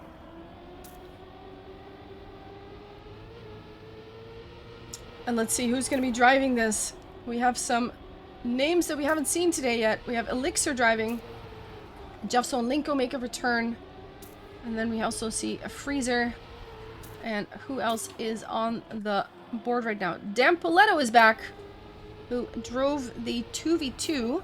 And let's see who's going to be driving this. We have some names that we haven't seen today yet. We have Elixir driving. Jeffso and Linko make a return. And then we also see a Freezer. And who else is on the board right now? Dan Poletto is back, who drove the 2v2.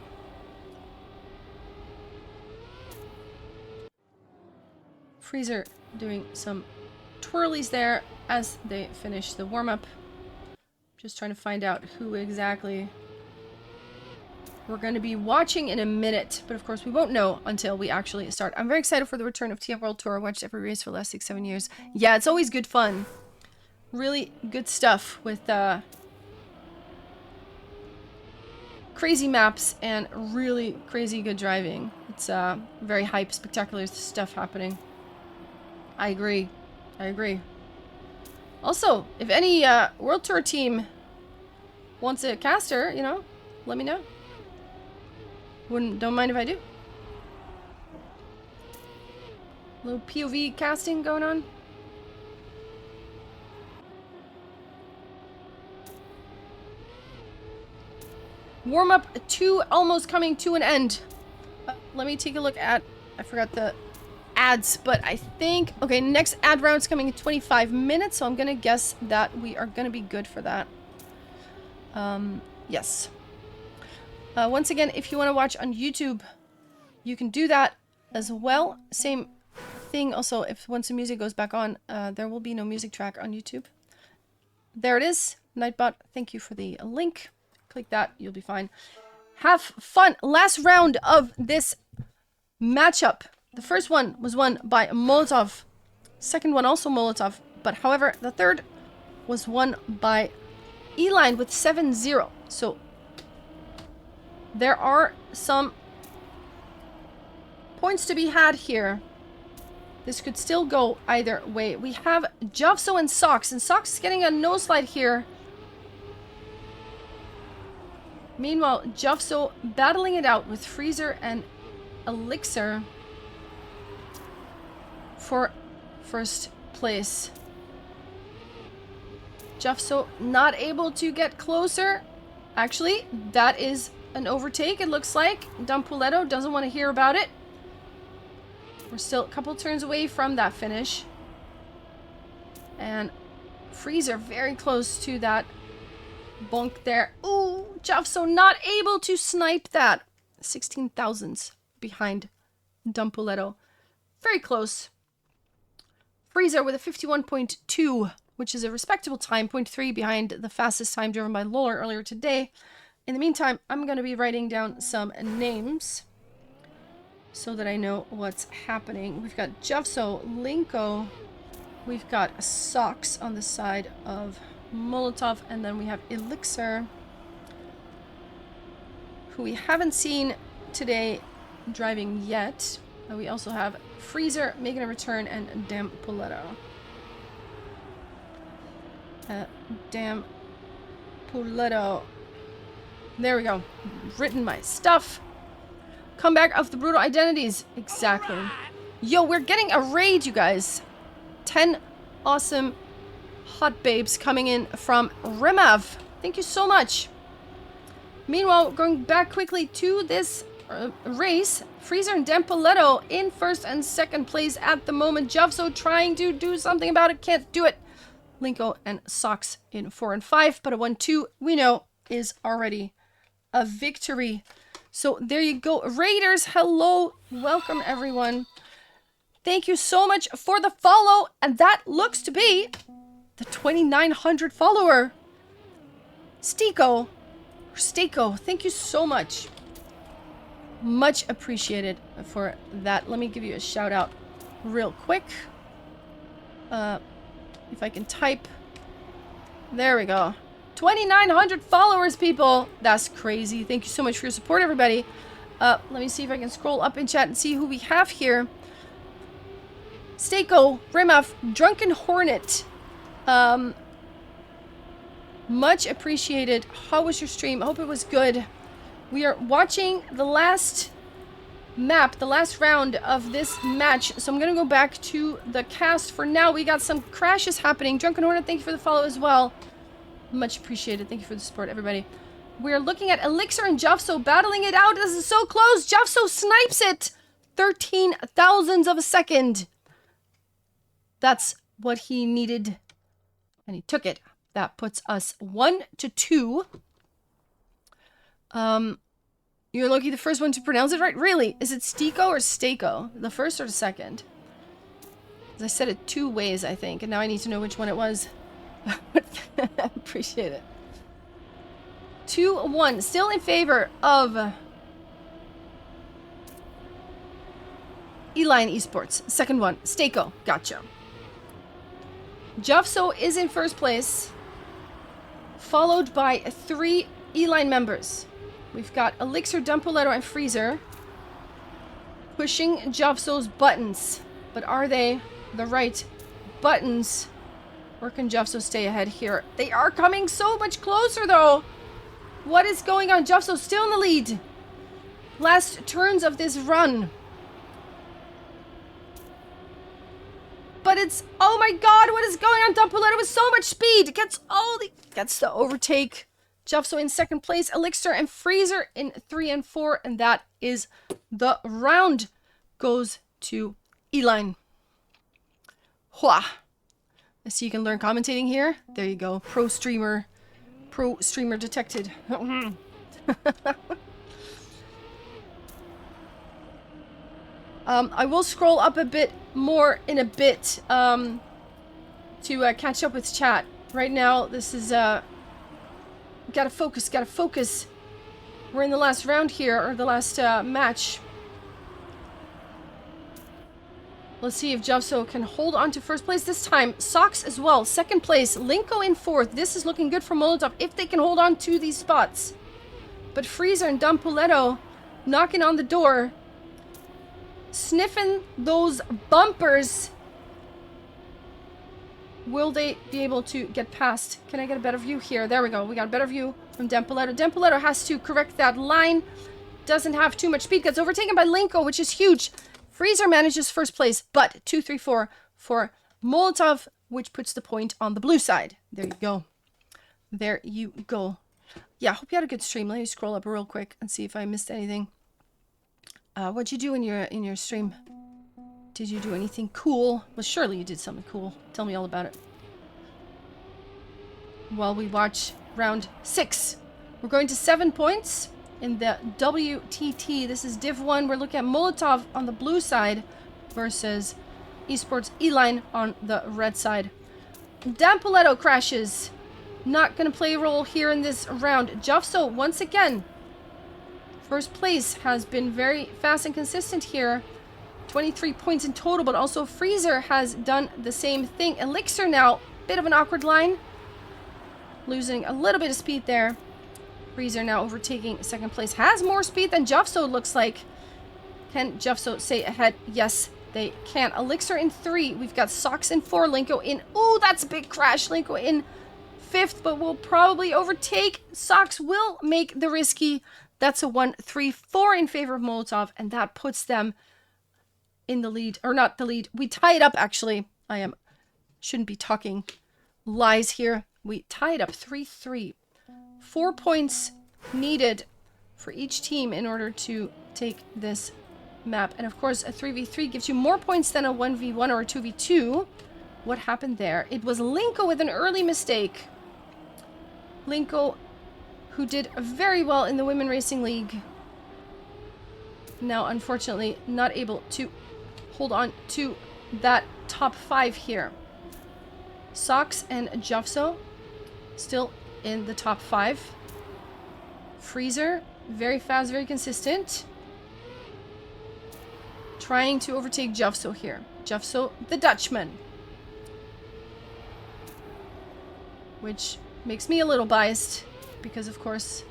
Freezer doing some twirlies there as they finish the warm-up. Just trying to find out who exactly we're going to be watching in a minute. But of course, we won't know until we actually start. I'm very excited for the return of TF World Tour. I watched every race for the last 6-7 years. Yeah, it's always good fun. Really good stuff with crazy maps and really crazy good driving. It's very hype, spectacular stuff happening. I agree. I agree. Also, if any World Tour team wants a caster, you know, let me know. Don't mind if I do. A little POV casting going on. Warm up 2 almost coming to an end. Let me take a look at, I forgot the ads, but I think, okay, next ad round's coming in 25 minutes, so I'm gonna guess that we are gonna be good for that. Yes. Once again, if you want to watch on YouTube, you can do that as well. Same thing also, if once the music goes back on, there will be no music track on YouTube. There it is. Nightbot, thank you for the link. Click that, you'll be fine. Have fun. Last round of this matchup. The first one was won by Molotov. Second one also Molotov. But however, the third was won by Eline with 7-0. So there are some points to be had here. This could still go either way. We have Jovso and Sox. And Sox is getting a no-slide here. Meanwhile, Jovso battling it out with Freezer and Elixir for first place. Jovso not able to get closer. Actually, that is an overtake, it looks like. Dampuletto doesn't want to hear about it. We're still a couple turns away from that finish. And Freezer very close to that bonk there. Ooh, Jovso not able to snipe that. 16 thousandths behind Dampuletto. Very close. Freezer with a 51.2, which is a respectable time, 0.3 behind the fastest time driven by Loller earlier today. In the meantime, I'm going to be writing down some names so that I know what's happening. We've got Jovso, Linko, we've got Sox on the side of Molotov, and then we have Elixir, who we haven't seen today driving yet. We also have Freezer making a return and Dampuletto. Dampuletto. There we go. Written my stuff. Comeback of the Brutal Identities. Exactly. Yo, we're getting a raid, you guys. 10 awesome hot babes coming in from Rimav. Thank you so much. Meanwhile, going back quickly to this race, Freezer and Dampuletto in first and second place at the moment. Jovso trying to do something about it. Can't do it. Linko and Sox in 4 and 5, but a 1-2 we know is already a victory. So there you go. Raiders, hello. Welcome, everyone. Thank you so much for the follow. And that looks to be the 2,900 follower. Stiko. Thank you so much. Much appreciated for that. Let me give you a shout out real quick. If I can type. There we go. 2,900 followers, people. That's crazy. Thank you so much for your support, everybody. Let me see if I can scroll up in chat and see who we have here. Stako, Rimaf, Drunken Hornet. Much appreciated. How was your stream? I hope it was good. We are watching the last map, the last round of this match. So I'm going to go back to the cast for now. We got some crashes happening. Drunken Hornet, thank you for the follow as well. Much appreciated. Thank you for the support, everybody. We're looking at Elixir and Jovso battling it out. This is so close. Jovso snipes it. 13 thousandths of a second. That's what he needed. And he took it. That puts us 1-2. You're lucky the first one to pronounce it right. Really? Is it Stiko or Stako? The first or the second? I said it 2 ways, I think. And now I need to know which one it was. Appreciate it. 2-1. Still in favor of Eline Esports. Second one. Stako. Gotcha. Jufso is in first place. Followed by 3 Eline members. We've got Elixir, Dumpoletto, and Freezer. Pushing Jufso's buttons. But are they the right buttons? Or can Jufso stay ahead here? They are coming so much closer, though. What is going on? Jufso still in the lead. Last turns of this run. But it's... Oh my god, what is going on? Dumpoletto with so much speed. Gets the overtake. Jufso in second place. Elixir and Freezer in 3 and 4. And that is the round. Goes to Eline. Hua. I see you can learn commentating here. There you go. Pro streamer detected. I will scroll up a bit more in a bit to catch up with chat. Right now, this is gotta focus. We're in the last round here, or the last match. Let's see if Jufso can hold on to first place this time. Socks as well. Second place. Linko in fourth. This is looking good for Molotov if they can hold on to these spots. But Freezer and Dumpoletto knocking on the door. Sniffing those bumpers. Will they be able to get past? Can I get a better view here? There we go. We got a better view from Dumpoletto. Dumpoletto has to correct that line. Doesn't have too much speed. Gets overtaken by Linko, which is huge. Freezer manages first place, but 2-3-4 for Molotov, which puts the point on the blue side. There you go. There you go. Yeah, hope you had a good stream. Let me scroll up real quick and see if I missed anything. What'd you do in your stream? Did you do anything cool? Well, surely you did something cool. Tell me all about it. While we watch round 6. We're going to 7 points. In the WTT, this is Div 1. We're looking at Molotov on the blue side versus Esports Eline on the red side. Dumpoletto crashes. Not going to play a role here in this round. Jufso, once again, first place, has been very fast and consistent here. 23 points in total, but also Freezer has done the same thing. Elixir now, bit of an awkward line. Losing a little bit of speed there. Freezer now overtaking second place. Has more speed than Jufso, looks like. Can Jufso stay ahead? Yes, they can. Elixir in 3. We've got Socks in 4. Linko in... Ooh, that's a big crash. Linko in 5th, but will probably overtake. Socks will make the risky. That's a 1-3-4 in favor of Molotov, and that puts them in the lead. Or not the lead. We tie it up, actually. Shouldn't be talking lies here. We tie it up 3-3. 4 points needed for each team in order to take this map. And of course, a 3v3 gives you more points than a 1v1 or a 2v2. What happened there? It was Linko with an early mistake. Linko, who did very well in the Women Racing League. Now, unfortunately, not able to hold on to that top 5 here. Socks and Jufso still in the top 5. Freezer, very fast, very consistent. Trying to overtake Jufso here. Jufso, the Dutchman. Which makes me a little biased because, of course.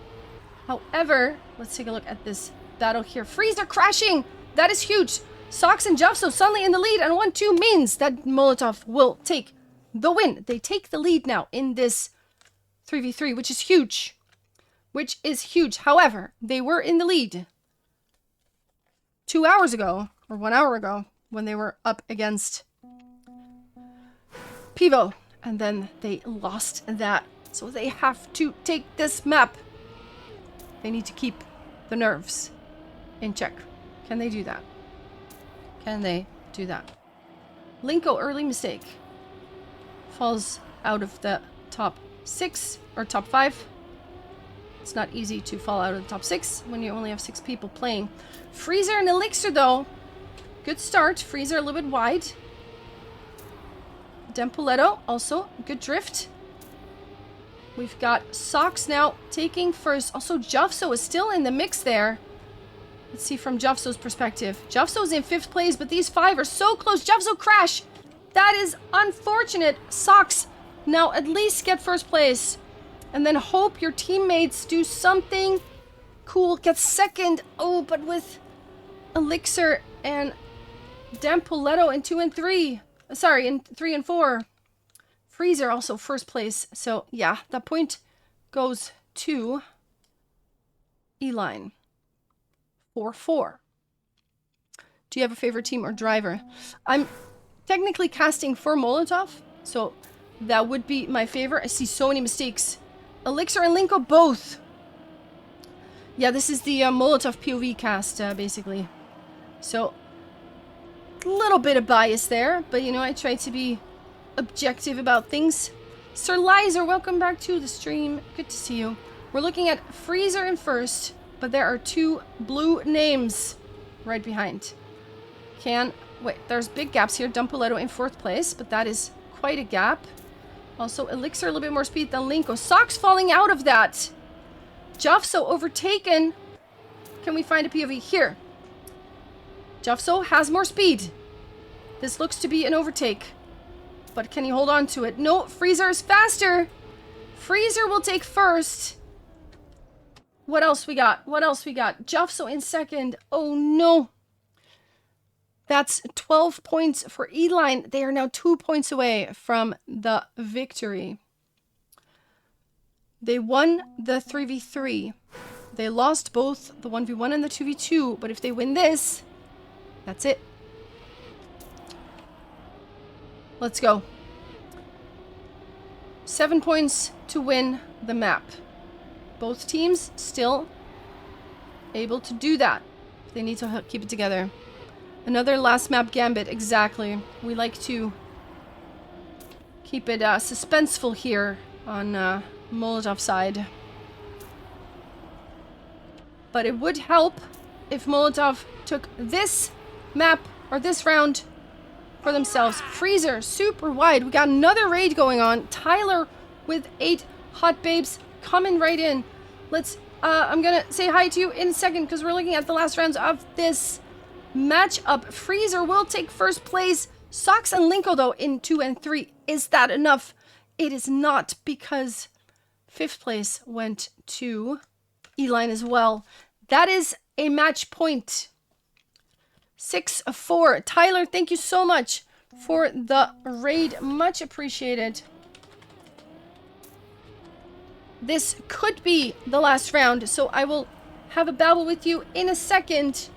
However, let's take a look at this battle here. Freezer crashing! That is huge. Socks and Jufso suddenly in the lead, and 1-2 means that Molotov will take the win. They take the lead now in this 3v3, which is huge. Which is huge. However, they were in the lead 2 hours ago, or 1 hour ago, when they were up against Pivo. And then they lost that. So they have to take this map. They need to keep the nerves in check. Can they do that? Can they do that? Linko, early mistake. Falls out of the top 6 or top 5. It's not easy to fall out of the top 6 when you only have 6 people playing. Freezer and Elixir, though. Good start. Freezer a little bit wide. Dempoletto, also good drift. We've got Socks now taking first. Also, Jufso is still in the mix there. Let's see from Jufso's perspective. Jufso's in 5th place, but these 5 are so close. Jufso crash. That is unfortunate. Socks now at least get 1st place. And then hope your teammates do something cool. Get 2nd. Oh, but with Elixir and Dempoletto in 2 and 3. Sorry, in 3 and 4. Freezer also 1st place. So, yeah, that point goes to Eline. 4-4. Do you have a favorite team or driver? I'm technically casting for Molotov, so that would be my favorite. I see so many mistakes. Elixir and Linko both. Yeah, this is the Molotov POV cast, basically. So, a little bit of bias there, but you know, I try to be objective about things. Sir Lizer, welcome back to the stream. Good to see you. We're looking at Freezer in 1st, but there are 2 blue names right behind. Wait, there's big gaps here. Dempoletto in 4th place, but that is quite a gap. Also, Elixir a little bit more speed than Linko. Socks falling out of that. Jufso overtaken. Can we find a POV here? Jufso has more speed. This looks to be an overtake. But can he hold on to it? No, Freezer is faster. Freezer will take 1st. What else we got? What else we got? Jufso in 2nd. Oh no. That's 12 points for Eline. They are now 2 points away from the victory. They won the 3v3. They lost both the 1v1 and the 2v2. But if they win this, that's it. Let's go. 7 points to win the map. Both teams still able to do that. They need to keep it together. Another last map gambit, exactly. We like to keep it suspenseful here on Molotov side. But it would help if Molotov took this map or this round for themselves. Freezer, super wide. We got another raid going on. Tyler with 8 hot babes coming right in. Let's, I'm gonna say hi to you in a second because we're looking at the last rounds of this matchup. Freezer will take 1st place. Socks and Linko, though, in 2 and 3. Is that enough? It is not, because 5th place went to Eline as well. That is a match point. 6-4. Tyler, thank you so much for the raid. Much appreciated. This could be the last round, so I will have a babble with you in a second.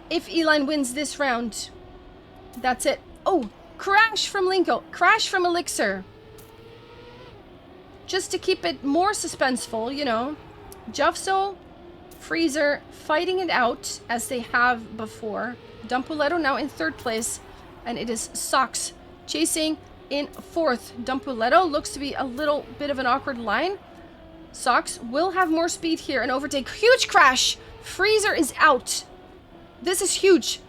If Eline wins this round, that's it. Oh, crash from Linko. Crash from Elixir. Just to keep it more suspenseful, you know. Jufso, Freezer fighting it out as they have before. Dempoletto now in 3rd place. And it is Socks chasing in 4th. Dempoletto looks to be a little bit of an awkward line. Socks will have more speed here and overtake. Huge crash. Freezer is out. This is huge.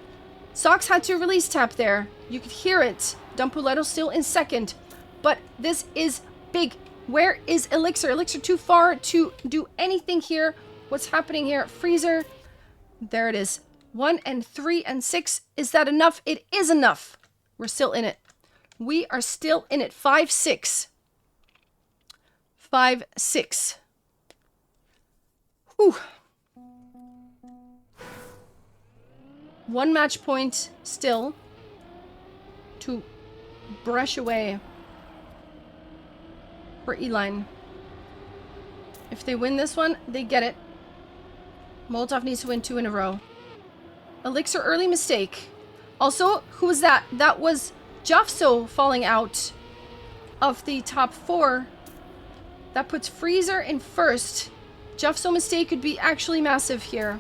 Socks had to release tap there. You could hear it. Dempoletto still in 2nd. But this is big. Where is Elixir? Elixir too far to do anything here. What's happening here? Freezer. There it is. 1 and 3 and 6. Is that enough? It is enough. We're still in it. We are still in it. 5-6. 5-6. Whew. 1 match point still to brush away for Eline. If they win this one, they get it. Molotov needs to win 2 in a row. Elixir early mistake. Also, who was that? That was Jufso falling out of the top 4. That puts Freezer in 1st. Jufso mistake could be actually massive here.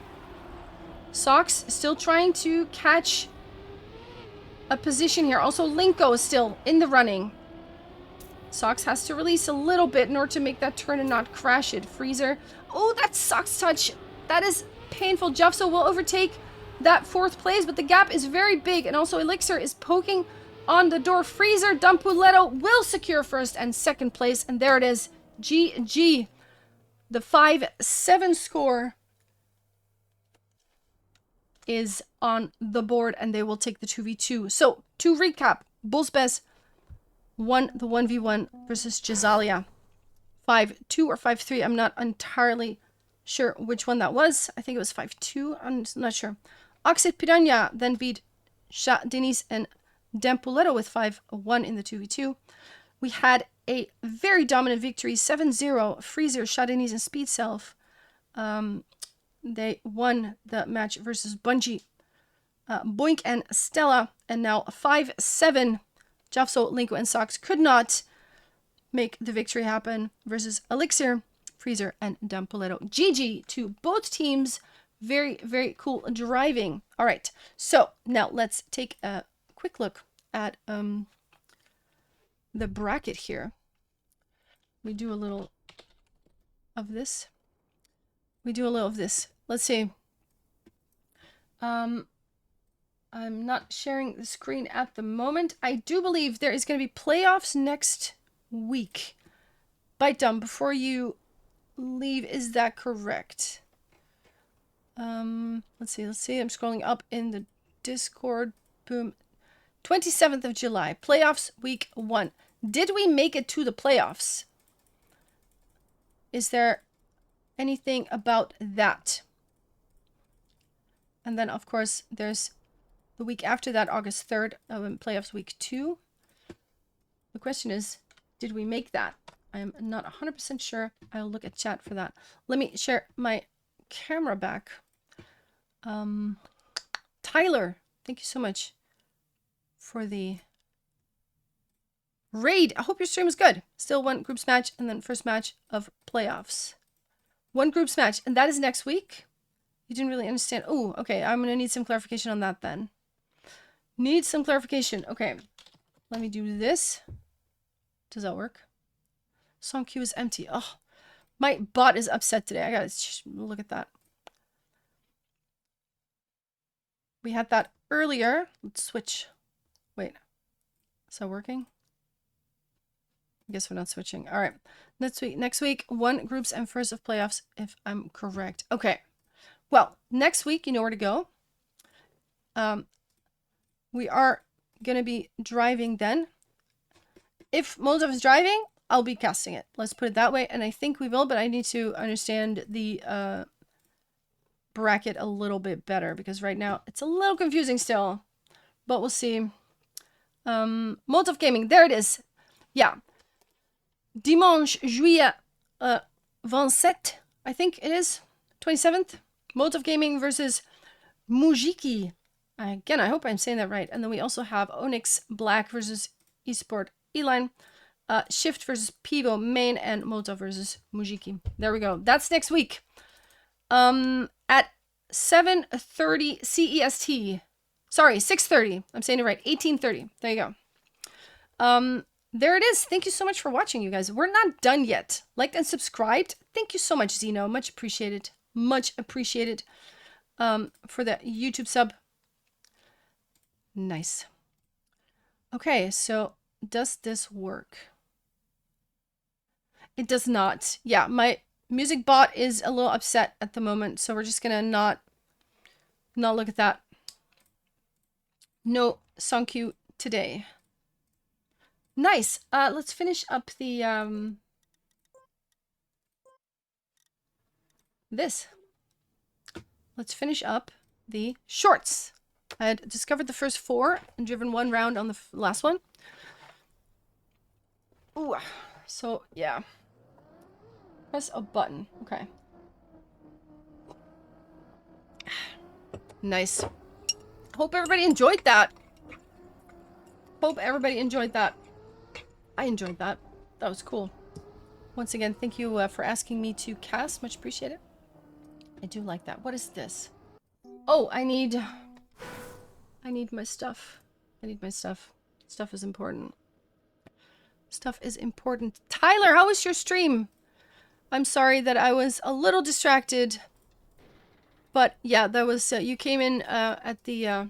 Sox still trying to catch a position here. Also, Linko is still in the running. Sox has to release a little bit in order to make that turn and not crash it. Freezer. Oh, that Sox touch. That is painful. Jeffso will overtake that 4th place, but the gap is very big. And also, Elixir is poking on the door. Freezer, Dampuletto will secure 1st and 2nd place. And there it is. GG. The 5-7 score is on the board, and they will take the 2v2. So, to recap, Bulls Best won the 1v1 versus Jazalia. 5-2 or 5-3. I'm not entirely sure which one that was. I think it was 5-2. I'm not sure. Oxid Piranha then beat Sha Denis and Dampuletto with 5-1 in the 2v2. We had a very dominant victory, 7-0. Freezer, Sha Denis, and Speed Self. They won the match versus Bungie, Boink, and Stella. And now 5-7. Jafso, Linko, and Sox could not make the victory happen versus Elixir, Freezer, and Dampuletto. GG to both teams. Very, very cool driving. All right, so now let's take a quick look at the bracket here. We do a little of this. Let's see. I'm not sharing the screen at the moment. I do believe there is going to be playoffs next week. Bite Dumb, before you leave, is that correct? Let's see. I'm scrolling up in the Discord. Boom. 27th of July. Playoffs week 1. Did we make it to the playoffs? Is there anything about that? And then, of course, there's the week after that, August 3rd, playoffs week 2. The question is, did we make that? I am not 100% sure. I'll look at chat for that. Let me share my camera back. Tyler, thank you so much for the raid. I hope your stream was good. Still one groups match and then first match of playoffs. One groups match, and that is next week. You didn't really understand. Oh, okay. I'm going to need some clarification on that then. Need some clarification. Okay. Let me do this. Does that work? Song queue is empty. Oh, my bot is upset today. I got to look at that. We had that earlier. Let's switch. Wait. Is that working? I guess we're not switching. All right. Next week, one groups and first of playoffs, if I'm correct. Okay. Well, next week, you know where to go. We are going to be driving then. If Molotov is driving, I'll be casting it. Let's put it that way. And I think we will, but I need to understand the bracket a little bit better because right now it's a little confusing still. But we'll see. Molotov Gaming, there it is. Yeah. Dimanche, juillet 27, I think it is. 27th. Molotov Gaming versus Mujiki. Again, I hope I'm saying that right. And then we also have Onyx Black versus Esport Eline. Shift versus Pivo Main, and Molotov versus Mujiki. There we go. That's next week. At 7:30 CEST. Sorry, 6:30. I'm saying it right. 18:30. There you go. There it is. Thank you so much for watching, you guys. We're not done yet. Liked and subscribed. Thank you so much, Zeno. Much appreciated. Much appreciated for the YouTube sub. Nice. Okay, so does this work? It does not. Yeah, my music bot is a little upset at the moment, so we're just gonna not look at that. No song queue today. Nice. Let's finish up the this. Let's finish up the shorts. I had discovered the first 4 and driven 1 round on the last one. Ooh, so yeah. Press a button. Okay. Nice. Hope everybody enjoyed that. Hope everybody enjoyed that. I enjoyed that. That was cool. Once again, thank you for asking me to cast. Much appreciated. I do like that. What is this? Oh, I need my stuff. I need my stuff. Stuff is important. Stuff is important. Tyler, how was your stream? I'm sorry that I was a little distracted. But yeah, that was you came in at the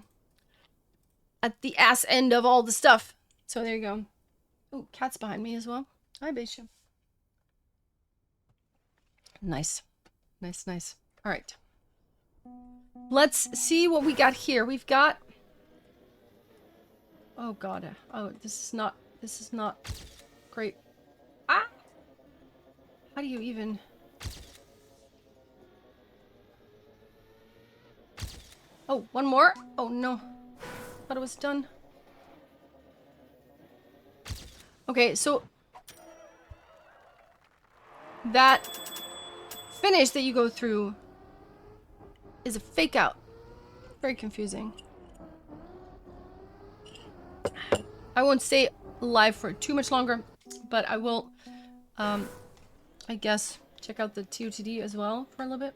ass end of all the stuff. So there you go. Oh, cat's behind me as well. Hi, Bishop. Nice. Nice, nice. All right. Let's see what we got here. We've got... Oh, God. Oh, this is not great. Ah! How do you even... Oh, one more? Oh, no. Thought it was done. Okay, so... That finish that you go through is a fake out. Very confusing. I won't stay live for too much longer, but I will, I guess, check out the WTT as well for a little bit.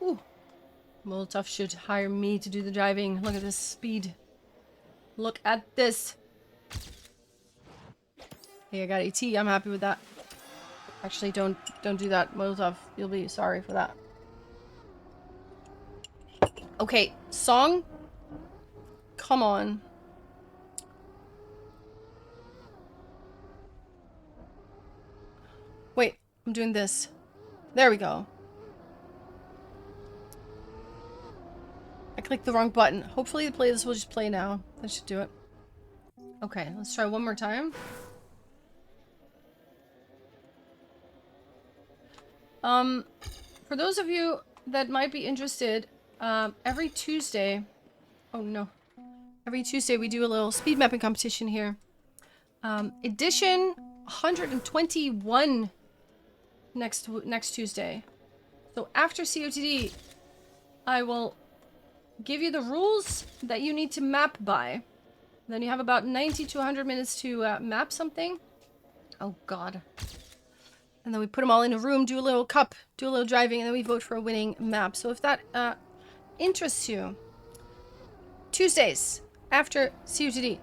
Ooh. Molotov should hire me to do the driving. Look at this speed. Look at this. Hey, I got AT. I'm happy with that. Actually, don't do that, Molotov. You'll be sorry for that. Okay, song. Come on. Wait, I'm doing this. There we go. I clicked the wrong button. Hopefully the playlist will just play now. That should do it. Okay, let's try one more time. For those of you that might be interested, every Tuesday... Oh no. Every Tuesday we do a little speed mapping competition here. Edition 121 next Tuesday. So after COTD, I will give you the rules that you need to map by. Then you have about 90 to 100 minutes to map something. Oh god. And then we put them all in a room, do a little cup, do a little driving, and then we vote for a winning map. So if that interests you, Tuesdays after COTD,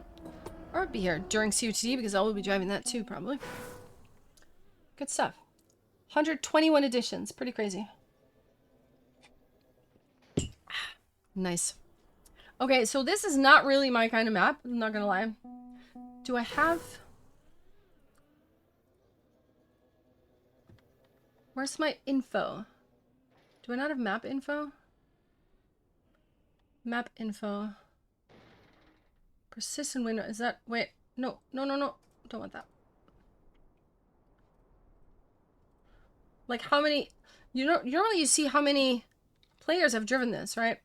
or I'll be here during COTD because I will be driving that too, probably. Good stuff. 121 editions, pretty crazy. Nice. Okay, so this is not really my kind of map, I'm not gonna lie. Do I have... Where's my info? Do I not have map info? Map info. Persistent window. Is that... Wait. No. No, no, no. Don't want that. Like how many... You know, normally you see how many players have driven this, right?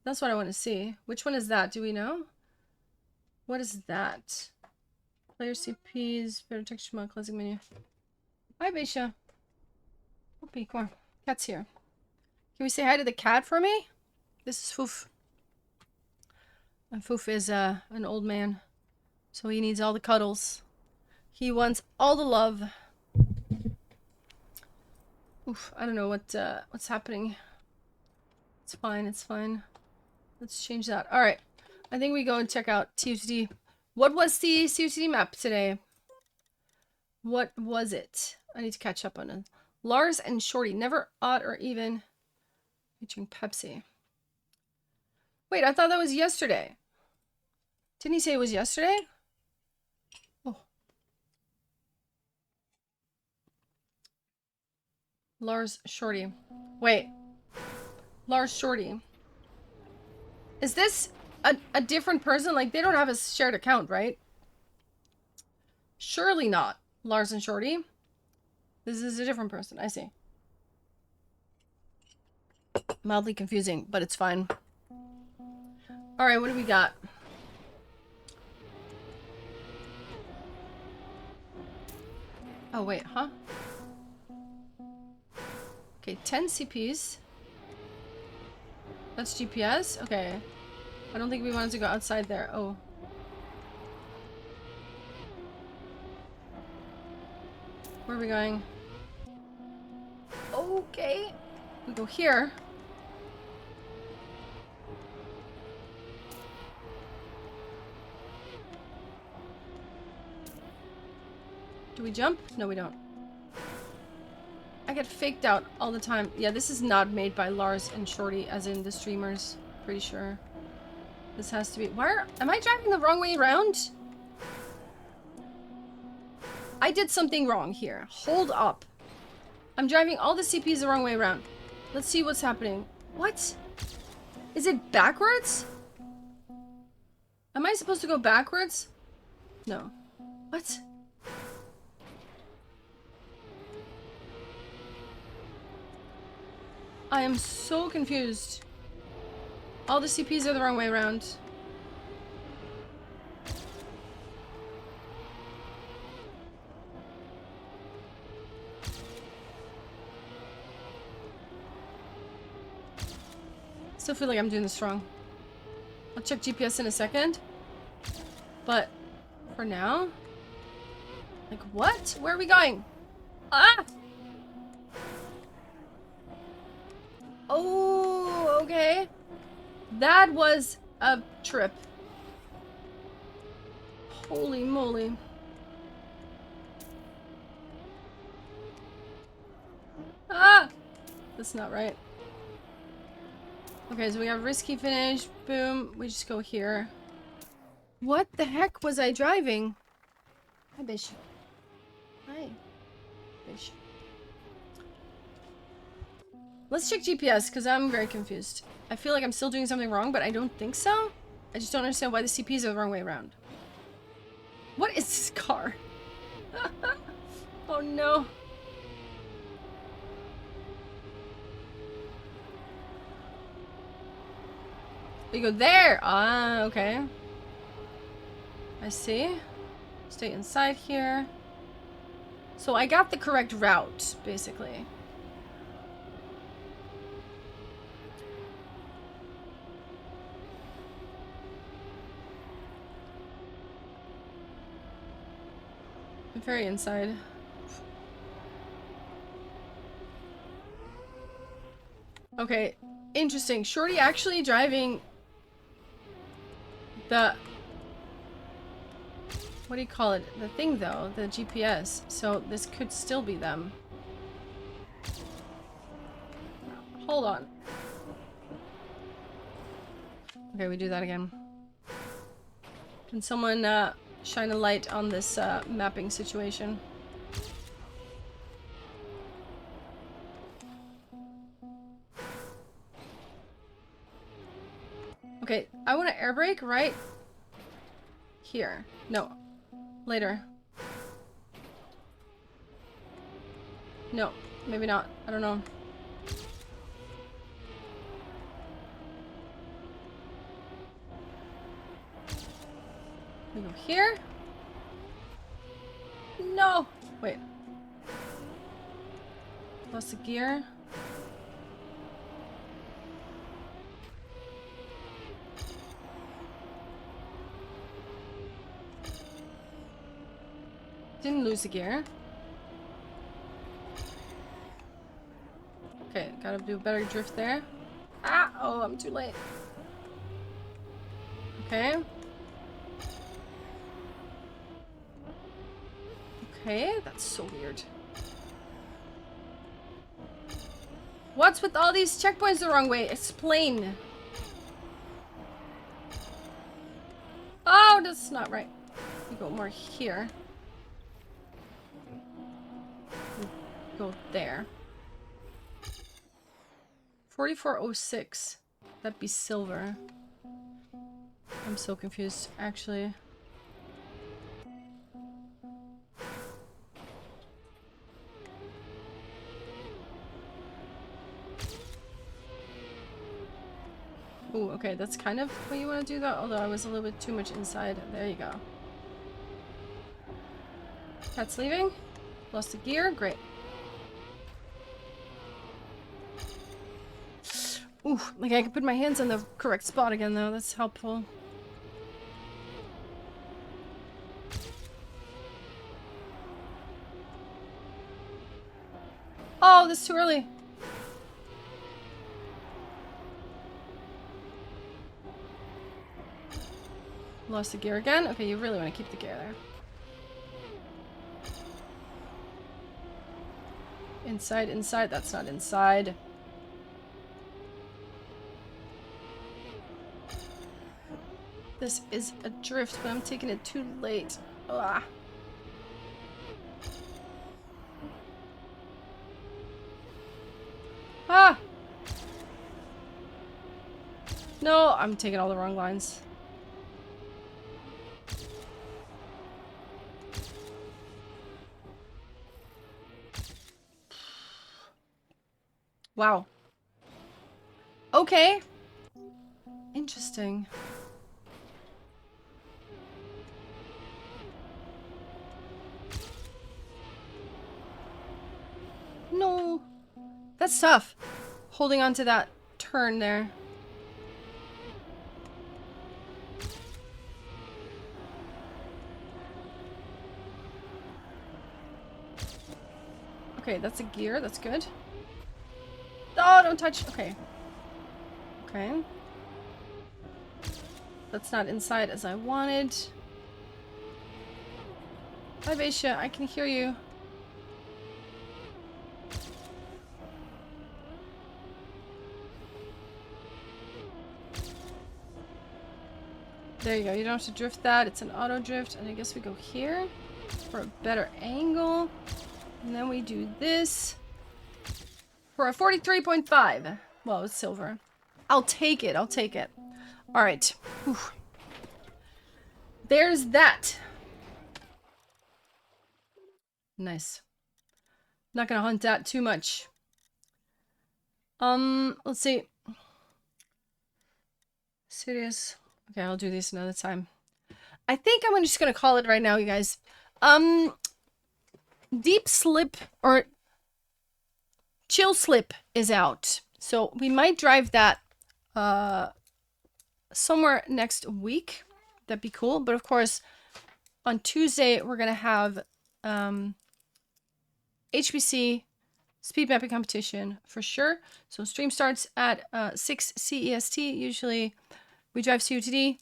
That's what I want to see. Which one is that? Do we know? What is that? Player CPs, better texture mod, classic menu. Hi, Beisha. Whoopee, come on. Cat's here. Can we say hi to the cat for me? This is Foof. And Foof is an old man. So he needs all the cuddles. He wants all the love. Oof, I don't know what's happening. It's fine, it's fine. Let's change that. Alright. I think we go and check out TUTD. What was the CUTD map today? What was it? I need to catch up on it. Lars and Shorty. Never odd or even. Featuring Pepsi. Wait, I thought that was yesterday. Didn't he say it was yesterday? Oh. Lars Shorty. Wait. Lars Shorty. Is this a different person? Like, they don't have a shared account, right? Surely not. Lars and Shorty. This is a different person. I see. Mildly confusing, but it's fine. Alright, what do we got? Oh, wait, huh? Okay, 10 CPs. That's GPS? Okay. I don't think we wanted to go outside there. Oh. Where are we going? Okay. We go here. Do we jump? No, we don't. I get faked out all the time. Yeah, this is not made by Lars and Shorty, as in the streamers. Pretty sure. This has to be... Am I driving the wrong way around? I did something wrong here. Hold up. I'm driving all the CPs the wrong way around. Let's see what's happening. What? Is it backwards? Am I supposed to go backwards? No. What? I am so confused. All the CPs are the wrong way around. Still feel like I'm doing this wrong. I'll check GPS in a second. But for now... Like, what? Where are we going? Ah! Oh, okay. That was a trip. Holy moly. Ah! That's not right. Okay, so we have risky finish. Boom. We just go here. What the heck was I driving? Hi, Bish. Hi. Bish. Let's check GPS, because I'm very confused. I feel like I'm still doing something wrong, but I don't think so. I just don't understand why the CPs are the wrong way around. What is this car? Oh no. We go there. Ah, okay. I see. Stay inside here. So I got the correct route, basically. I'm very inside. Okay, interesting. Shorty actually driving the... What do you call it? The thing, though. The GPS. So this could still be them. Hold on. Okay, we do that again. Can someone shine a light on this mapping situation? Okay, I want to air brake right here. No. Later. No, maybe not. I don't know. We go here. No! Wait. Lost the gear. Didn't lose the gear. Okay, gotta do a better drift there. Ah! Oh, I'm too late. Okay. Okay, that's so weird. What's with all these checkpoints the wrong way? Explain. Oh, that's not right. We go more here. We go there. 4406. That'd be silver. I'm so confused, actually. Ooh, okay, that's kind of what you want to do though, although I was a little bit too much inside. There you go. Cat's leaving. Lost the gear. Great. Ooh, like I can put my hands on the correct spot again though. That's helpful. Oh, this is too early. Lost the gear again. Okay, you really want to keep the gear there. Inside, inside. That's not inside. This is a drift, but I'm taking it too late. Ugh. Ah! No, I'm taking all the wrong lines. Wow. Okay. Interesting. No. That's tough. Holding on to that turn there. Okay, that's a gear. That's good. Oh, don't touch. Okay. Okay. That's not inside as I wanted. Hi, Vaisha. I can hear you. There you go. You don't have to drift that. It's an auto drift. And I guess we go here for a better angle. And then we do this for a 43.5. Well, it's silver. I'll take it. I'll take it. All right. Whew. There's that. Nice. Not gonna hunt that too much. Let's see. Serious. Okay, I'll do this another time. I think I'm just gonna call it right now, you guys. Deep Slip or Chill Slip is out. So we might drive that somewhere next week. That'd be cool. But of course, on Tuesday, we're gonna have HPC speed mapping competition for sure. So stream starts at 6 CEST. Usually we drive COTD,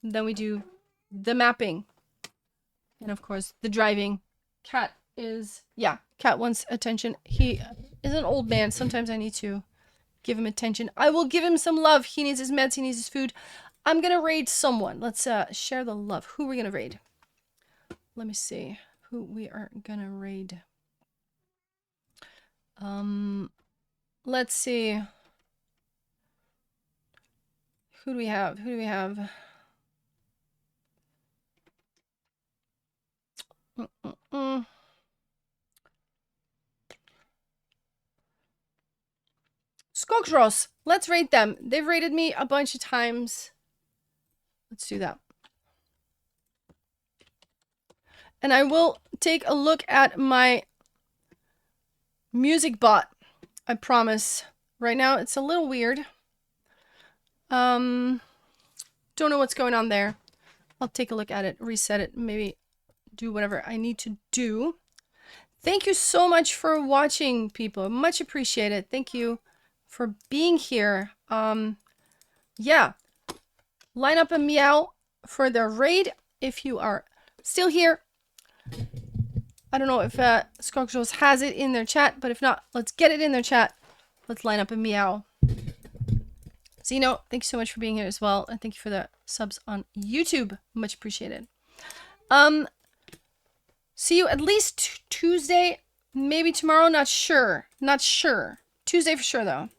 then we do the mapping, and of course the driving. Cat wants attention. He is an old man. Sometimes I need to give him attention. I will give him some love. He needs his meds. He needs his food. I'm gonna raid someone. Let's share the love. Who are we gonna raid? Let me see who we are gonna raid. Let's see. Who do we have? Who do we have? Skogsros. Let's raid them. They've raided me a bunch of times. Let's do that. And I will take a look at my music bot. I promise. Right now, it's a little weird. Don't know what's going on there. I'll take a look at it, reset it, maybe do whatever I need to do. Thank you so much for watching, people. Much appreciated. Thank you for being here. Yeah. Line up a meow for the raid if you are still here. I don't know if Skogros has it in their chat, but if not, let's get it in their chat. Let's line up a meow. Zeno, thank you so much for being here as well. And thank you for the subs on YouTube. Much appreciated. See you at least Tuesday, maybe tomorrow. Not sure. Not sure. Tuesday for sure, though.